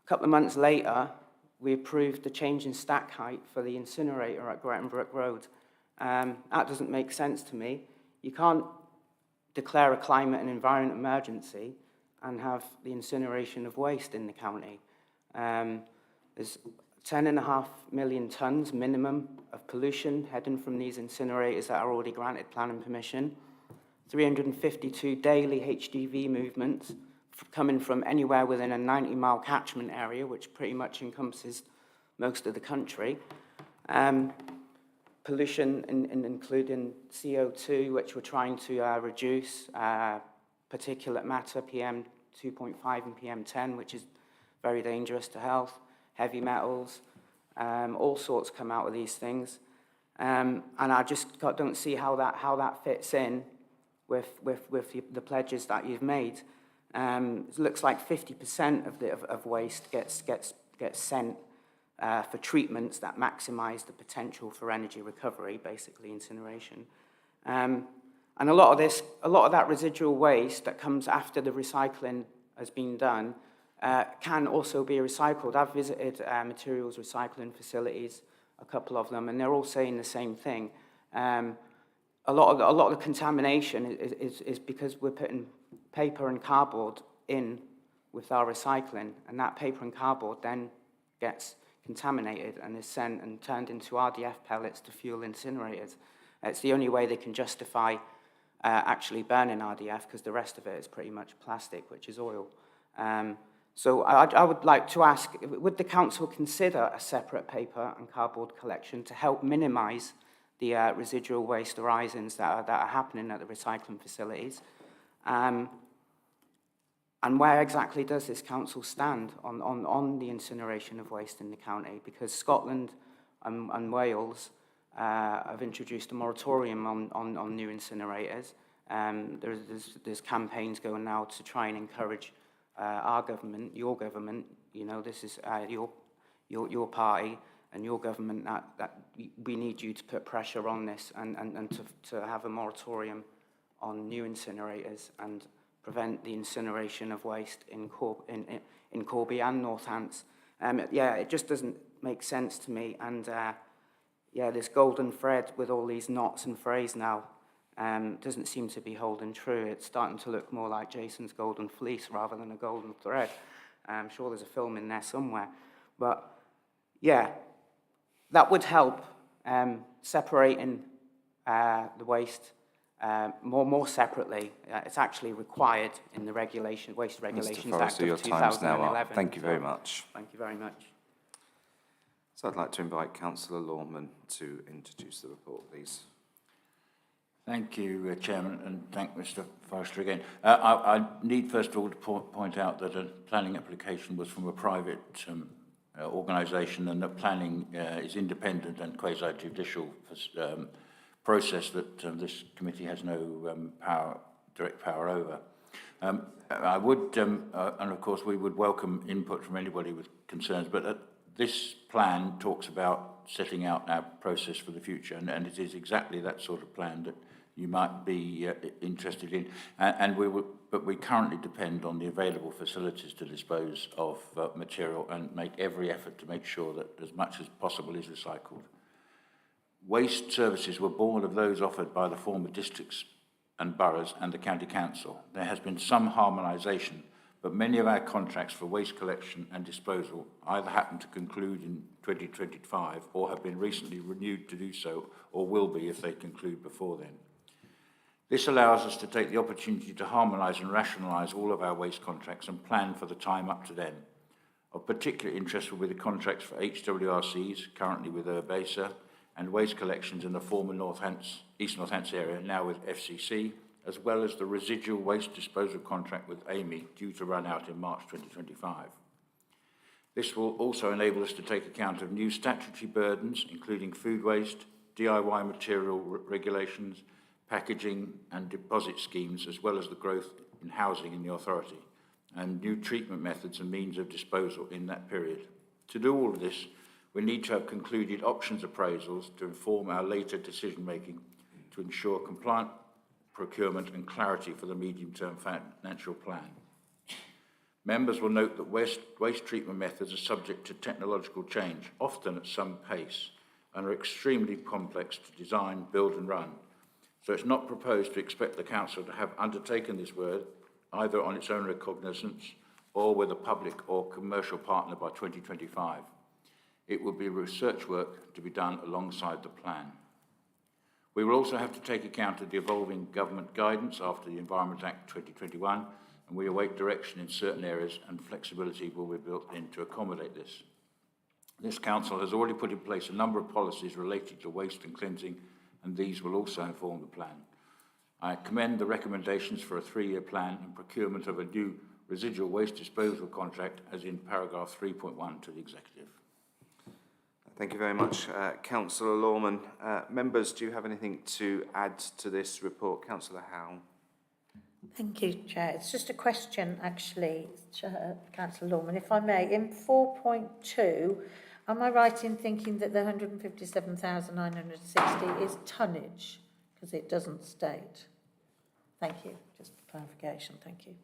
couple of months later, we approved the change in stack height for the incinerator at Cannock Road. That doesn't make sense to me. You can't declare a climate and environment emergency and have the incineration of waste in the county. There's 10.5 million tonnes minimum of pollution heading from these incinerators that are already granted planning permission. 352 daily HGV movements coming from anywhere within a 90-mile catchment area, which pretty much encompasses most of the country. Pollution, including CO2, which we're trying to reduce, particulate matter, PM 2.5 and PM 10, which is very dangerous to health, heavy metals, all sorts come out of these things. And I just don't see how that fits in with the pledges that you've made. It looks like 50% of waste gets sent for treatments that maximise the potential for energy recovery, basically incineration. And a lot of that residual waste that comes after the recycling has been done can also be recycled. I've visited materials recycling facilities, a couple of them, and they're all saying the same thing. A lot of the contamination is because we're putting paper and cardboard in with our recycling, and that paper and cardboard then gets contaminated and is sent and turned into RDF pellets to fuel incinerators. It's the only way they can justify actually burning RDF, because the rest of it is pretty much plastic, which is oil. So I would like to ask, would the council consider a separate paper and cardboard collection to help minimise the residual waste arisings that are happening at the recycling facilities? And where exactly does this council stand on the incineration of waste in the county? Because Scotland and Wales have introduced a moratorium on new incinerators. There's campaigns going now to try and encourage our government, your government, you know, this is your party and your government, that we need you to put pressure on this and to have a moratorium on new incinerators and prevent the incineration of waste in Corby and Northants. Yeah, it just doesn't make sense to me. And yeah, this golden thread with all these knots and frays now doesn't seem to be holding true. It's starting to look more like Jason's golden fleece rather than a golden thread. I'm sure there's a film in there somewhere. But yeah, that would help separating the waste more separately. It's actually required in the waste regulations Mr. Act Forrester, of your time's 2011. now up. Thank you very much. Thank you very much. So I'd like to invite Councillor Lorman to introduce the report, please. Thank you, Chairman, and thank Mr. Forrester again. I need first of all to point out that a planning application was from a private organisation, and that planning is independent and quasi-judicial process that this committee has no direct power over. I would, and of course we would welcome input from anybody with concerns, but this plan talks about setting out our process for the future, and it is exactly that sort of plan that you might be interested in. But we currently depend on the available facilities to dispose of material and make every effort to make sure that as much as possible is recycled. Waste services were born of those offered by the former districts and boroughs and the county council. There has been some harmonisation, but many of our contracts for waste collection and disposal either happen to conclude in 2025 or have been recently renewed to do so, or will be if they conclude before then. This allows us to take the opportunity to harmonise and rationalise all of our waste contracts and plan for the time up to then. Of particular interest will be the contracts for HWRCs, currently with Urbasa, and waste collections in the former East Northants area, now with FCC, as well as the residual waste disposal contract with Amy, due to run out in March 2025. This will also enable us to take account of new statutory burdens, including food waste, DIY material regulations, packaging and deposit schemes, as well as the growth in housing in the authority, and new treatment methods and means of disposal in that period. To do all of this, we need to have concluded options appraisals to inform our later decision-making to ensure compliant procurement and clarity for the medium-term financial plan. Members will note that waste treatment methods are subject to technological change, often at some pace, and are extremely complex to design, build and run. So it's not proposed to expect the Council to have undertaken this work either on its own recognizance or with a public or commercial partner by 2025. It will be research work to be done alongside the plan. We will also have to take account of the evolving government guidance after the Environment Act 2021, and we await direction in certain areas, and flexibility will be built in to accommodate this. This Council has already put in place a number of policies related to waste and cleansing, and these will also inform the plan. I commend the recommendations for a 3-year plan and procurement of a new residual waste disposal contract, as in paragraph 3.1 to the Executive. Thank you very much, Councillor Lorman. Members, do you have anything to add to this report? Councillor Howe. Thank you, Chair. It's just a question, actually, Councillor Lorman, if I may. In 4.2, am I right in thinking that the 157,960 is tonnage? Because it doesn't state. Thank you. Just for clarification. Thank you.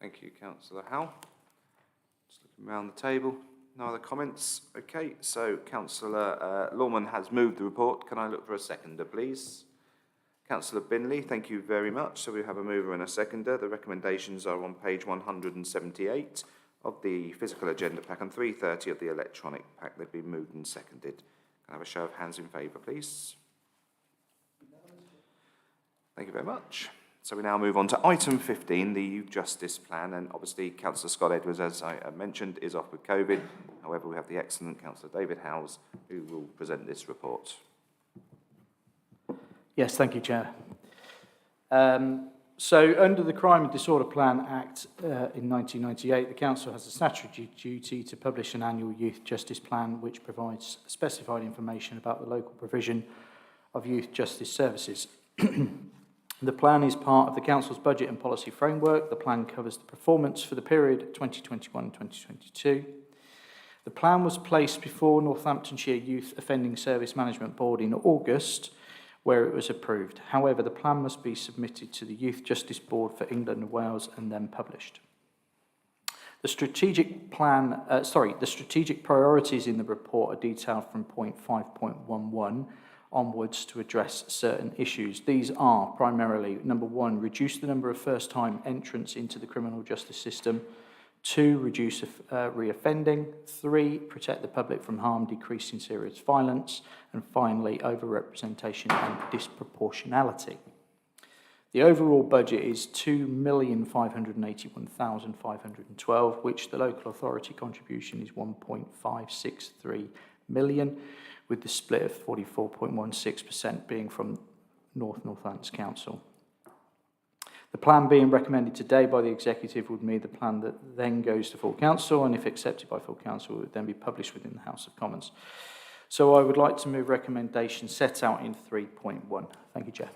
Thank you, Councillor Howe. Just looking around the table. No other comments? Okay, so Councillor Lorman has moved the report. Can I look for a seconder, please? Councillor Binley, thank you very much. So we have a mover and a seconder. The recommendations are on page 178 of the physical agenda pack and 330 of the electronic pack. They've been moved and seconded. Can I have a show of hands in favour, please? Thank you very much. So we now move on to item 15, the Youth Justice Plan, and obviously Councillor Scott Edwards, as I mentioned, is off with COVID. However, we have the excellent Councillor David Howes, who will present this report. Yes, thank you, Chair. So under the Crime and Disorder Plan Act in 1998, the Council has a statutory duty to publish an annual Youth Justice Plan which provides specified information about the local provision of youth justice services. The plan is part of the Council's budget and policy framework. The plan covers the performance for the period 2021-2022. The plan was placed before Northamptonshire Youth Offending Service Management Board in August, where it was approved. However, the plan must be submitted to the Youth Justice Board for England and Wales and then published. The strategic priorities in the report are detailed from point 5.11 onwards to address certain issues. These are primarily, number 1, reduce the number of first-time entrants into the criminal justice system. 2, reduce reoffending. 3, protect the public from harm, decreasing serious violence. And finally, overrepresentation and disproportionality. The overall budget is £2,581,512, which the local authority contribution is £1.563 million, with the split of 44.16% being from Northants Council. The plan being recommended today by the Executive would mean the plan that then goes to full Council, and if accepted by full Council, it would then be published within the House of Commons. So I would like to move recommendations set out in 3.1. Thank you, Chair.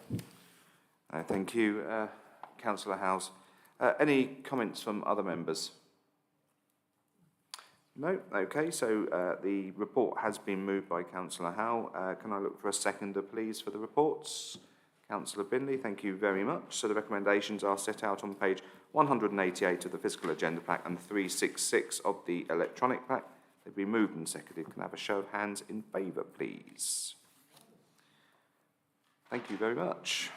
Thank you, Councillor Howes. Any comments from other members? No? Okay, so the report has been moved by Councillor Howe. Can I look for a seconder, please, for the reports? Councillor Binley, thank you very much. So the recommendations are set out on page 188 of the physical agenda pack and 366 of the electronic pack. They've been moved and seconded. Can I have a show of hands in favour, please? Thank you very much.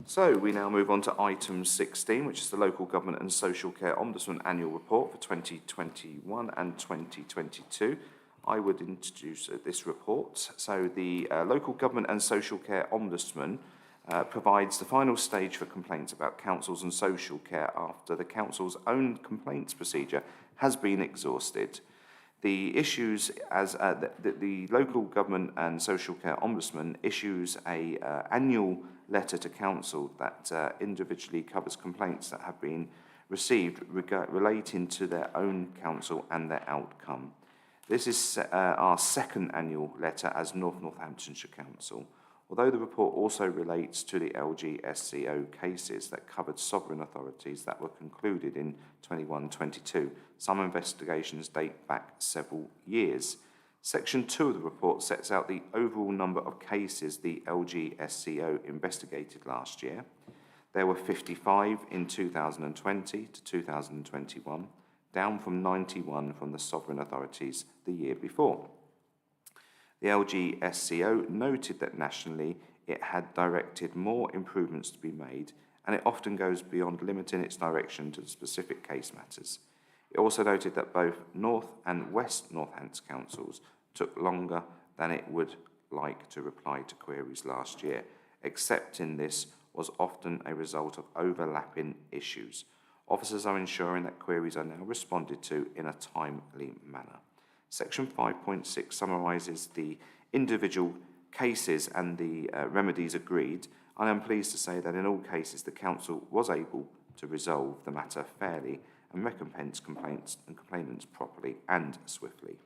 So we now move on to item 16, which is the Local Government and Social Care Ombudsman Annual Report for 2021 and 2022. I would introduce this report. So the Local Government and Social Care Ombudsman provides the final stage for complaints about councils and social care after the council's own complaints procedure has been exhausted. The issues as the Local Government and Social Care Ombudsman issues a annual letter to council that individually covers complaints that have been received relating to their own council and their outcome. This is our second annual letter as North Northamptonshire Council. Although the report also relates to the LGSCO cases that covered sovereign authorities that were concluded in 21-22, some investigations date back several years. Section 2 of the report sets out the overall number of cases the LGSCO investigated last year. There were 55 in 2020 to 2021, down from 91 from the sovereign authorities the year before. The LGSCO noted that nationally it had directed more improvements to be made, and it often goes beyond limiting its direction to the specific case matters. It also noted that both North and West Northants councils took longer than it would like to reply to queries last year. Accepting this was often a result of overlapping issues. Officers are ensuring that queries are now responded to in a timely manner. Section 5.6 summarises the individual cases and the remedies agreed. I am pleased to say that in all cases the Council was able to resolve the matter fairly and recompense complaints and complainants properly and swiftly.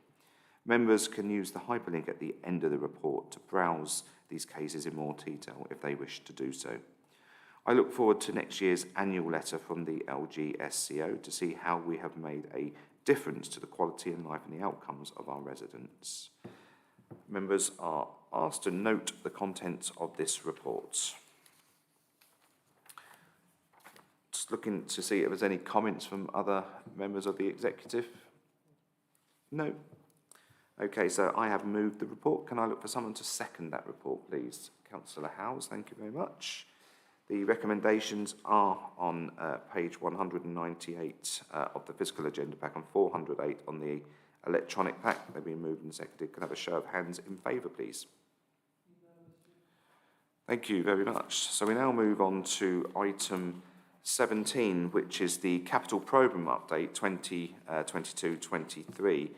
Members can use the hyperlink at the end of the report to browse these cases in more detail if they wish to do so. I look forward to next year's annual letter from the LGSCO to see how we have made a difference to the quality of life and the outcomes of our residents. Members are asked to note the contents of this report. Just looking to see if there's any comments from other members of the executive. No. Okay, so I have moved the report. Can I look for someone to second that report, please? Councillor Howes, thank you very much. The recommendations are on page 198 of the physical agenda pack and 408 on the electronic pack. They've been moved and seconded. Can I have a show of hands in favour, please? Thank you very much. So we now move on to item 17, which is the capital programme update 2022-23.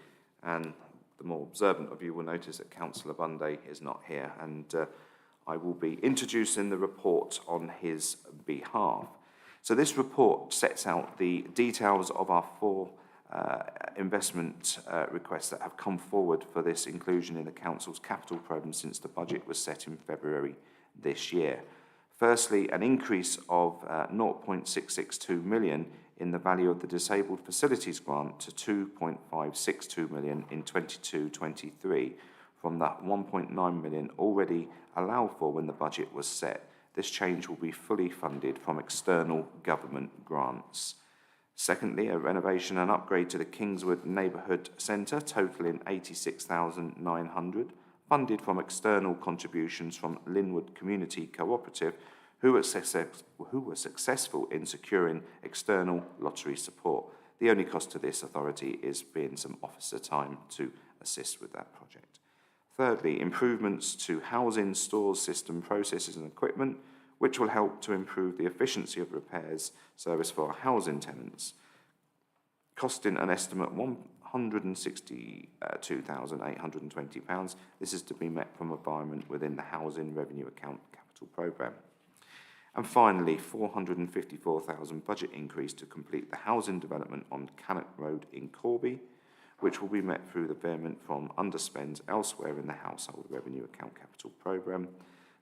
And the more observant of you will notice that Councillor Bunday is not here, and I will be introducing the report on his behalf. So this report sets out the details of our four investment requests that have come forward for this inclusion in the Council's capital programme since the budget was set in February this year. Firstly, an increase of 0.662 million in the value of the Disabled Facilities Grant to 2.562 million in 22-23 from that 1.9 million already allowed for when the budget was set. This change will be fully funded from external government grants. Secondly, a renovation and upgrade to the Kingswood Neighbourhood Centre totalling 86,900, funded from external contributions from Linwood Community Cooperative, who were successful in securing external lottery support. The only cost to this authority is being some officer time to assist with that project. Thirdly, improvements to housing, stores, system, processes and equipment, which will help to improve the efficiency of repairs service for our housing tenants, costing an estimate £162,820. This is to be met from environment within the Housing Revenue Account Capital Programme. And finally, £454,000 budget increase to complete the housing development on Cannock Road in Corby, which will be met through the payment from underspends elsewhere in the Household Revenue Account Capital Programme.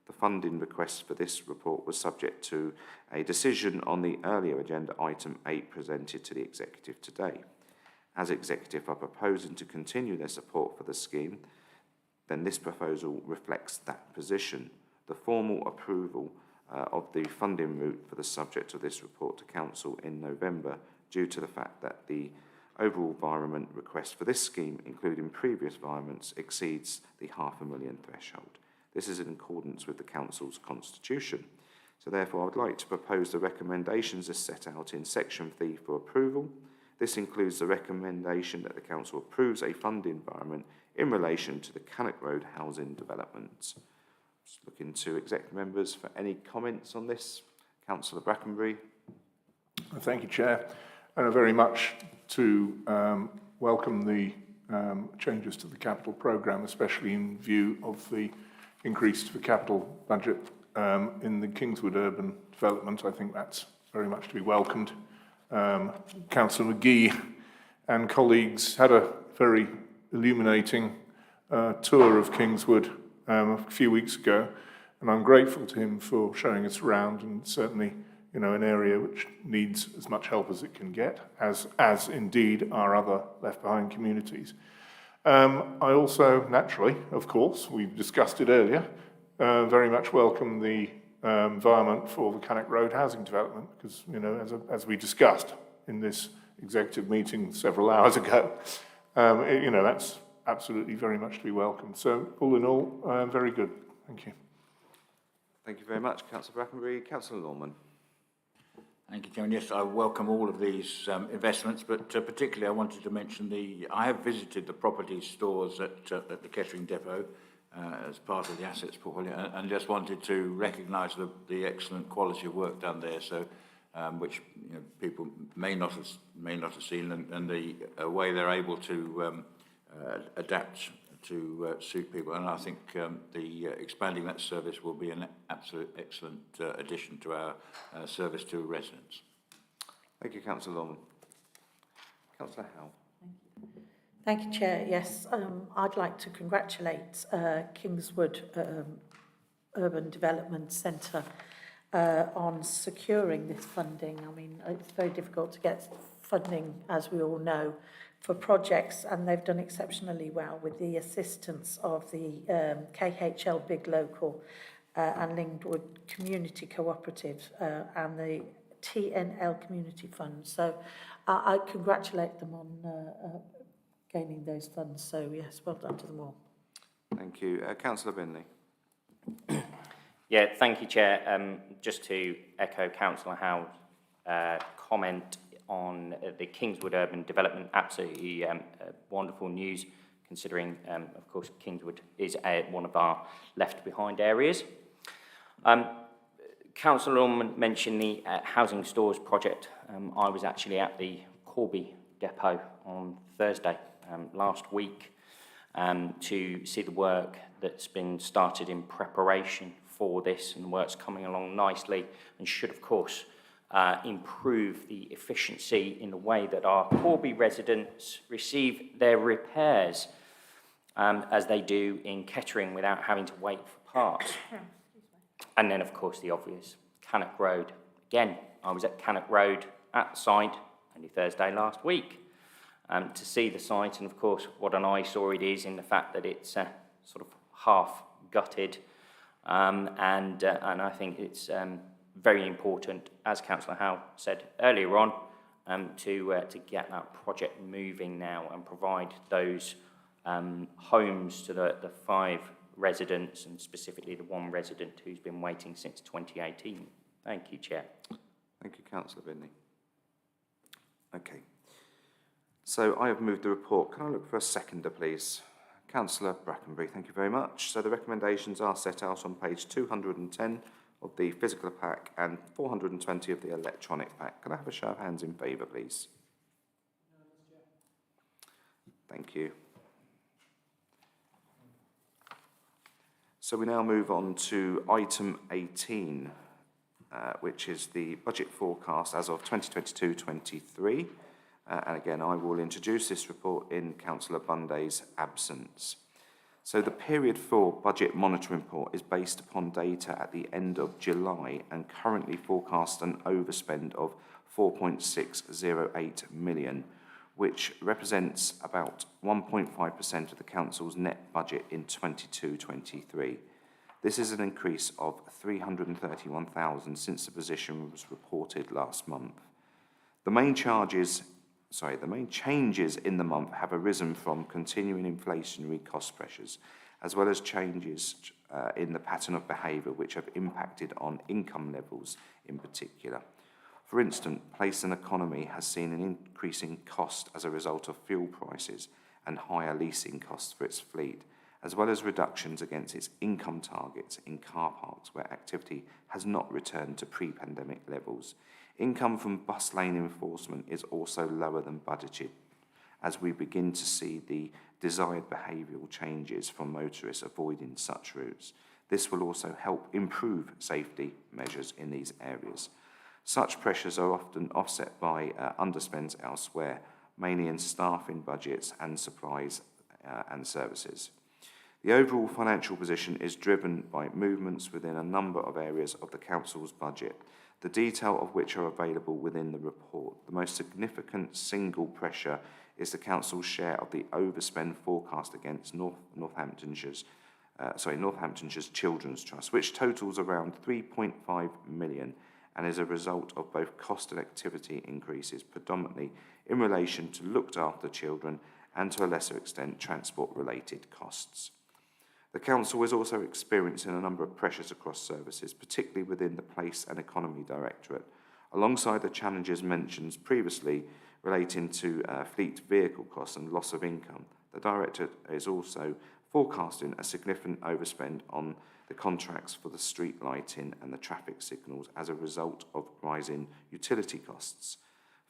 The funding request for this report was subject to a decision on the earlier agenda item 8 presented to the Executive today. As Executive are proposing to continue their support for the scheme, then this proposal reflects that position. The formal approval of the funding route for the subject of this report to Council in November, due to the fact that the overall environment request for this scheme, including previous environments, exceeds the £500,000 threshold. This is in accordance with the Council's constitution. So therefore, I would like to propose the recommendations as set out in Section 3 for approval. This includes the recommendation that the Council approves a funding environment in relation to the Cannock Road housing development. Just looking to executive members for any comments on this. Councillor Brackenbury. Thank you, Chair. And very much to welcome the changes to the capital programme, especially in view of the increase to the capital budget in the Kingswood urban development. I think that's very much to be welcomed. Councillor McGee and colleagues had a very illuminating tour of Kingswood a few weeks ago, and I'm grateful to him for showing us around, and certainly, you know, an area which needs as much help as it can get, as indeed are other left-behind communities. I also, naturally, of course, we've discussed it earlier, very much welcome the environment for the Cannock Road housing development, because, you know, as we discussed in this executive meeting several hours ago, you know, that's absolutely very much to be welcomed. So, all in all, very good. Thank you. Thank you very much, Councillor Brackenbury. Councillor Lorman. Thank you, Chairman. Yes, I welcome all of these investments, but particularly I wanted to mention I have visited the property stores at the Kettering Depot as part of the assets portfolio, and just wanted to recognise the excellent quality of work done there. So, which, you know, people may not have seen, and the way they're able to adapt to suit people. And I think expanding that service will be an absolute excellent addition to our service to residents. Thank you, Councillor Lorman. Councillor Howe. Thank you, Chair. Yes, I'd like to congratulate Kingswood Urban Development Centre on securing this funding. I mean, it's very difficult to get funding, as we all know, for projects, and they've done exceptionally well with the assistance of the KHL Big Local and Lingwood Community Cooperative and the TNL Community Fund. So I congratulate them on gaining those funds. So yes, well done to them all. Thank you. Councillor Binley. Yeah, thank you, Chair. Just to echo Councillor Howe's comment on the Kingswood urban development, absolutely wonderful news, considering, of course, Kingswood is one of our left-behind areas. Councillor Norman mentioned the housing stores project. I was actually at the Corby depot on Thursday last week to see the work that's been started in preparation for this, and the work's coming along nicely and should, of course, improve the efficiency in the way that our Corby residents receive their repairs as they do in Kettering without having to wait for parts. And then, of course, the obvious, Cannock Road. Again, I was at Cannock Road at the site only Thursday last week to see the site, and of course what an eyesore it is in the fact that it's sort of half gutted, and I think it's very important, as Councillor Howe said earlier on, to get that project moving now and provide those homes to the 5 residents, and specifically the 1 resident who's been waiting since 2018. Thank you, Chair. Thank you, Councillor Binley. Okay. So I have moved the report. Can I look for a seconder, please? Councillor Brackenbury, thank you very much. So the recommendations are set out on page 210 of the physical pack and 420 of the electronic pack. Can I have a show of hands in favour, please? Thank you. So we now move on to item 18, which is the budget forecast as of 2022-23. And again, I will introduce this report in Councillor Bunday's absence. So the period 4 budget monitoring report is based upon data at the end of July and currently forecasts an overspend of 4.608 million, which represents about 1.5% of the Council's net budget in 22-23. This is an increase of 331,000 since the position was reported last month. The main changes in the month have arisen from continuing inflationary cost pressures, as well as changes in the pattern of behaviour which have impacted on income levels in particular. For instance, Place and Economy has seen an increase in cost as a result of fuel prices and higher leasing costs for its fleet, as well as reductions against its income targets in car parks where activity has not returned to pre-pandemic levels. Income from bus lane enforcement is also lower than budgeted, as we begin to see the desired behavioural changes from motorists avoiding such routes. This will also help improve safety measures in these areas. Such pressures are often offset by underspends elsewhere, mainly in staffing budgets and supplies and services. The overall financial position is driven by movements within a number of areas of the Council's budget, the detail of which are available within the report. The most significant single pressure is the Council's share of the overspend forecast against Northamptonshire's Children's Trust, which totals around 3.5 million and is a result of both cost and activity increases, predominantly in relation to looked after children and to a lesser extent transport-related costs. The Council is also experiencing a number of pressures across services, particularly within the Place and Economy Directorate, alongside the challenges mentioned previously relating to fleet vehicle costs and loss of income. The Directorate is also forecasting a significant overspend on the contracts for the street lighting and the traffic signals as a result of rising utility costs.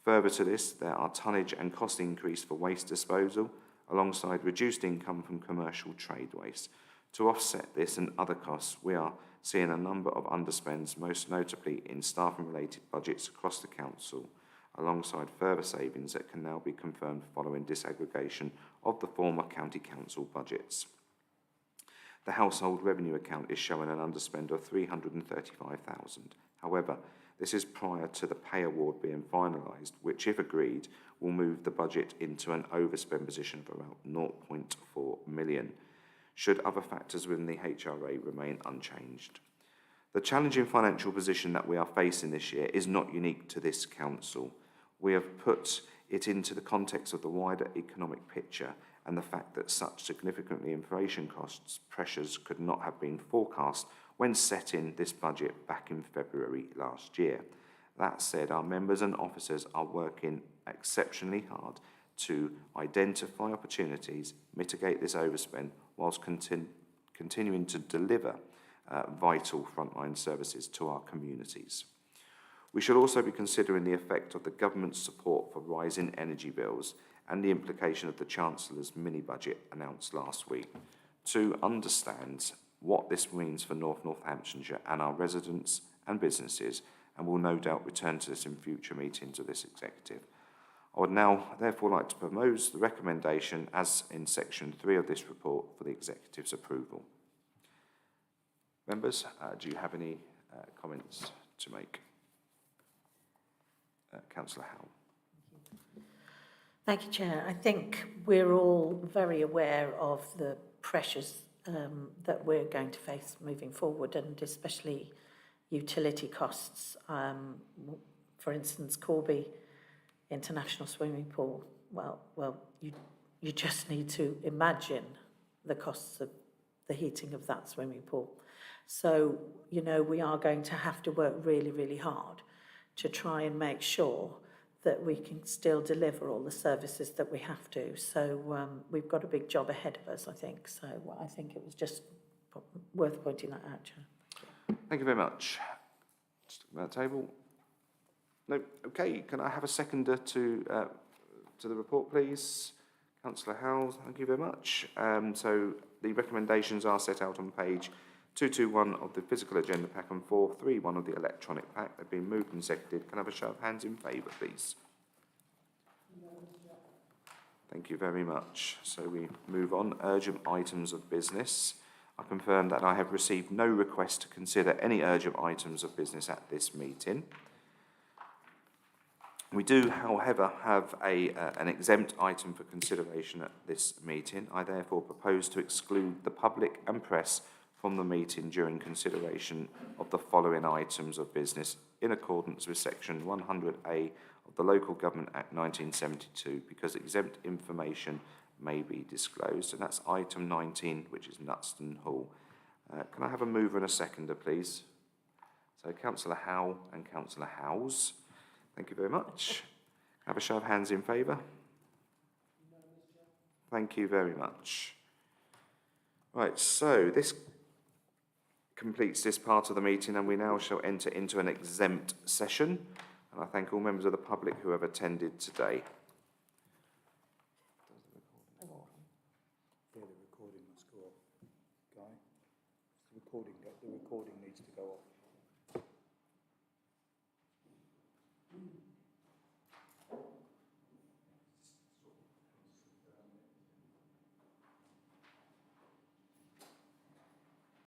Further to this, there are tonnage and cost increase for waste disposal, alongside reduced income from commercial trade waste. To offset this and other costs, we are seeing a number of underspends, most notably in staffing-related budgets across the Council, alongside further savings that can now be confirmed following disaggregation of the former County Council budgets. The household revenue account is showing an underspend of 335,000. However, this is prior to the pay award being finalised, which, if agreed, will move the budget into an overspend position of around 0.4 million, should other factors within the HRA remain unchanged. The challenging financial position that we are facing this year is not unique to this Council. We have put it into the context of the wider economic picture and the fact that such significantly inflation costs pressures could not have been forecast when setting this budget back in February last year. That said, our members and officers are working exceptionally hard to identify opportunities, mitigate this overspend, whilst continuing to deliver vital frontline services to our communities. We should also be considering the effect of the government's support for rising energy bills and the implication of the Chancellor's mini-budget announced last week to understand what this means for Northamptonshire and our residents and businesses, and will no doubt return to this in future meetings of this Executive. I would now therefore like to propose the recommendation as in section 3 of this report for the Executive's approval. Members, do you have any comments to make? Councillor Howell. Thank you, Chair. I think we're all very aware of the pressures that we're going to face moving forward, and especially utility costs. For instance, Corby International Swimming Pool. Well, you just need to imagine the costs of the heating of that swimming pool. So, you know, we are going to have to work really, really hard to try and make sure that we can still deliver all the services that we have to. So we've got a big job ahead of us, I think. So I think it was just worth pointing that out, Chair. Thank you very much. Just about the table. No, okay. Can I have a seconder to the report, please? Councillor Howell, thank you very much. So the recommendations are set out on page 221 of the physical agenda pack and 431 of the electronic pack. They've been moved and seconded. Can I have a show of hands in favour, please? Thank you very much. So we move on. Urgent items of business. I confirm that I have received no request to consider any urgent items of business at this meeting. We do, however, have an exempt item for consideration at this meeting. I therefore propose to exclude the public and press from the meeting during consideration of the following items of business in accordance with Section 100A of the Local Government Act 1972, because exempt information may be disclosed. And that's item 19, which is Nutston Hall. Can I have a mover and a seconder, please? So Councillor Howell and Councillor Howes. Thank you very much. Have a show of hands in favour. Thank you very much. Right, so this completes this part of the meeting, and we now shall enter into an exempt session. And I thank all members of the public who have attended today.